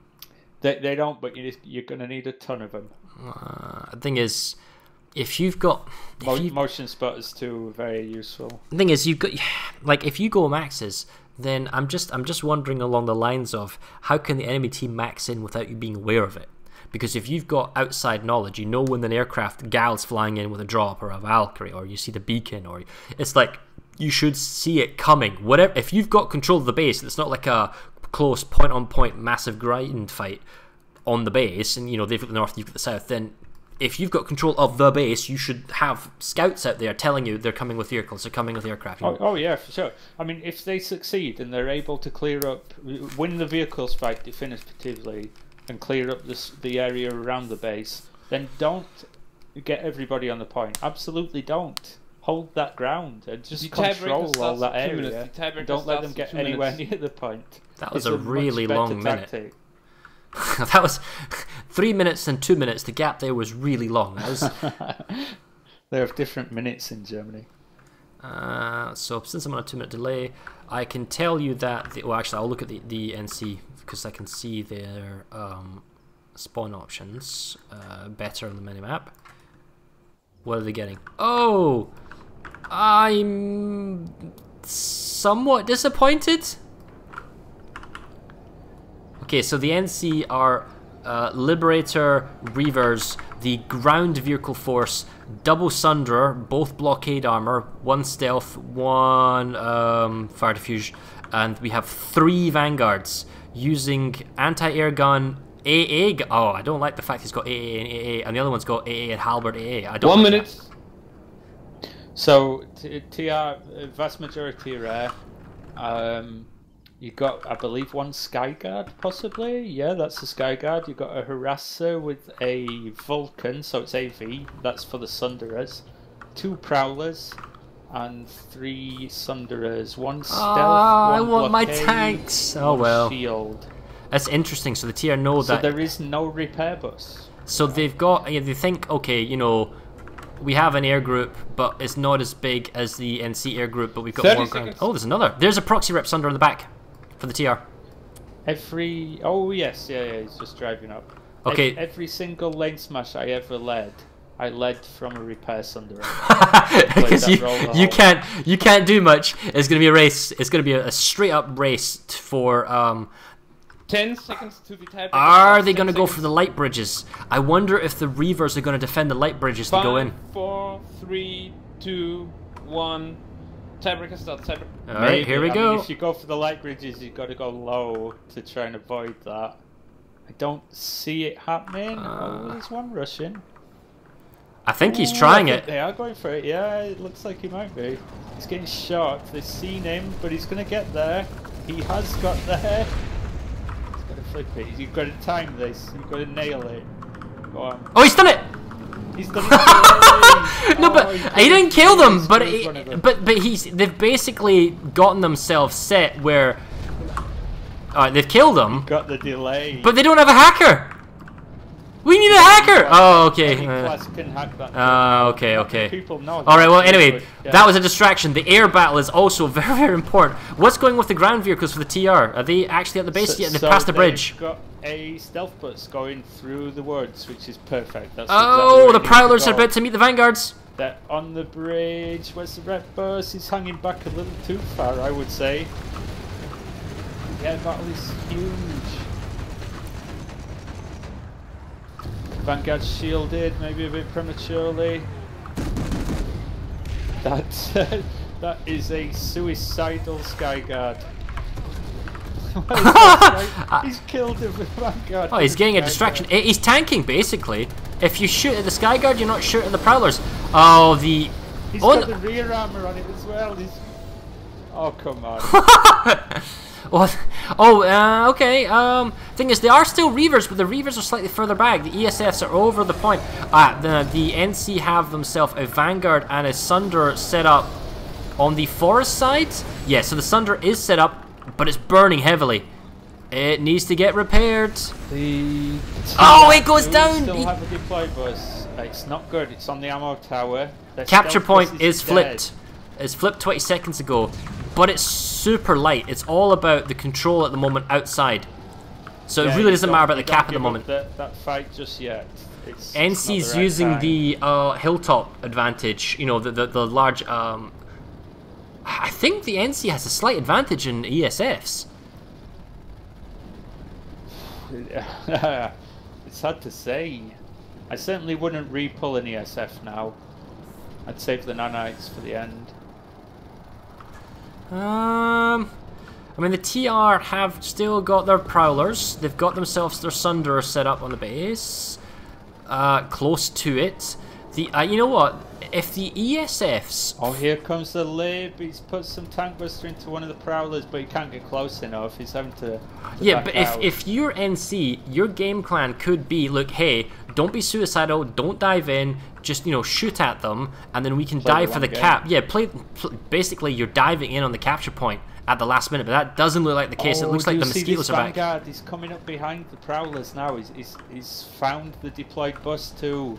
They don't, but you're going to need a ton of them. The thing is, if you've got motion spotters too are very useful. The thing is, you've got, like, if you go maxes, then I'm just wondering along the lines of how can the enemy team max in without you being aware of it? Because if you've got outside knowledge, you know when an aircraft Gal's flying in with a drop or a Valkyrie, or you see the beacon, or it's like you should see it coming. Whatever. If you've got control of the base, it's not like a close point-on-point massive grind fight on the base, and you know they've got the north, you've got the south. Then, if you've got control of the base, you should have scouts out there telling you they're coming with vehicles, they're coming with aircraft. You know? Oh yeah, for sure. I mean, if they succeed and they're able to clear up, win the vehicles fight definitively, and clear up the area around the base, then don't get everybody on the point. Absolutely don't. Hold that ground and just control all that area. Don't let them get anywhere near the point. That was a really long minute. That was 3 minutes and 2 minutes. The gap there was really long. That was... They have different minutes in Germany. So since I'm on a 2 minute delay, I can tell you that... well, actually, I'll look at the NC, because I can see their spawn options better on the minimap. What are they getting? Oh! I'm somewhat disappointed. Okay, so the NC are Liberator, Reavers, the Ground Vehicle Force, Double Sunderer, both blockade armor, 1 stealth, 1 fire diffuse, and we have 3 Vanguards using anti-air gun, AA. Oh, I don't like the fact he's got AA and AA, and the other one's got AA and Halberd AA. I don't. 1 minute. That. So TR, vast majority are air. You got, I believe, 1 Skyguard, possibly. Yeah, that's a Skyguard. You got a Harasser with a Vulcan, so it's AV. That's for the Sunderers. 2 Prowlers and 3 Sunderers. 1 stealth. I want blockade, my tanks. Oh well. Shield. That's interesting. So the TR know that. So there is no repair bus. So they've got. They think, okay, you know, we have an air group, but it's not as big as the NC air group, but we've got more ground. Oh, there's another. There's a proxy rep Sunder in the back for the TR. Oh yes, yeah, he's just driving up. Okay. Every single Lanesmash I ever led, I led from a repair Sunderer. Because you can't do much. It's gonna be a race. It's gonna be a straight up race for 10 seconds to the Tiebreaker. Are they going to go for the light bridges? I wonder if the Reavers are going to defend the light bridges to go in. 4, 3, 2, 1. Tiebreaker starts. Alright, here we go. Mean, if you go for the light bridges, you've got to go low to try and avoid that. I don't see it happening. Oh, there's 1 Russian. I think he's trying it. They are going for it. Yeah, it looks like he might be. He's getting shot. They've seen him, but he's going to get there. He has got there. Flip it. You've got to time this. You've got to nail it. Go on. Oh, he's done it! He's done it. No, but he didn't kill them. They've basically gotten themselves set where. Alright, they've killed them. Got the delay. But they don't have a hacker. We need a hacker! Oh, okay. Can hack that okay. People know. Alright, well, anyway, that was a distraction. The air battle is also very, very important. What's going with the ground vehicles for the TR? Are they actually at the base yet? They've passed the bridge. They've got a stealth bus going through the woods, which is perfect. That's exactly the Prowlers are about to meet the Vanguards. They're on the bridge. Where's the red bus? He's hanging back a little too far, I would say. The air battle is huge. Vanguard shielded, maybe a bit prematurely. That is a suicidal Skyguard. He's killed the Vanguard. Oh, he's getting a distraction. He's tanking, basically. If you shoot at the Skyguard, you're not shooting the Prowlers. Oh, the... He's got the rear armor on it as well. Oh, come on. Okay. Thing is, they are still Reavers, but the Reavers are slightly further back. The ESFs are over the point. The NC have themselves a Vanguard and a Sunder set up on the forest side. Yeah, so the Sunder is set up, but it's burning heavily. It needs to get repaired. Oh, it goes down! Still have a deploy bus. It's not good. It's on the ammo tower. Capture point is flipped. It's flipped 20 seconds ago. But it's super light. It's all about the control at the moment outside. So it really doesn't matter about the cap at the moment. That fight just yet. NC's using the hilltop advantage. You know, the large... I think the NC has a slight advantage in ESFs. It's hard to say. I certainly wouldn't re-pull an ESF now. I'd save the nanites for the end. I mean, the TR have still got their Prowlers. They've got themselves their Sunder set up on the base. Close to it. You know what? If the ESFs... Oh, here comes the Lib. He's put some tank buster into one of the Prowlers, but he can't get close enough. He's having to yeah, but if you're NC, your game plan could be, look, hey, don't be suicidal, don't dive in, just, you know, shoot at them, and then we can dive for the cap. Yeah, basically, you're diving in on the capture point at the last minute, but that doesn't look like the case. It looks like the mosquitoes are back. Vanguard is coming up behind the Prowlers now. He's found the deployed bus too.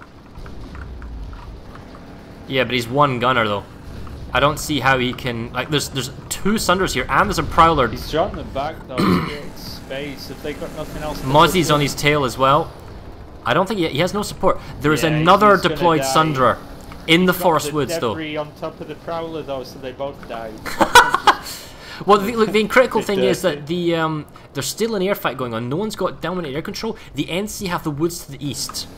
Yeah, but he's one gunner though. I don't see how he can. Like, there's two Sunders here, and there's a Prowler. He's drawn them back though. To create space. If they got nothing else. Mozzie's on his tail as well. I don't think he has no support. There is another deployed Sunderer in the forest woods though. On top of the Prowler though, so they both died. Well, the critical thing is that there's still an air fight going on. No one's got dominant air control. The NC have the woods to the east.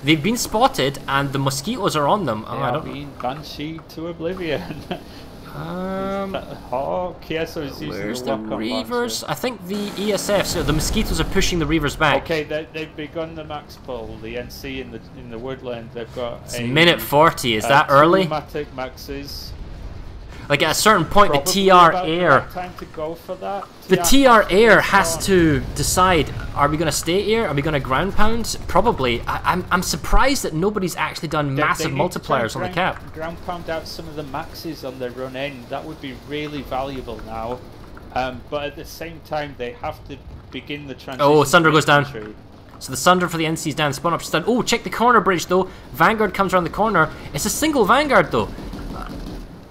They've been spotted, and the mosquitoes are on them. I don't mean Banshee to oblivion. Kieso is using where's the Reavers? I think the ESF, so the mosquitoes are pushing the Reavers back. Okay, they've begun the max pull. The NC in the woodland, they've got it's minute 40. Is that early? Maxes. Like at a certain point, the TR air. Time to go for that. The TR air has to decide: are we going to stay air? Are we going to ground pound? Probably. I'm surprised that nobody's actually done massive multipliers on the cap. Ground pound out some of the maxes on their run in. That would be really valuable now. But at the same time, they have to begin the transition. Oh, Sunder goes down. So the Sunder for the NC's down. Spawn up, stun. Oh, check the corner bridge though. Vanguard comes around the corner. It's a single Vanguard though.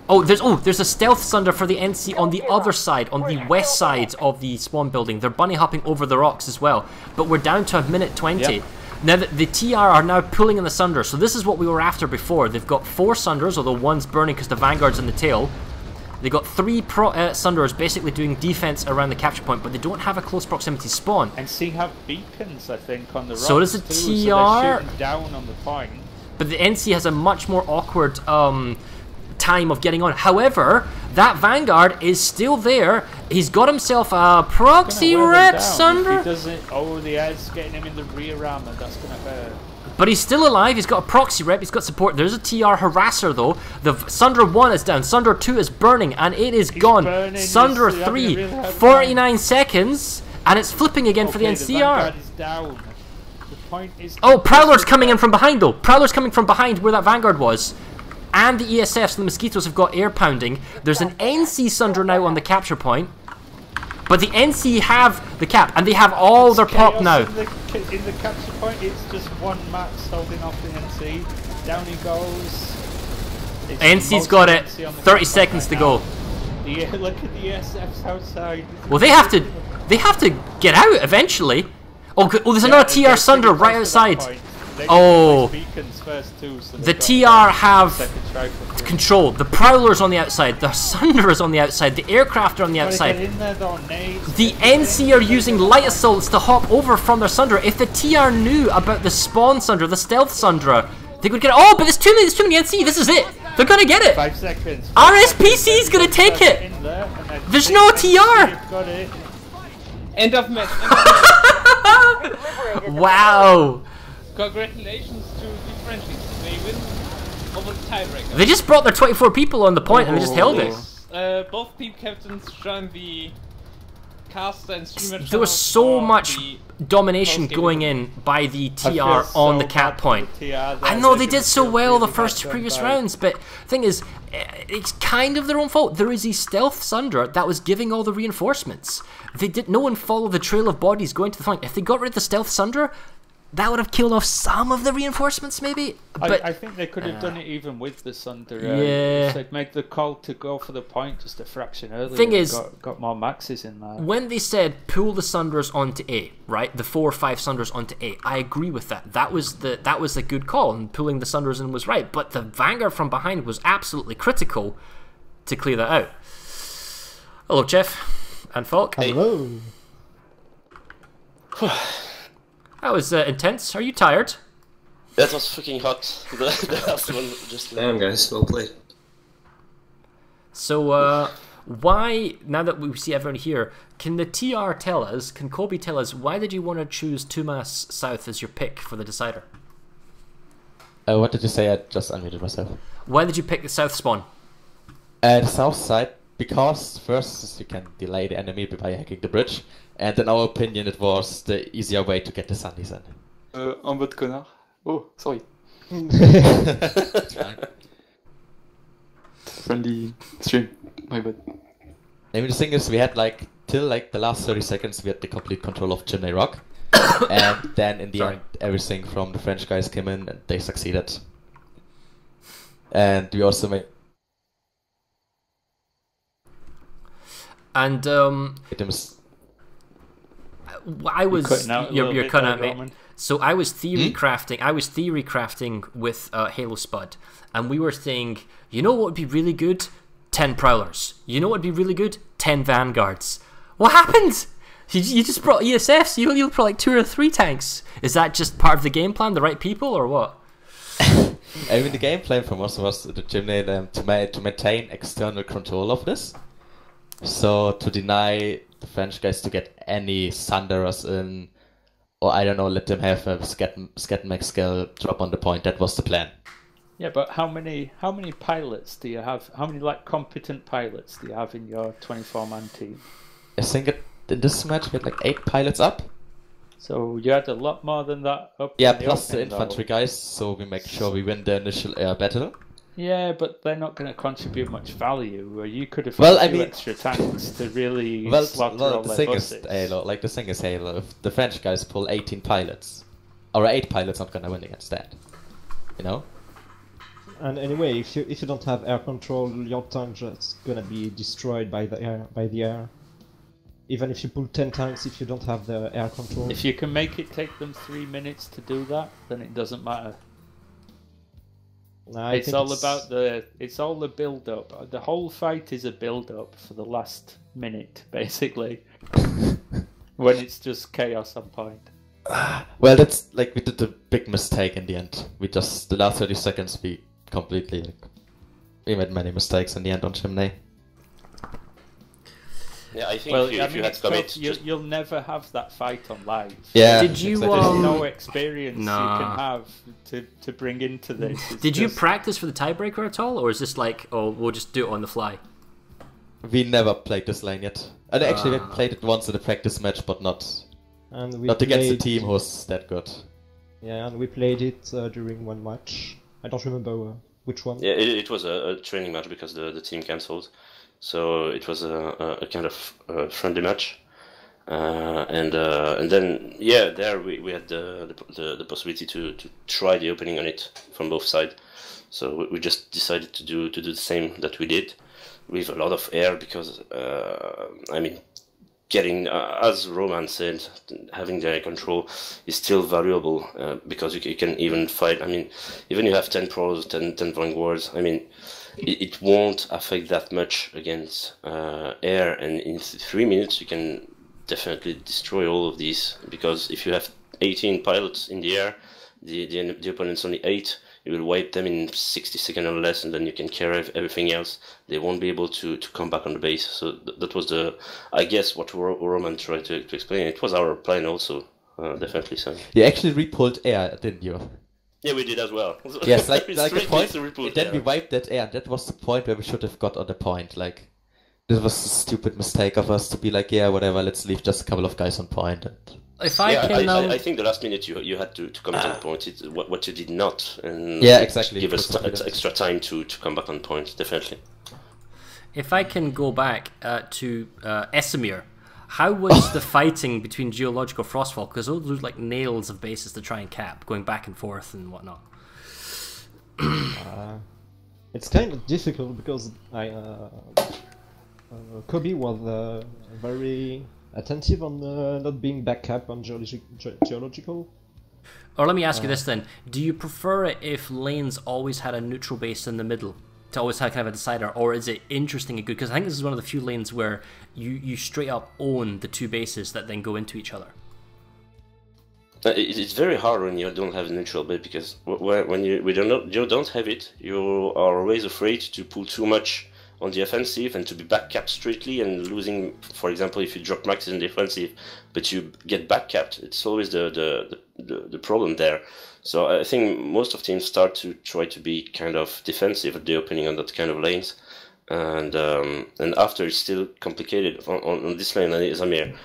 Oh, there's a stealth Sunder for the NC on the other side, on the west side of the spawn building. They're bunny hopping over the rocks as well. But we're down to a minute 20. Yep. Now the TR are now pulling in the Sunder, so this is what we were after before. They've got 4 Sunders, although one's burning because the Vanguard's in the tail. They got 3 Sunders basically doing defense around the capture point, but they don't have a close proximity spawn. And see have beacons, I think, on the rocks. So does the TR. So they're shooting down on the point. But the NC has a much more awkward time of getting on. However, that Vanguard is still there. He's got himself a proxy rep, Sunder. He doesn't. Oh, the air's getting him in the rear armor. That's gonna hurt. But he's still alive. He's got a proxy rep. He's got support. There's a TR harasser though. The Sunder 1 is down. Sunder 2 is burning, and it is gone. Burning. Sunder 3, 49 seconds, and it's flipping again for the NCR. The Vanguard is down. point is... Oh, Prowler's coming in from behind, though. Prowler's coming from behind where that Vanguard was. And the ESFs, the Mosquitoes, have got air pounding. There's an NC Sunder now on the capture point. But the NC have the cap, and they have all their pop now. In the capture point, it's just one Max holding off the NC. Down he goes. NC's got it. 30 seconds to go. Yeah, look at the ESFs outside. Well, they have to get out eventually. Oh, there's another TR Sunder right outside. Oh, the TR have control. The Prowler's on the outside. The Sunder is on the outside. The Aircraft are on the outside. The NC are using light assaults to hop over from their Sunder. If the TR knew about the spawn Sunder, the stealth Sunder, they would get it. Oh, but there's too many NC. This is it. They're gonna get it. 5 seconds. RSPC is gonna take it. There's no TR. End of match. Wow. Congratulations to the Frenchies. They win over the Tiebreaker. They just brought their 24 people on the point and they just held it. Both team captains joined the cast and streamer. There was so much domination going in by the TR on the cap point. I know they did so well the first two previous rounds, but the thing is, it's kind of their own fault. There is a stealth Sunder that was giving all the reinforcements. No one followed the trail of bodies going to the flank. If they got rid of the stealth Sunder, that would have killed off some of the reinforcements, maybe. But I think they could have done it even with the Sunder. Yeah. They'd make the call to go for the point just a fraction earlier. Thing is, got more maxes in there. When they said pull the Sunders onto A, right, the 4 or 5 Sunders onto A, I agree with that. That was a good call, and pulling the Sunders in was right. But the Vanguard from behind was absolutely critical to clear that out. Hello, Jeff and Falk. Hello. That was intense. Are you tired? That was freaking hot. The last one just... Damn guys, well played. So, why, now that we see everyone here, can the TR tell us, can CoBe tell us, why did you want to choose Tumas South as your pick for the decider? What did you say? I just unmuted myself. Why did you pick the South spawn? The south side, because first you can delay the enemy by hacking the bridge, and in our opinion it was the easier way to get the Sundies in. En mode connard. Oh, sorry. Friendly stream, my bad. I mean, the thing is, we had till the last 30 seconds we had the complete control of Chimney Rock, and then in the end everything from the French guys came in and they succeeded. And we also made... And I was you're cutting out, mate. So I was theory crafting. I was theory crafting with Halo Spud, and we were saying, you know what would be really good? 10 Prowlers. You know what would be really good? 10 Vanguards. What happened? You just brought ESFs. You brought like 2 or 3 tanks. Is that just part of the game plan? The right people, or what? I mean, the game plan from us was the chimney to maintain external control of this. So to deny the French guys to get any Thunderers in, or I don't know, let them have a scat max skill drop on the point. That was the plan. Yeah, but how many pilots do you have? How many competent pilots do you have in your 24-man team? I think in this match we had 8 pilots up. So you had a lot more than that up. Yeah, plus the infantry guys. So we make sure we win the initial air battle. Yeah, but they're not going to contribute much value. You could have extra tanks to really slaughter all their buses. Halo, the thing is, Halo, if the French guys pull 18 pilots, or 8 pilots, not going to win against that. You know? And anyway, if you don't have air control, your tank is going to be destroyed by the air. Even if you pull 10 tanks, if you don't have the air control. If you can make it take them 3 minutes to do that, then it doesn't matter. It's all the build up. The whole fight is a build up for the last minute, basically. When it's just chaos on point. Well, that's we did a big mistake in the end. The last 30 seconds we completely we made many mistakes in the end on Chimney. Yeah, I think if you had commit, you'll never have that fight on live. Yeah. Did you? There's no experience you can have to bring into this. Did you practice for the tiebreaker at all, or is this we'll just do it on the fly? We never played this lane yet. And actually, we played it once in a practice match, but not against a team who's that good. Yeah, and we played it during one match. I don't remember which one. Yeah, it was a training match because the team cancelled, so it was a kind of friendly match. And then there we had the possibility to try the opening on it from both sides. So we just decided to do the same that we did, with a lot of air, because I mean, getting as Roman said, having the air control is still valuable, because you can even fight. I mean, even you have 10 pros, 10 vanguards. I mean, it won't affect that much against air, and in 3 minutes you can definitely destroy all of these, because if you have 18 pilots in the air, the opponent's only 8, you will wipe them in 60 seconds or less, and then you can carry everything else. They won't be able to come back on the base. So that was I guess what Roman tried to explain. It was our plan also, definitely. So You actually repulled air, didn't you? yeah, we did as well. Yes, like the point. Then we air. wiped that air. That was the point where we should have got on the point. Like, this was a stupid mistake of us to be like, yeah, whatever, let's leave just a couple of guys on point. And If I can, I think the last minute you had to come to the point. It's what you did not, and yeah, exactly. give us extra time to come back on point. Definitely. if I can go back to Esamir, how was the fighting between Geological Frostfall? Because those look like nails of bases to try and cap, going back and forth and whatnot. It's kind of difficult because CoBe was very attentive on not being back up on geological. Or let me ask you this then: do you prefer it if lanes always had a neutral base in the middle, to always have kind of a decider, or is it interesting and good? Because I think this is one of the few lanes where you straight up own the two bases that then go into each other. It's very hard when you don't have a neutral base, because when you don't have it, you are always afraid to pull too much on the offensive and to be back capped straightly and losing. For example, if you drop maxes in the offensive, but you get back capped, it's always the problem there. So I think most of teams start to try to be kind of defensive at the opening on that kind of lanes, and after it's still complicated on this lane. Zamir,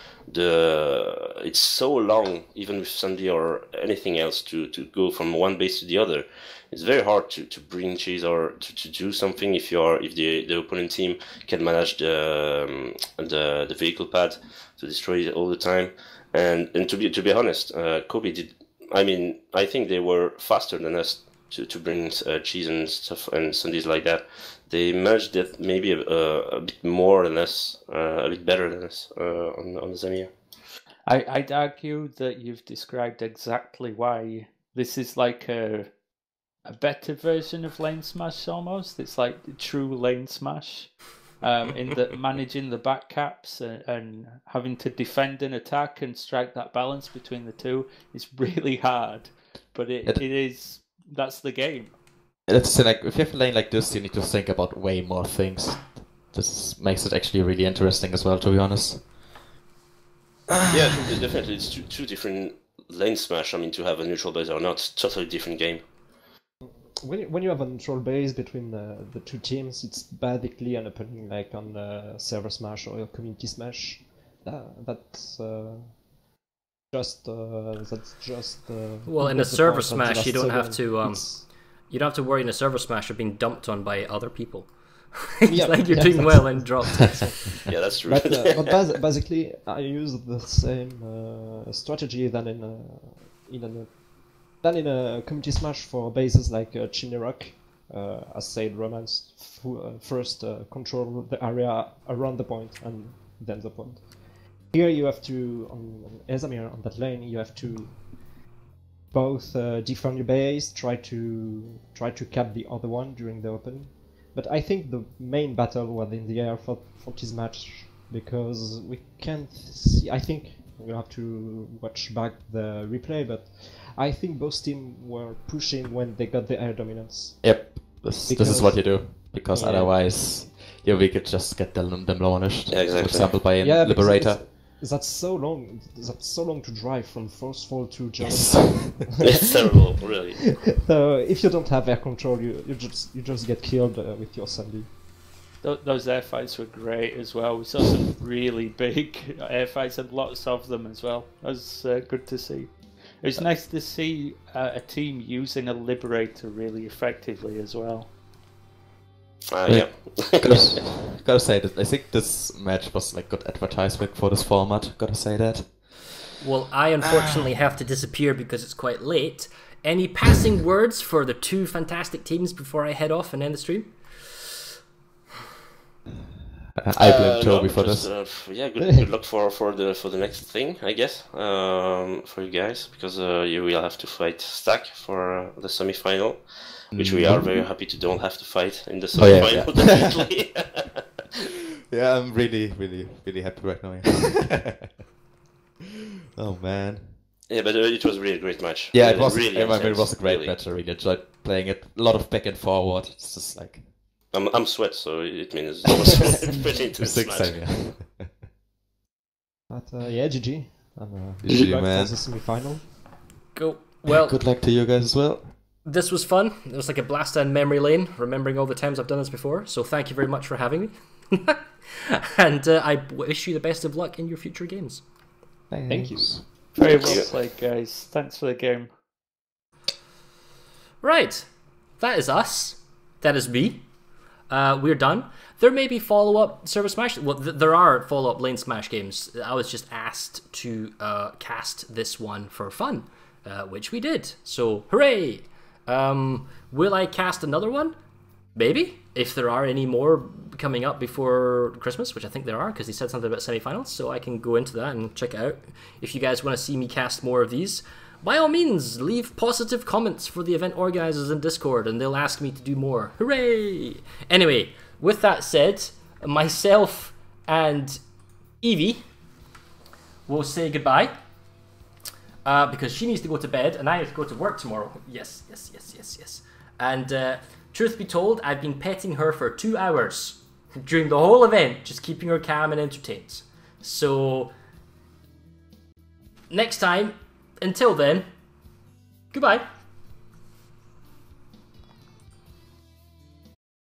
it's so long, even with Sandy or anything else, to go from one base to the other. It's very hard to bring cheese or to do something if the opponent team can manage the vehicle pad to destroy it all the time. And to be honest, CoBe did. I mean, I think they were faster than us to bring cheese and stuff and Sundays like that. They managed it maybe a bit more than us, a bit better than us on the Zamir. I'd argue that you've described exactly why this is like a better version of Lanesmash almost. It's like the true Lanesmash, in the managing the back caps and having to defend and attack and strike that balance between the two is really hard. But it is, that's the game. It's like, if you have a lane like this, you need to think about way more things. This makes it actually really interesting as well, to be honest. Yeah, definitely. It's two different Lanesmash. I mean, to have a neutral base or not, totally different game. When you have a neutral base between the two teams, it's basically an opening like on Server Smash or Community Smash. That's just. Well, in a Server Smash, you don't have to. You don't have to worry in a Server Smash of being dumped on by other people. It's like you're doing well and dropped. Yeah, that's true. But basically, I use the same strategy than in a community smash for bases like Chimnerock, as said Romance. First control the area around the point and then the point. Here you have to, on Esamir, on that lane, you have to both defend your base, try to cap the other one during the opening. But I think the main battle was in the air for this match, because we can't see. I think we'll have to watch back the replay, but I think both teams were pushing when they got the air dominance. Yep, this is what you do, because otherwise we could just get them launched. Yeah, exactly. For example, by a Liberator. That's so long. That's so long to drive from Forceful to Yes. It's terrible, really. So if you don't have air control, you just get killed with your Sandy. Those air fights were great as well. We saw some really big air fights and lots of them as well. That was good to see. It's nice to see a team using a Liberator really effectively as well. Yeah. Gotta say that I think this match was like good advertisement for this format. Gotta say that. Well, I unfortunately have to disappear because it's quite late. Any passing words for the two fantastic teams before I head off and end the stream? I blame Toby for this. Yeah, good luck for the next thing, I guess, for you guys, because you will have to fight Stack for the semi-final, which we are very happy to don't have to fight in the semi-final. Definitely. Yeah, I'm really happy right now. Yeah. Oh man. Yeah, but it was really a great match. Yeah, it was a great match. I really enjoyed playing it. A lot of back and forward. It's just like. I'm sweat, so it means it was pretty intense match. Yeah. But yeah, GG. And, GG, man. For the semi-final. Go. Well, good luck to you guys as well. This was fun. It was like a blast down memory lane, remembering all the times I've done this before. So thank you very much for having me. And I wish you the best of luck in your future games. Thank you. Very well played, guys. Thanks for the game. Right. That is us. That is me. We're done. There may be follow-up Server Smash. Well, there are follow-up Lanesmash games. I was just asked to cast this one for fun, which we did. So, hooray! Will I cast another one? Maybe. If there are any more coming up before Christmas, which I think there are, because he said something about semi-finals, so I can go into that and check it out. If you guys want to see me cast more of these, by all means, leave positive comments for the event organizers in Discord, and they'll ask me to do more. Hooray! Anyway, with that said, myself and Evie will say goodbye, because she needs to go to bed, and I have to go to work tomorrow. Yes. And truth be told, I've been petting her for 2 hours during the whole event, just keeping her calm and entertained. So, next time, until then, goodbye.